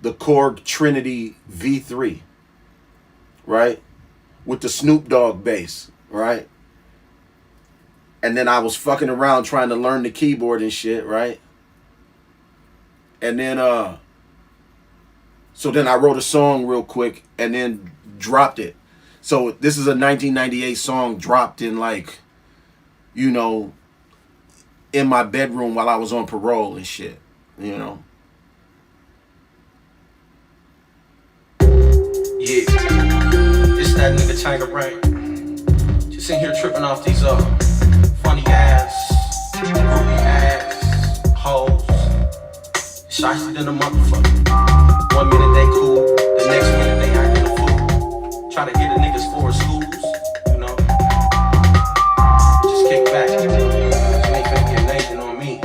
Korg Trinity V3, right? With the Snoop Dogg bass, right? And then I was fucking around trying to learn the keyboard and shit, right? And then so then I wrote a song real quick and then dropped it. So this is a 1998 song dropped in like, you know, in my bedroom while I was on parole and shit, you know. Yeah, it's that nigga Tanqueray. Just in here tripping off these funny ass, groupie ass hoes. Shiesty than a motherfucker. 1 minute they cool, the next minute they acting a fool. Try to get a niggas for schools, you know. Just kick back, you ain't finna get Nathan on me.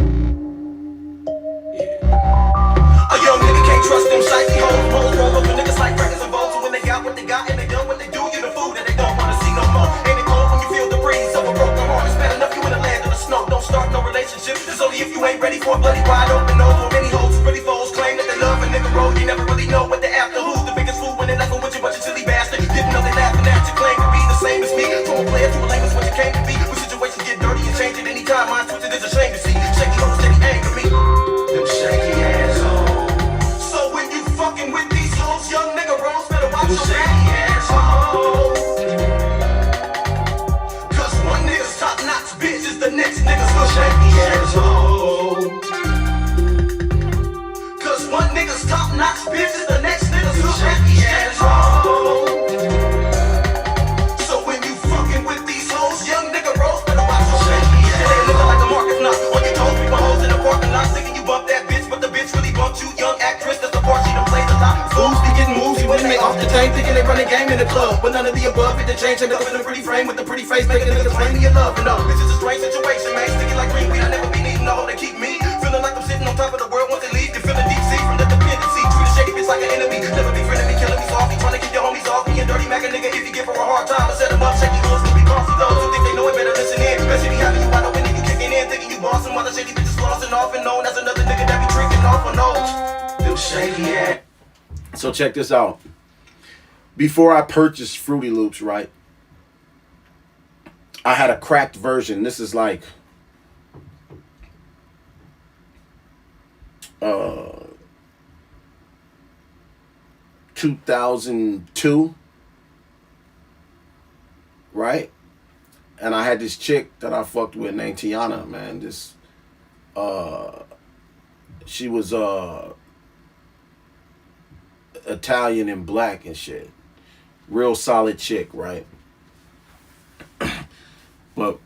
Yeah. A young nigga can't trust them shiesty hoes. Roll over niggas like crackers and bowls. When they got what they got and they done what they do, you the fool that they don't wanna see no more. Ain't it cold when you feel the breeze of a broken heart? It's bad enough you in the land of the snow. Don't start no relationship. It's only if you ain't ready for a bloody wide open nose. Or many hoes, pretty foes claim that they love a nigga roll. You never really know what they after. Who's the biggest fool when they left with you, but you silly bastard. Didn't know they laughing at you. Claim to be the same as me. From a player to a lame is what you came to be. When situations get dirty and change at any time, mine switches is a shame to see. Shaky hoes steady anger me. Them shaky assholes. So when you fucking with these hoes, young nigga rolls, better watch your shaky assholes. Cause one nigga's top notch bitch is the next nigga's little shaky asshole. Cause one nigga's top notch bitch is the next nigga's little shaky asshole. So when you fucking with these hoes, young nigga rolls, better watch your shaky asshole. They looking like a Marcus Knox on your toes, people hoes in the parking lot, thinking you bump that bitch, but the bitch really bumped you. Young actress, that's the part she done played a lot. Fools be getting moves, when they off the chain, thinking they run a game in the club, but none of the above fit the change. End up in a pretty frame with a pretty face, making niggas claim me your love. And no, this is a strange situation, man. Sticking like green weed, I never be needing a hoe to keep me feeling like I'm sitting on top of the world. Once they leave, you feeling deep sea from the dependency. Treat a shaky bitch like an enemy, never be friendly, killing me softly, trying to keep your homies off me. And dirty Mac a nigga if you give her a hard time, I set them up. Shaky hoods can be costly, those who think they know it better listen in. Especially having you wide open and you kicking in, thinking you bossing while the shaky bitches flossing off and known as another nigga that be maniac. So check this out. Before I purchased Fruity Loops, right, I had a cracked version. This is like 2002, right? And I had this chick that I fucked with named Tiana, man. This she was Italian and black and shit. Real solid chick, right? But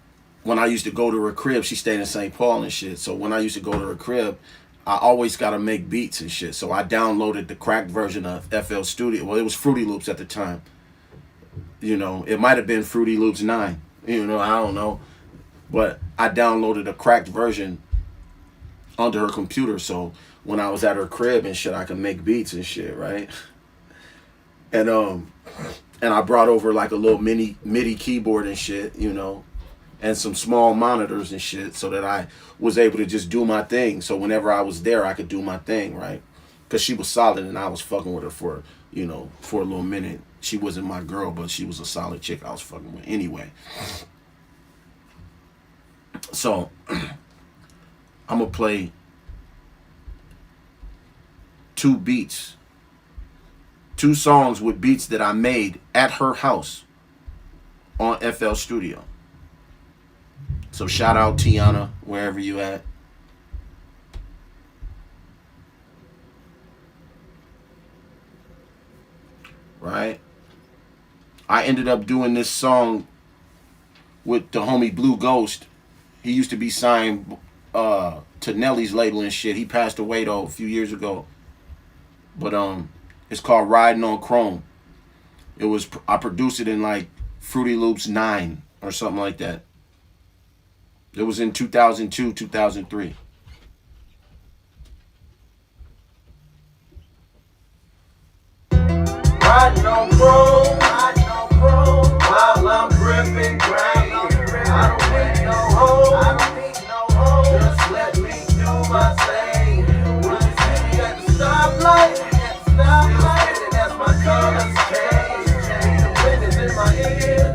when I used to go to her crib, she stayed in St. Paul and shit. So when I used to go to her crib, I always got to make beats and shit. So I downloaded the cracked version of FL Studio. Well, it was Fruity Loops at the time. You know, it might have been Fruity Loops 9. You know, I don't know. But I downloaded a cracked version onto her computer. So when I was at her crib and shit, I could make beats and shit, right? And I brought over like a little MIDI keyboard and shit, you know, and some small monitors and shit, so that I was able to just do my thing. So whenever I was there, I could do my thing, right? Because she was solid, and I was fucking with her for, you know, for a little minute. She wasn't my girl, but she was a solid chick I was fucking with anyway. So I'm gonna play 2 beats, 2 songs with beats that I made at her house on FL Studio. So shout out Tiana, wherever you at. Right? I ended up doing this song with the homie Blue Ghost. He used to be signed to Nelly's label and shit. He passed away though a few years ago. But it's called Riding on Chrome. I produced it in like Fruity Loops 9 or something like that. It was in 2002, 2003. Riding on chrome, while I'm gripping grain. I don't need no hoe, just let me do my thing. When you see me at the stoplight, as my colors change. The wind is in my ear,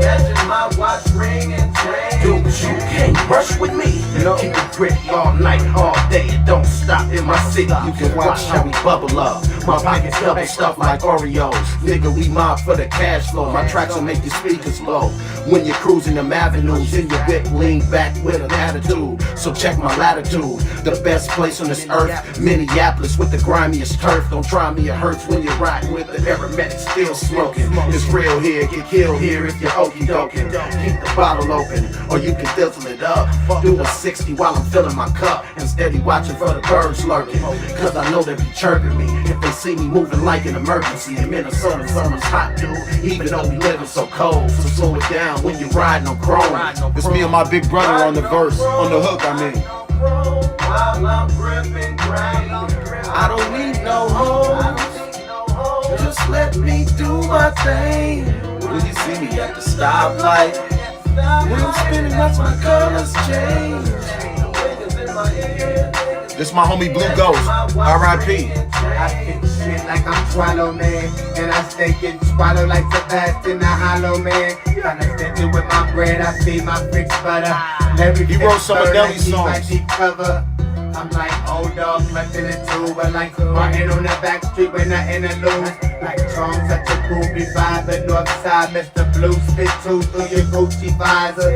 matching my watch ring and chain. Dude, you can't rush with me. Keep it gritty all night, all day. It don't stop in my city. You can watch how we bubble up. My pockets double stuffed like Oreos. Nigga, we mob for the cash flow. My tracks will make your speakers blow. When you're cruising them avenues, in your whip, lean back with an attitude. So check my latitude. The best place on this earth, Minneapolis with the grimiest turf. Don't try me, it hurts when you're riding with the aromatic still smoking. It's real here, get killed here if you're okie doking. Keep the bottle open, or you can fizzle it up. Do a 60 while I'm filling my cup, and steady watching for the birds lurking. Cause I know they be chirping me if they see me moving like an emergency. In Minnesota, summer's hot, dude, even though we living so cold. So slow it down when you're riding on chrome. It's me and my big brother on the verse, on the hook, I mean. While I'm gripping grain, I don't need no hoe, just let me do my thing. When you see me at the stoplight, when I'm spinning, that's my colors change. The wind is in my ear. This my homie Blue Ghost, R.I.P. I think shit like I'm Swallow Man, and I stay getting swallowed like Sebastian the Hollow Man. Kinda stingy with my bread, I feed my bricks butter. He wrote some of Nelly's songs. Cover. I'm like old dog left in a tube, but like Martin on the back street when I interlude. Like Charm, such a groovy vibe, the north side, Mr. Blue spit two through your Gucci visor.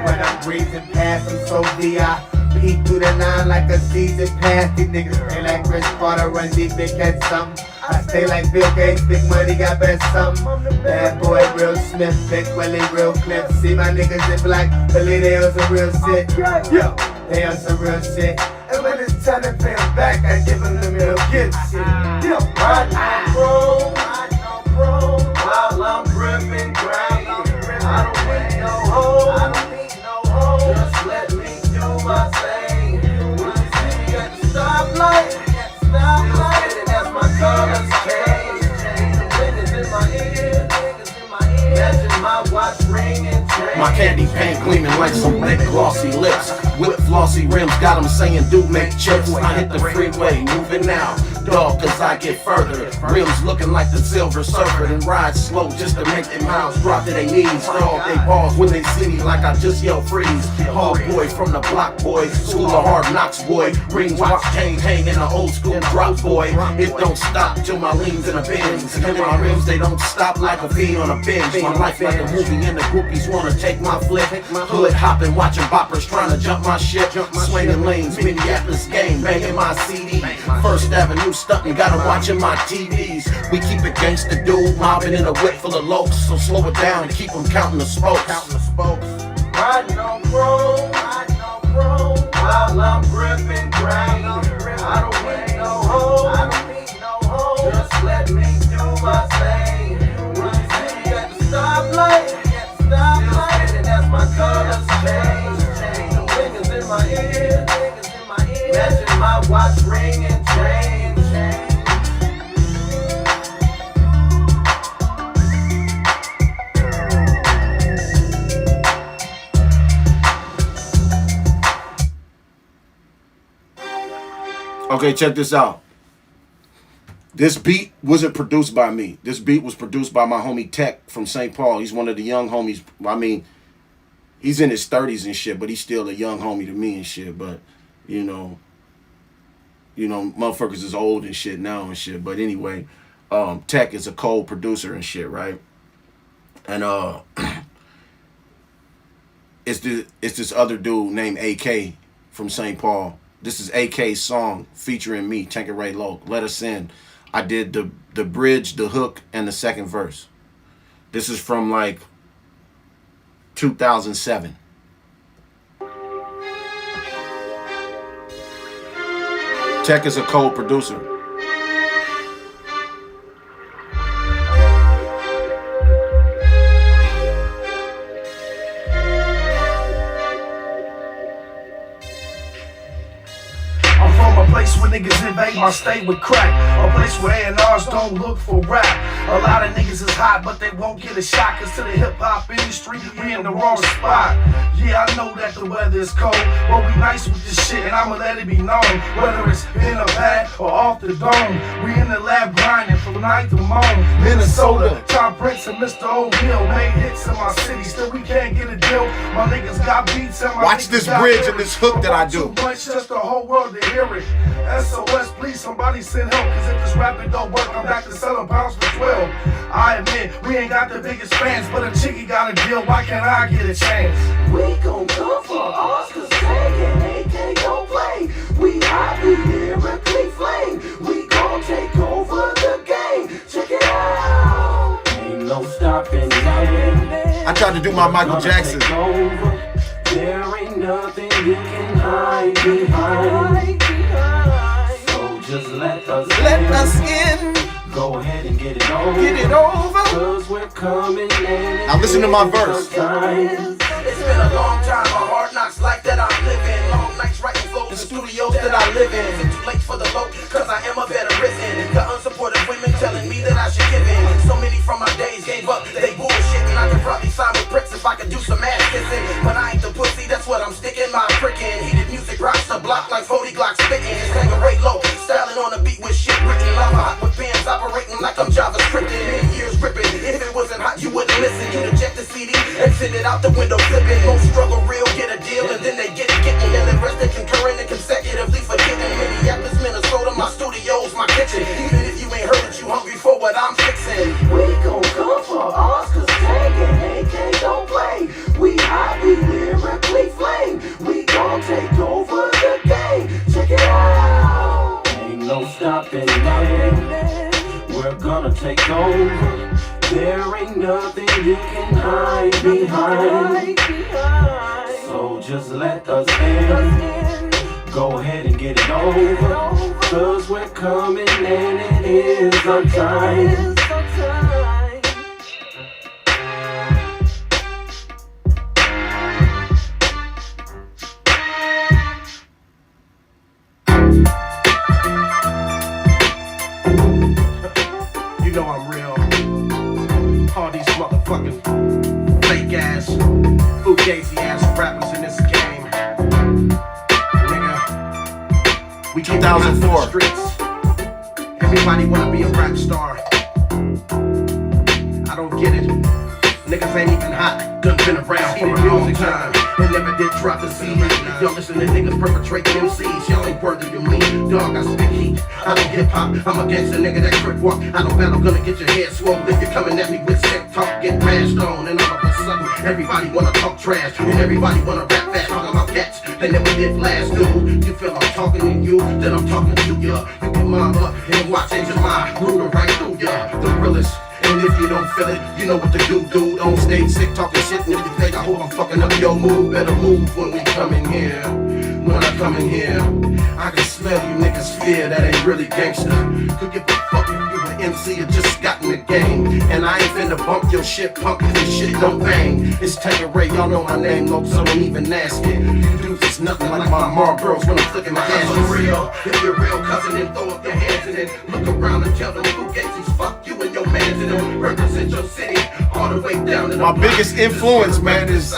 When I'm breezing past, I'm so D.I. Peek through the line like a season pass. These niggas play like Chris Carter, run deep, big catch something. I stay like Bill Gates, big money, got best something. Bad boy, real Smith, Big Willie, real Clip. See my niggas in black, believe they on some real shit. Yo, they on some real shit. And when it's time to pay them back, I give them the real gift shit. Yo, Riding on chrome, while I'm gripping grain. I don't need no hoe, just let me do my thing. When you see me at the stoplight, as my colors change. The wind is in my ear, matching my watch ring and chain. My candy paint gleaming like some thick glossy lips. Whip glossy rims got them saying do make chips. I hit the freeway, moving now, dog, cause I get further. Rims looking like the Silver Surfer, and ride slow just to make their mouths drop to their knees. Dog, they balls when they see me like I just yell freeze. Hard boy from the block, boy, school of hard knocks, boy. Ring watch chain hang in an old school drop, boy. It don't stop till my leans in a Benz. And my rims, they don't stop like a fiend on a bench. My life like a movie and the groupies wanna take my flick. Hood hopping, watching boppers trying to jump my shit. Swinging lanes, Minneapolis game, banging my CD. First Avenue stunting, got 'em watching my TVs. We keep it gangsta, dude, mobbing in a whip full of locs. So slow it down and keep them counting the spokes. Riding on chrome, while I'm gripping grain. I don't need no hoe, just let me do my thing. When you see me at the stoplight, still standing as my colors change. The fingers in my ear, matching my watch, ring, and chain. Okay, check this out. This beat wasn't produced by me. This beat was produced by my homie Tech from St. Paul. He's one of the young homies. I mean, he's in his 30s and shit, but he's still a young homie to me and shit. But, you know, motherfuckers is old and shit now and shit. But anyway, Tech is a cold producer and shit, right? And it's this other dude named AK from St. Paul. This is AK's song featuring me, Tanqueray Locc. Let Us In. I did the bridge, the hook, and the second verse. This is from like 2007. Tech is a cold producer. Place where niggas invade my state with crack. A place where A&Rs don't look for rap. A lot of niggas is hot, but they won't get a shot. Cause to the hip hop industry, we in the wrong spot. Yeah, I know that the weather is cold, but we nice with this shit, and I'ma let it be known. Whether it's in a bag or off the dome, we in the lab grinding from night to morning. Minnesota, Tom Prince and Mr. O'Neal made hits in my city, still we can't get a deal. My niggas got beats and my Watch this bridge and this hook that I do. Too much just the whole world to hear it. SOS, please somebody send help, cause if this rapping don't work, I'm back to selling pounds for 12. I admit, we ain't got the biggest fans, but a chickie got a deal, why can't I get a chance? We gon' come for ours, cause Tag and AK don't play. We hot, we lyrically flame. We gon' take over the game. Check it out. Ain't no stopping nothing. I tried to do my Michael Jackson. There ain't nothing you can hide behind. So just let us in. Go ahead and get it over. Get it over. Cause we're coming in. Now listen to my verse. It's been a long time, a hard knocks life that I'm living. Long nights writing flows in studios that I live in. Is it too late for the low? Cause I am a better risen. The unsupported women telling me that I should give in. So many from my days gave up, they bullshit. And I could probably sign with Prince if I could do some ass kissing. But I ain't the pussy, that's what I'm sticking my prick in. Heated music rocks the block like 40 Glock spitting. It's Tanqueray Locc, styling on a beat with shit written. Lava hot with pens operating like I'm JavaScripting. Many years ripping. If it wasn't hot, you wouldn't listen. You'd eject the CD and send it out the window flipping. Most struggle real, get a deal, and then they get it getting. And the rest they concurring and consecutively forgetting. Minneapolis, Minnesota, my studio's my kitchen. Even if you ain't heard it, you hungry for what I'm fixing. We gon' come for ours, cause Tag and AK don't play. We hot, we lyrically flame. We gon' take over the game. Check it out. Ain't no stopping nothing. We're gonna take over. There ain't nothing you can hide behind. So just let us in. Go ahead and get it over. Cause we're coming and it is our time. You know I'm real. All these motherfucking fake ass, fugazi ass rappers in this game. We came from 2004. the streets. Everybody wanna be a rap star. I don't get it. Niggas ain't even hot. Done been around for a long time and never did drop a CD. If y'all listen to niggas perpetrating MCs, y'all ain't worthy of me. Dog, I spit heat. I don't hip hop. I'm a gangster nigga that crip walk. I don't battle, gonna get your head swole if you're coming at me with sick talk. Get mashed on, and all of a sudden everybody wanna talk trash and everybody wanna rap fast. Talking about cats they never did last, dude. You feel I'm talking to you, then I'm talking to ya. You can mom up and watch Angel Mind rooting right through ya. The realest. And if you don't feel it, you know what to do, dude. On stage, sick, talking shit, and if you think I hope I'm fucking up your mood, better move when we come in here. When I come in here, I can smell you niggas fear that ain't really gangster. Could give a fuck if you an MC or just got in the game. And I ain't finna bump your shit, punk, if this shit don't bang. It's Tanqueray, y'all know my name, Locc, so don't even ask it. You dudes is nothing like my Marlboros when I'm flicking my ass. For real, if you're real, cousin, then throw up your hands and then look around and tell them who gangsters fuck you and your mans and them represent your city all the way down to the My biggest influence, man, is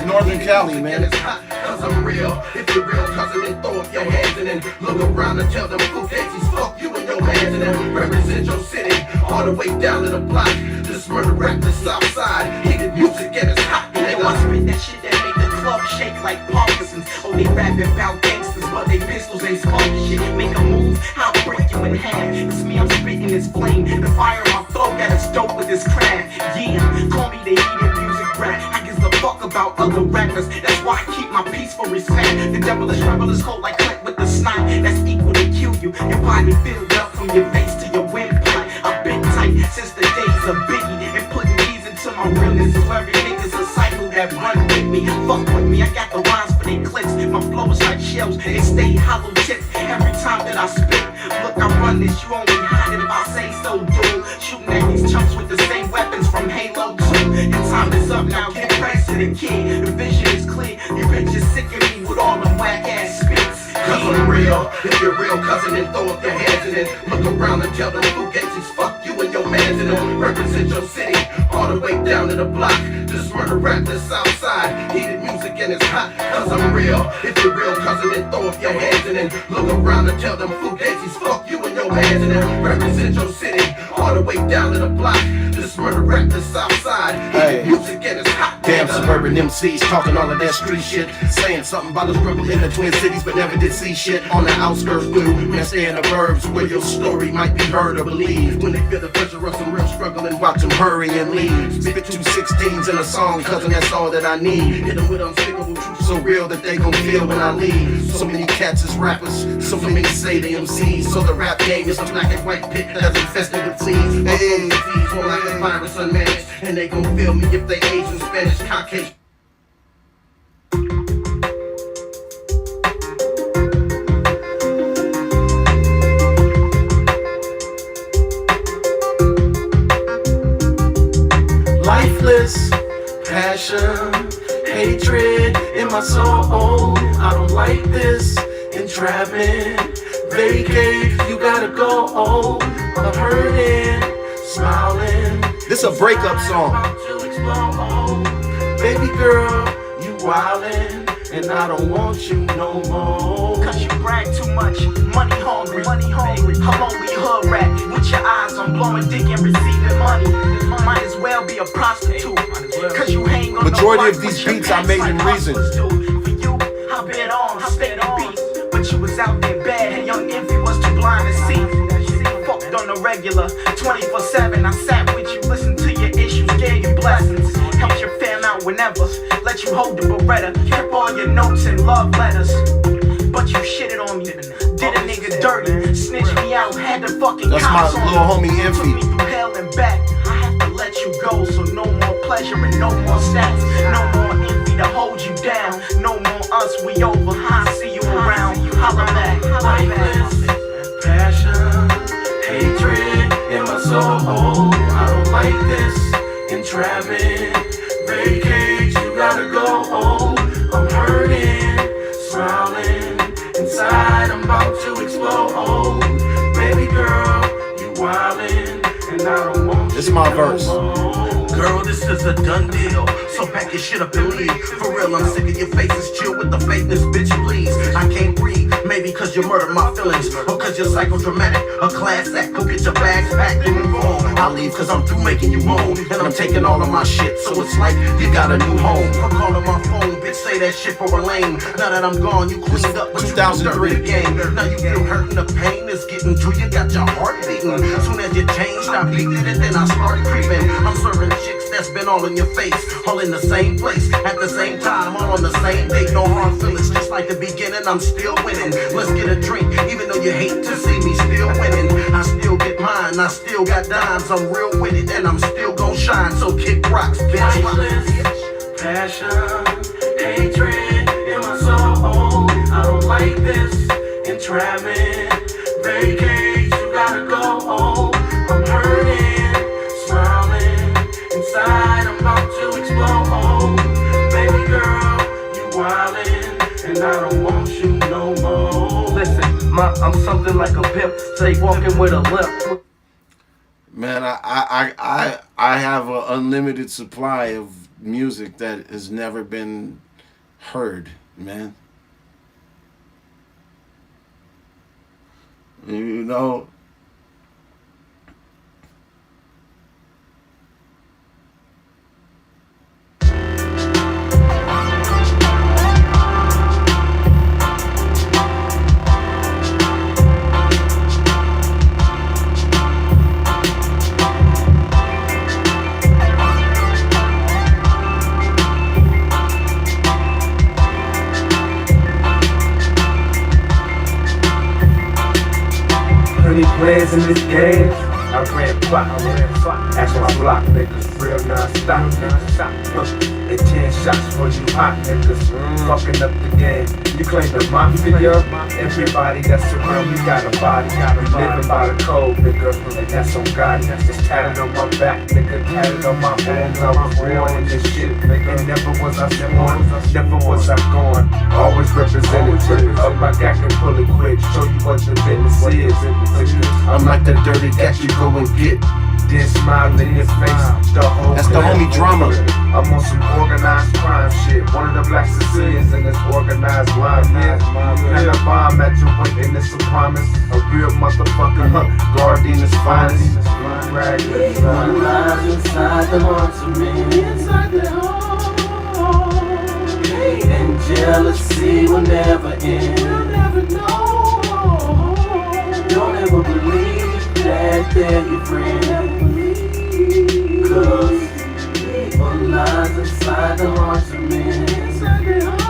Northern Cali, man. Cause I'm real. If you're real, cousin, then throw up your hands and then look around and tell them who gangsters fuck you and your mans and them represent your city all the way down to the block. This murder rap the south side. Heated music and it's hot. They want to spit that shit that make the club shake like Parkinson's. Oh, they rapping about gangsters, but they pistols ain't sparking shit. Make a move, I'll break you in half. It's me, I'm spitting this flame. The fire in my throat got us dope with this craft. Yeah, call me the heated music rap. I give a fuck about other rappers. That's why I keep my peace for respect. The devil is rebel is cold like Clint with the snipe. That's equal to kill you. Your body filled up from your face to your windpipe. I've been tight since the days of Biggie and putting these into my realness. So every nigga's a cycle that run with me. Fuck with me, I got the rhymes for they clicks. My flow is like shells, they stay hollow tipped every time that I spit. Look, I run this, you only hide it if I say so, dude. Shooting at these chumps with the same weapons from Halo 2. Your time is up now, get pressed to the kid. The vision is clear, you bitches sick of me with all them whack ass spits. Cause I'm real. If you're real, cousin, then throw up your hands and then look around and tell them who gangsters fuck you and your mans and them represent your city all the way down to the block. This murder rap the south side. Heated music and it's hot. Cause I'm real. If you're real, cousin, then throw up your hands and then look around and tell them who gangsters fuck you and your mans and them represent your city all the way down to the block. This murder rap the south side. Heated music and it's hot. Damn suburban MCs talking all of that street shit, saying something about the struggle in the Twin Cities, but never did see shit on the outskirts. Do man, stay in the burbs where your story might be heard or believed. When they feel the pressure of some real struggle and watch them hurry and leave. Spit 2 16s in a song, cousin, that's all that I need. Hit them with unspeakable truth so real that they gon' feel when I leave. So many cats is rappers, so many say they MCs. So the rap game is a black and white pit that's infested with fleas. Hey, more like a virus unmanaged, and they gon' feel me if they Asian, Spanish, Caucasian. Lifeless, passion, hatred in my soul. I don't like this entrapment. Vacate, you gotta go. I'm hurting, smiling. This a breakup song. Baby girl, you wildin', and I don't want you no more. Cause you brag too much, money hungry. How long we hood rat? With your eyes on blowing dick and receiving money. Might as well be a prostitute. Cause you hang on Majority of these beats I made in Reason. For you, I've been on, steady beats. But you was out there bad, and young envy was too blind to see. Fucked on the regular, 24/7. I sat with you, listened to your issues, gave you blessings. Helped your fam out whenever, let you hold the Beretta. Kept all your notes and love letters. But you shitted on me, did a nigga dirty, snitched me out, had the fucking That's my cops on little homie me. Envy. Took me through hell and back. I have to let you go, so no more pleasure and no more stats. No more envy to hold you down. No more us, we over. I see you around. Holla back, holla back. Passion, hatred in my soul. I don't like this entrapment. Vacate, you gotta go. I'm hurting, smiling. Inside, I'm about to explode. Baby girl, you wildin', and I don't want This is my verse. Girl, this is a done deal, so pack your shit up and leave. For real, I'm sick of your faces, chill with the fakeness, bitch, please. I can't breathe, Maybe cause you murdered my feelings, or cause you're psychodramatic. A class act, go get your bags packed and move on. I'll leave cause I'm through making you moan, and I'm taking all of my shit, so it's like you got a new home. I'm calling my phone, bitch, say that shit for a lame. Now that I'm gone, you cleaned up, but you dirty again. Now you feel hurting, the pain is getting to you, got your heart beating. Soon as you changed, I peeked at it, then I started creeping. I'm serving chicks that's been all in your face, all in the same place, at the same time, all on the same date. No hard feelings, just like the beginning, I'm still winning. Let's get a drink, even though you hate to see me still winning. I still get mine, I still got dimes, I'm real with it, and I'm still gon' shine, so kick rocks, bitch. Lifeless, passion, hatred in my soul. I don't like this entrapment. Vacate, you gotta go home. I'm hurting, smiling inside, I'm about to explode. Baby girl, you wildin', and I don't want you no more. Listen, I'm something like a pimp, say walking with a limp. Man, I have an unlimited supply of music that has never been heard, man. You know, players in this game, I ran plot, that's my block, niggas, real non-stop. They 10 shots for you hot niggas, fucking up the game. You claim the mafia, everybody that's around me got a body, living by the code, nigga, and that's on God. It's tatted on my back, nigga, tatted on my arms. I was real in this shit, nigga, never was I sworn, never was I gone. Always representative of my guy can pull it quick, show you what the business is. I'm like the dirty cat you go and get. Then smile in your face, the whole that's the homie Drama. I'm on some organized crime shit. One of the black Sicilians in this organized line, yeah. And a bomb at your weight, and it's a promise. A real motherfucker, Guardian's finest. One lies inside the hearts of men. Inside the heart. Hate and jealousy will never end. You'll never know. Don't ever believe that they're your friend. Cause evil lies inside the hearts of men. Inside the heart.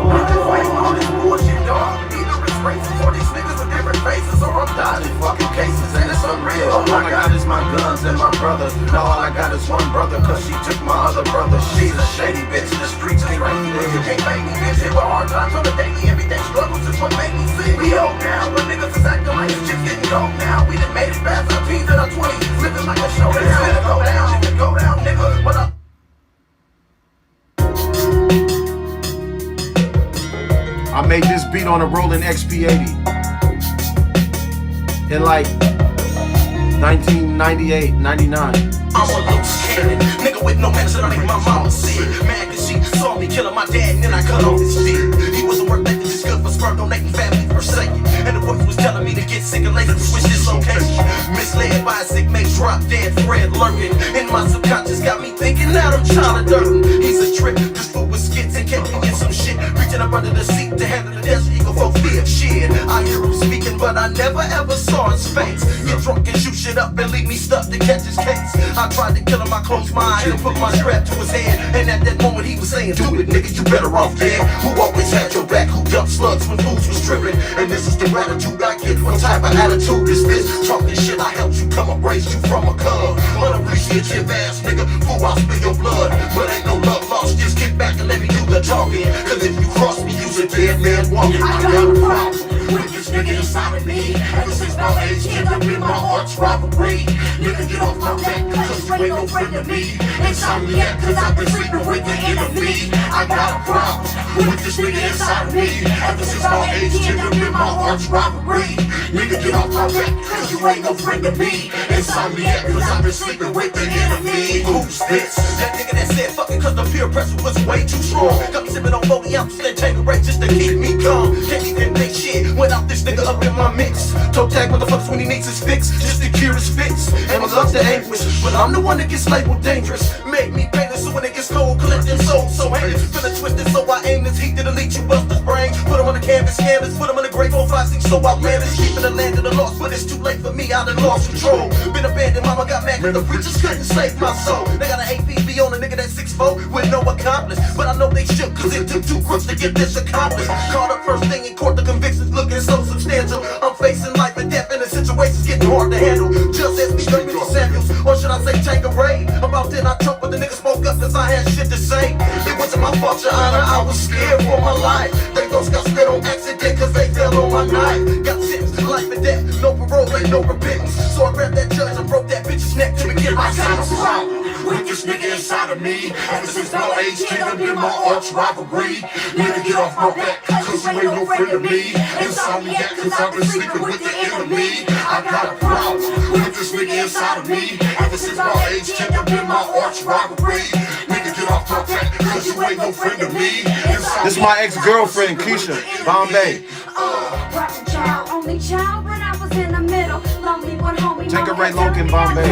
I've been fighting all this bullshit, dog. Either it's racist or these niggas with different faces, or I'm dodging fucking cases, and it's unreal. All I got is my guns and my brothers. Now all I got is one brother, cause she took my other brother. She's a shady bitch, the streets ain't right. You can't make me bitch, hit with hard times on the daily, everyday struggles is what make me sick. We old now, when niggas is acting like it's just getting cold now. We done made it past our teens and our 20s, living like a show. It's gonna go down, nigga, go down, nigga. What up? I made this beat on a rolling XP80 in like 1998, 99. I'm a loose cannon, nigga with no manners, and I make my mama sick. Mad cause she saw me killing my dad, and then I cut off his dick. He wasn't worth that, just good for sperm donating family for second. And the voice was telling me to get sick and lazy to switch this location. Misled by a sick mate, drop dead, Fred lurking. And my subconscious got me thinking that I'm trying to dirt him. He's a trip, this fool with skits and kept me in some shit. Reaching up under the seat to handle the desert eagle for fear. Shit, I hear him speaking, but I never ever saw his face. Get drunk and shoot shit up and leave me stuck to catch his case. I tried to kill him, I closed my eyes and put my strap to his head. And at that moment he was saying, do it nigga, you better off dead. Who always had your back, who dumped slugs when fools was tripping. And this is the gratitude I get. What type of attitude is this? Talking shit, I helped you come up, raised you from a cub. Unappreciative ass nigga, fool, I'll spill your blood. But ain't no love lost, just get back and let me do the talking. Cause if you cross me, you's a dead man walking. I got a problem with this nigga inside of me. Ever since my age, end up in my heart's rivalry. Nigga, get off my back, cause you ain't no friend to me. Insomniac, cause I've been sleeping with the enemy. I got a problem with this nigga inside of me. Ever since my age, tend to be my arch rivalry. Nigga, get off my back, cause you ain't no friend of me. Insomniac, cause I've been sleeping with the enemy. Who's this? That nigga that said fuck it cause the peer pressure was way too strong. Got me sipping on 40 ounces that Tanqueray just to keep me calm. Can't even think shit without this nigga up in my mix. Toe tag motherfuckers when he needs his fix, just to cure his fits. And my love's the anguish, but I'm the one that gets labeled dangerous. Make me painless so when it gets cold, collecting soul so heinous. Feeling twisted so I aim this heat to delete you busters' brain. Put him on the canvas, put him on the grave 456 so outlandish. Keeping the land of the lost, but it's too late for me, I done lost control. Been abandoned, mama got mad cause the preachers couldn't save my soul. They got an APB on a nigga that's 6'4" with no accomplice. But I know they shook cause it took 2 crooks to get this accomplished. Caught up first thing in court, the convictions looking so substantial. I'm facing life and death and the situation's getting hard to handle. Just ask me straight Mr. Samuels, or should I say Tanqueray? About then I choked, but the nigga spoke up cause I had shit to say. It wasn't my fault, your honor, I was scared for my life. They those got spit on accident cause they fell on my knife. Got sentenced to life and death, no parole, ain't no repentance. So I grabbed that judge and broke that bitch's neck to begin my sentence. With this nigga inside of me, ever since my age, tend to be my arch rivalry. Nigga, get off my back, cause you ain't no friend of me. Insomniac, cause I've been sleeping with the enemy. I got a problem with this nigga inside of me, ever since my age, tend to be my arch rivalry. Nigga, get off my back, cause you ain't no friend of me. This is my ex-girlfriend, Keisha, Bombay. Rotten child, only child when I was in the middle. Lonely one homie. Tanqueray Locc in Bombay.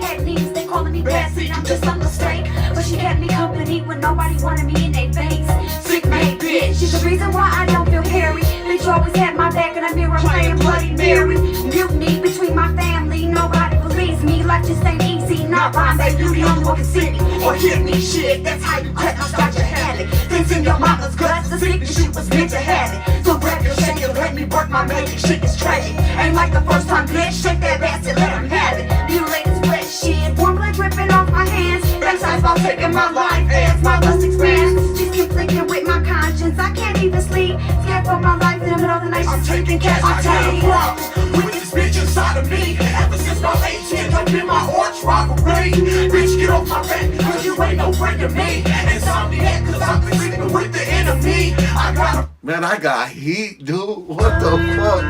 Had knees, they calling me bad seed, I'm just a mistake. But she kept me company when nobody wanted me in their face. Sick made bitch, she's the reason why I don't feel hairy. Bitch always had my back in the mirror playing Bloody Mary. Mutiny between my family, nobody believes me. Life just ain't easy, not Bombay, you the only one can see me. Or hear me, shit, that's how you cut, start your habit. Things in your mama's guts, the sickness you was meant to have it. So grab your shake and let me work my magic, shit is tragic. Ain't like the first time, bitch, shake that bastard, let him have it. Mutilated fresh shit, warm blood dripping off my hands. Baptized while taking my life as my lust expands. She's conflicting with my conscience, I can't even sleep. Scared for my life in the middle of the night, I'm taking cash, I got a problem with this bitch inside of me. Ever since my age, tend to be my arch rivalry. Bitch, get off my back, cause you ain't no friend of me. Insomniac, cause I've been sleeping with the enemy. I got a Man, I got heat, dude. What the fuck?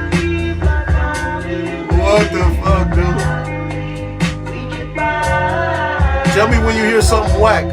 What the fuck, dude? Tell me when you hear something whack.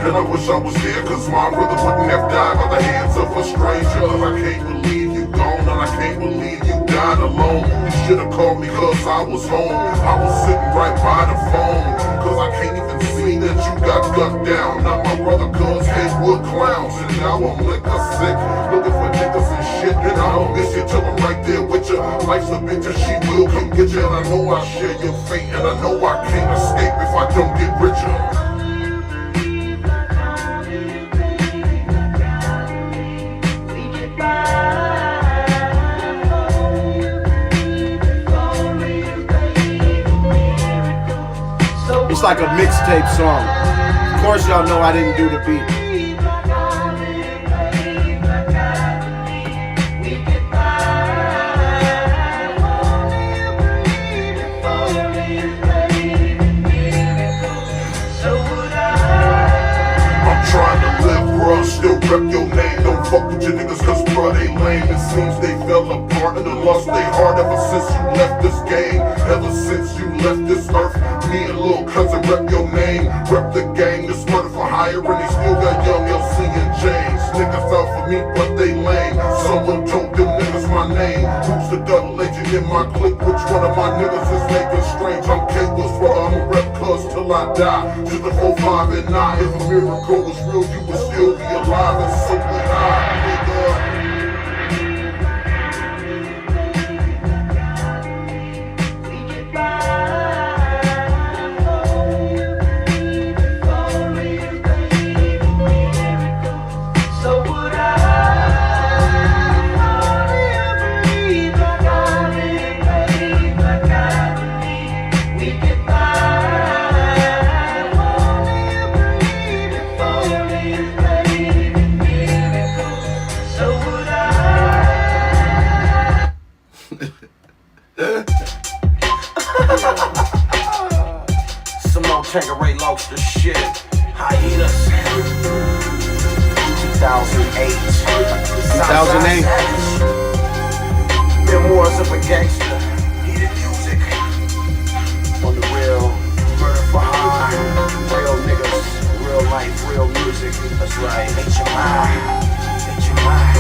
I wish I was there, cause my brother wouldn't have died by the hands of a stranger. I can't believe you gone, and I can't believe you died alone. You should've called me cause I was home. I was sitting right by the phone, cause I can't even see that you got gunned down. Not my brother cause Haywood clowns. And now I'm liquor sick, looking for niggas and shit. And I don't miss you till I'm right there with you. Life's a bitch and she will come get you. And I know I share your fate, and I know I can't escape if I don't get richer. It's like a mixtape song. Of course y'all know I didn't do the beat. I'm trying to live, bruh, still rep your name. Don't fuck with your niggas cause bruh, they lame. It seems they fell apart and done lost they heart ever since you left this game. Ever since you left this earth, me and little cousin rep your name. Rep the gang, this murder for hire, and they still got young LC and James. Niggas out for me, but they lame. Someone told them niggas my name. Who's the double agent in my clique? Which one of my niggas is making strange? I'm K-Will's brother, I'm a rep cuz till I die. Just a 4, 5, and 9. If a miracle was real, you would still be alive, and so would I, nigga. Tanqueray Locc, the shit. Hiatus. 2008. 2008. Memoirs of a gangster. Heated music. On the real. Murder for hire. Real niggas. Real life. Real music. That's right. HMI. HMI.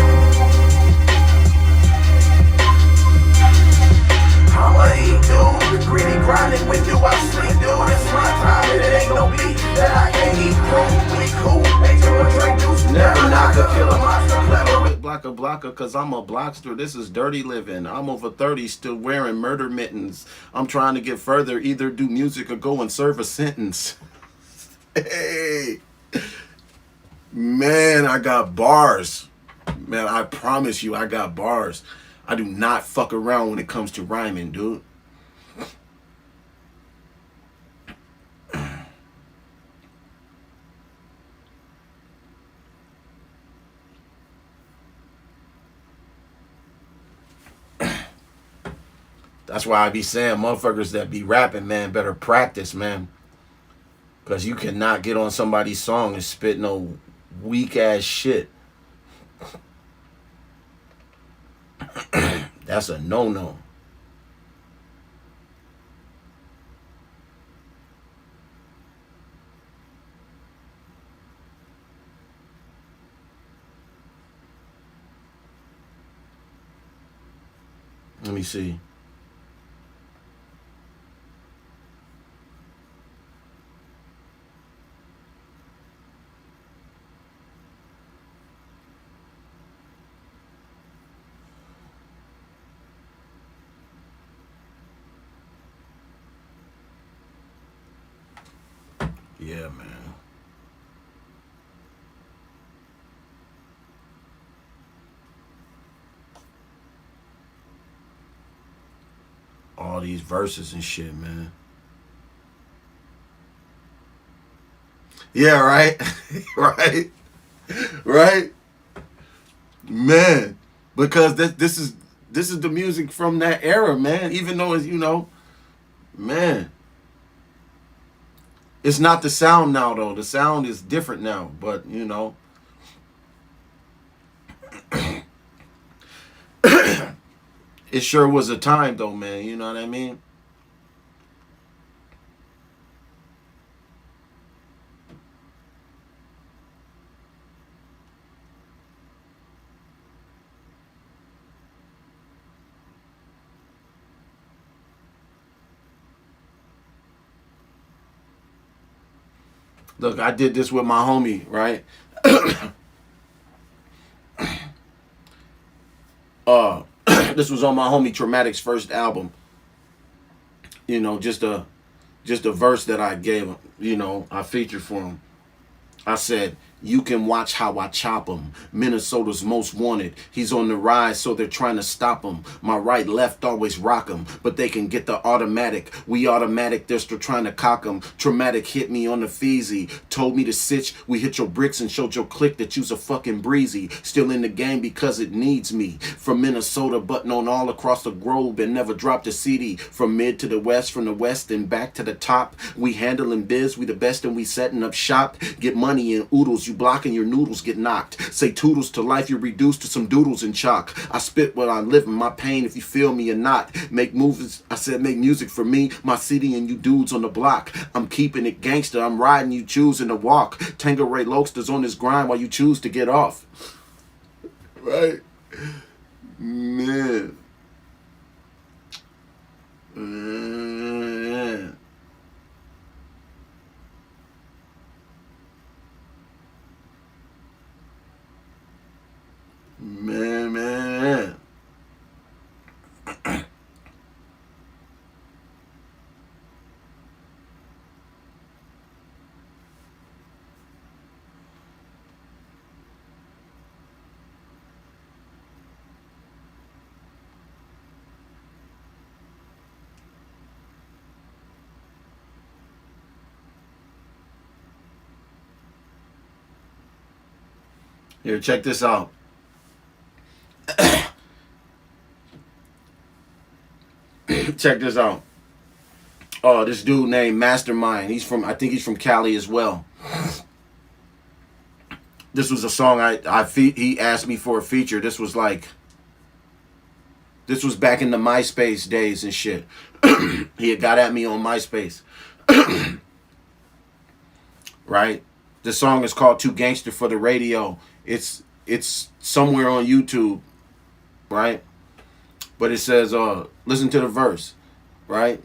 I'ma eat, dude. Greedy grinding when do I sleep, dude? It's my time and it ain't no beat that I can't eat, through. We cool, ain't too much drink juice. Never knock a killer monster, clever. Blocker, cause I'm a blockster. This is dirty living. I'm over 30, still wearing murder mittens. I'm trying to get further, either do music or go and serve a sentence. Hey, man, I got bars. Man, I promise you, I got bars. I do not fuck around when it comes to rhyming, dude. That's why I be saying motherfuckers that be rapping, man, better practice, man. Because you cannot get on somebody's song and spit no weak ass shit. That's a no-no. Let me see. Yeah, man. All these verses and shit, man. Yeah, right? Right? Right? Man. Because this is the music from that era, man. Even though it's, you know, man. It's not the sound now, though. The sound is different now. But, you know. It sure was a time, though, man. You know what I mean? Look, I did this with my homie, right? This was on my homie Traumatic's first album. You know, just a verse that I gave him, you know, I featured for him. I said, you can watch how I chop him. Minnesota's most wanted. He's on the rise, so they're trying to stop him. My right, left always rock him, but they can get the automatic. We automatic, they're still trying to cock him. Traumatic hit me on the feezy. Told me to sitch, we hit your bricks and showed your clique that you's a fucking breezy. Still in the game because it needs me. From Minnesota, but known all across the globe and never dropped a CD. From mid to the west, from the west and back to the top. We handling biz, we the best and we setting up shop. Get money in oodles, you blocking your noodles get knocked. Say toodles to life, you're reduced to some doodles and chalk. I spit what I live in, my pain if you feel me or not. Make movies, I said make music for me, my city and you dudes on the block. I'm keeping it gangster, I'm riding, you choosing to walk. Tanqueray Locc on his grind while you choose to get off. Right? Man. Man. Man. Here, check this out. Check this out. this dude named Mastermind. I think he's from Cali as well. This was a song he asked me for a feature. This was back in the MySpace days and shit. He had got at me on MySpace. Right? The song is called Too Gangster for the Radio. It's somewhere on YouTube, right? But it says, listen to the verse, right?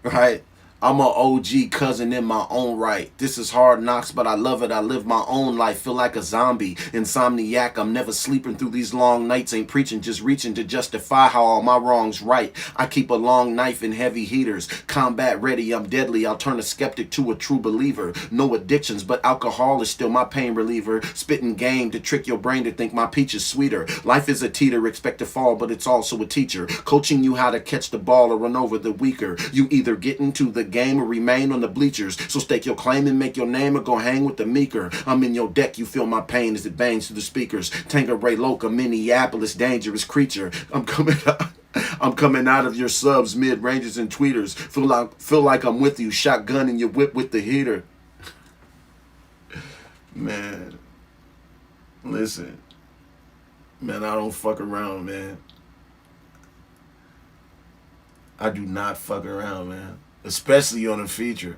Right? I'm a OG cousin in my own right. This is hard knocks, but I love it. I live my own life. Feel like a zombie. Insomniac. I'm never sleeping through these long nights. Ain't preaching, just reaching to justify how all my wrongs right. I keep a long knife and heavy heaters. Combat ready. I'm deadly. I'll turn a skeptic to a true believer. No addictions, but alcohol is still my pain reliever. Spitting game to trick your brain to think my peach is sweeter. Life is a teeter. Expect to fall, but it's also a teacher. Coaching you how to catch the ball or run over the weaker. You either get into the game or remain on the bleachers. So stake your claim and make your name or go hang with the meeker. I'm in your deck, you feel my pain as it bangs through the speakers. Tanqueray Locc, a Minneapolis dangerous creature. I'm coming out of your subs, mid-ranges and tweeters. Feel like I'm with you, shotgun in your whip with the heater. Man, listen. Man, I don't fuck around, man. I do not fuck around, man. Especially on a feature.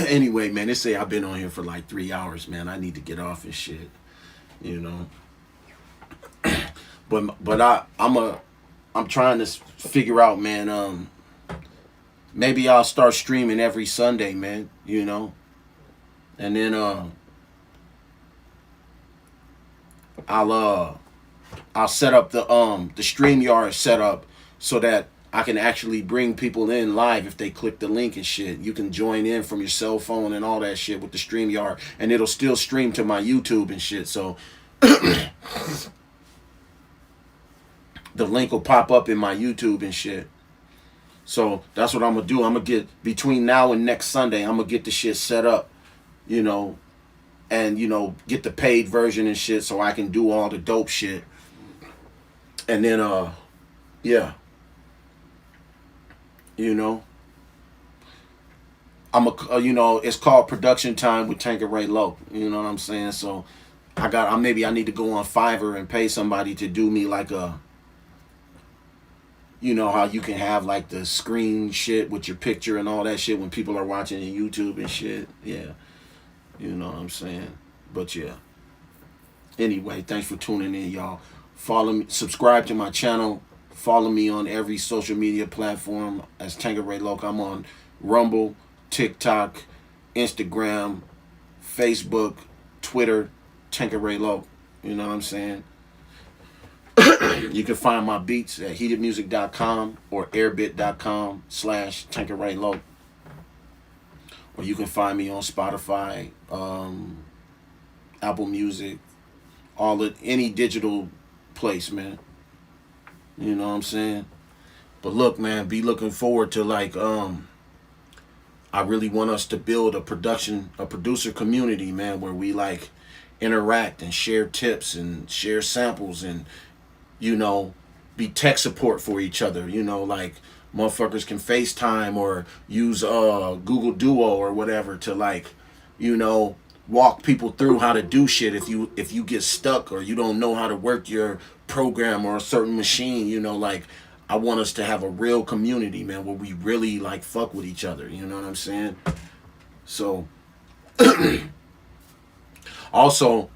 Anyway, man, they say I've been on here for like 3 hours, man. I need to get off and shit, you know. But I'm trying to figure out, man. Maybe I'll start streaming every Sunday, man. You know, and then I'll set up the StreamYard setup so that I can actually bring people in live if they click the link and shit. You can join in from your cell phone and all that shit with the StreamYard, and it'll still stream to my YouTube and shit. So. The link will pop up in my YouTube and shit. So that's what I'm going to do. I'm going to get, between now and next Sunday, I'm going to get the shit set up, you know, and, you know, get the paid version and shit so I can do all the dope shit. And then, yeah. You know, you know, it's called Production Time with Tanqueray Locc. You know what I'm saying? So maybe I need to go on Fiverr and pay somebody to do me like a, you know how you can have like the screen shit with your picture and all that shit when people are watching your YouTube and shit. Yeah. You know what I'm saying? But yeah. Anyway, thanks for tuning in, y'all. Follow me, subscribe to my channel. Follow me on every social media platform as Tanqueray Locc. I'm on Rumble, TikTok, Instagram, Facebook, Twitter, Tanqueray Locc. You know what I'm saying? You can find my beats at heatedmusic.com or airbit.com/Tanqueray Locc. Or you can find me on Spotify, Apple Music, any digital place, man. You know what I'm saying? But look, man, be looking forward to like I really want us to build a producer community, man, where we like interact and share tips and share samples and, you know, be tech support for each other. You know, like motherfuckers can FaceTime or use Google Duo or whatever to like, you know, walk people through how to do shit if you get stuck or you don't know how to work your program or a certain machine. You know, like I want us to have a real community, man, where we really like fuck with each other. You know what I'm saying? So also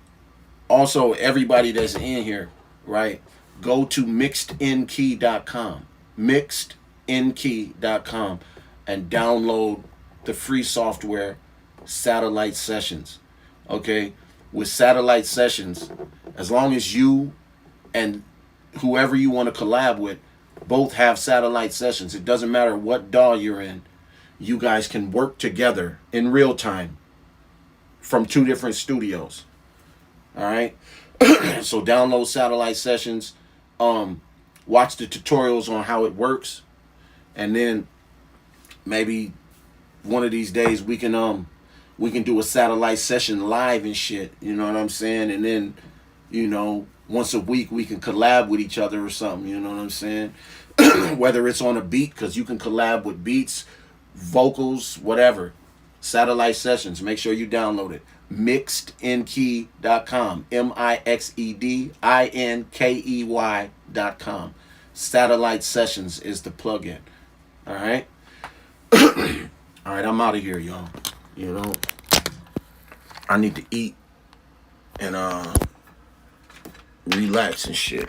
everybody that's in here, right? Go to mixednkey.com, mixednkey.com, and download the free software Satellite Sessions. Okay? With Satellite Sessions, as long as you and whoever you want to collab with both have Satellite Sessions, it doesn't matter what DAW you're in, you guys can work together in real time from 2 different studios. All right? So download Satellite Sessions. Watch the tutorials on how it works, and then maybe one of these days we can do a satellite session live and shit. You know what I'm saying? And then, you know, once a week we can collab with each other or something. You know what I'm saying? Whether it's on a beat, because you can collab with beats, vocals, whatever. Satellite Sessions. Make sure you download it. Mixedinkey.com. MixedInkey.com. Satellite Sessions is the plugin. All right. All right, I'm out of here, y'all. You know, I need to eat and relax and shit.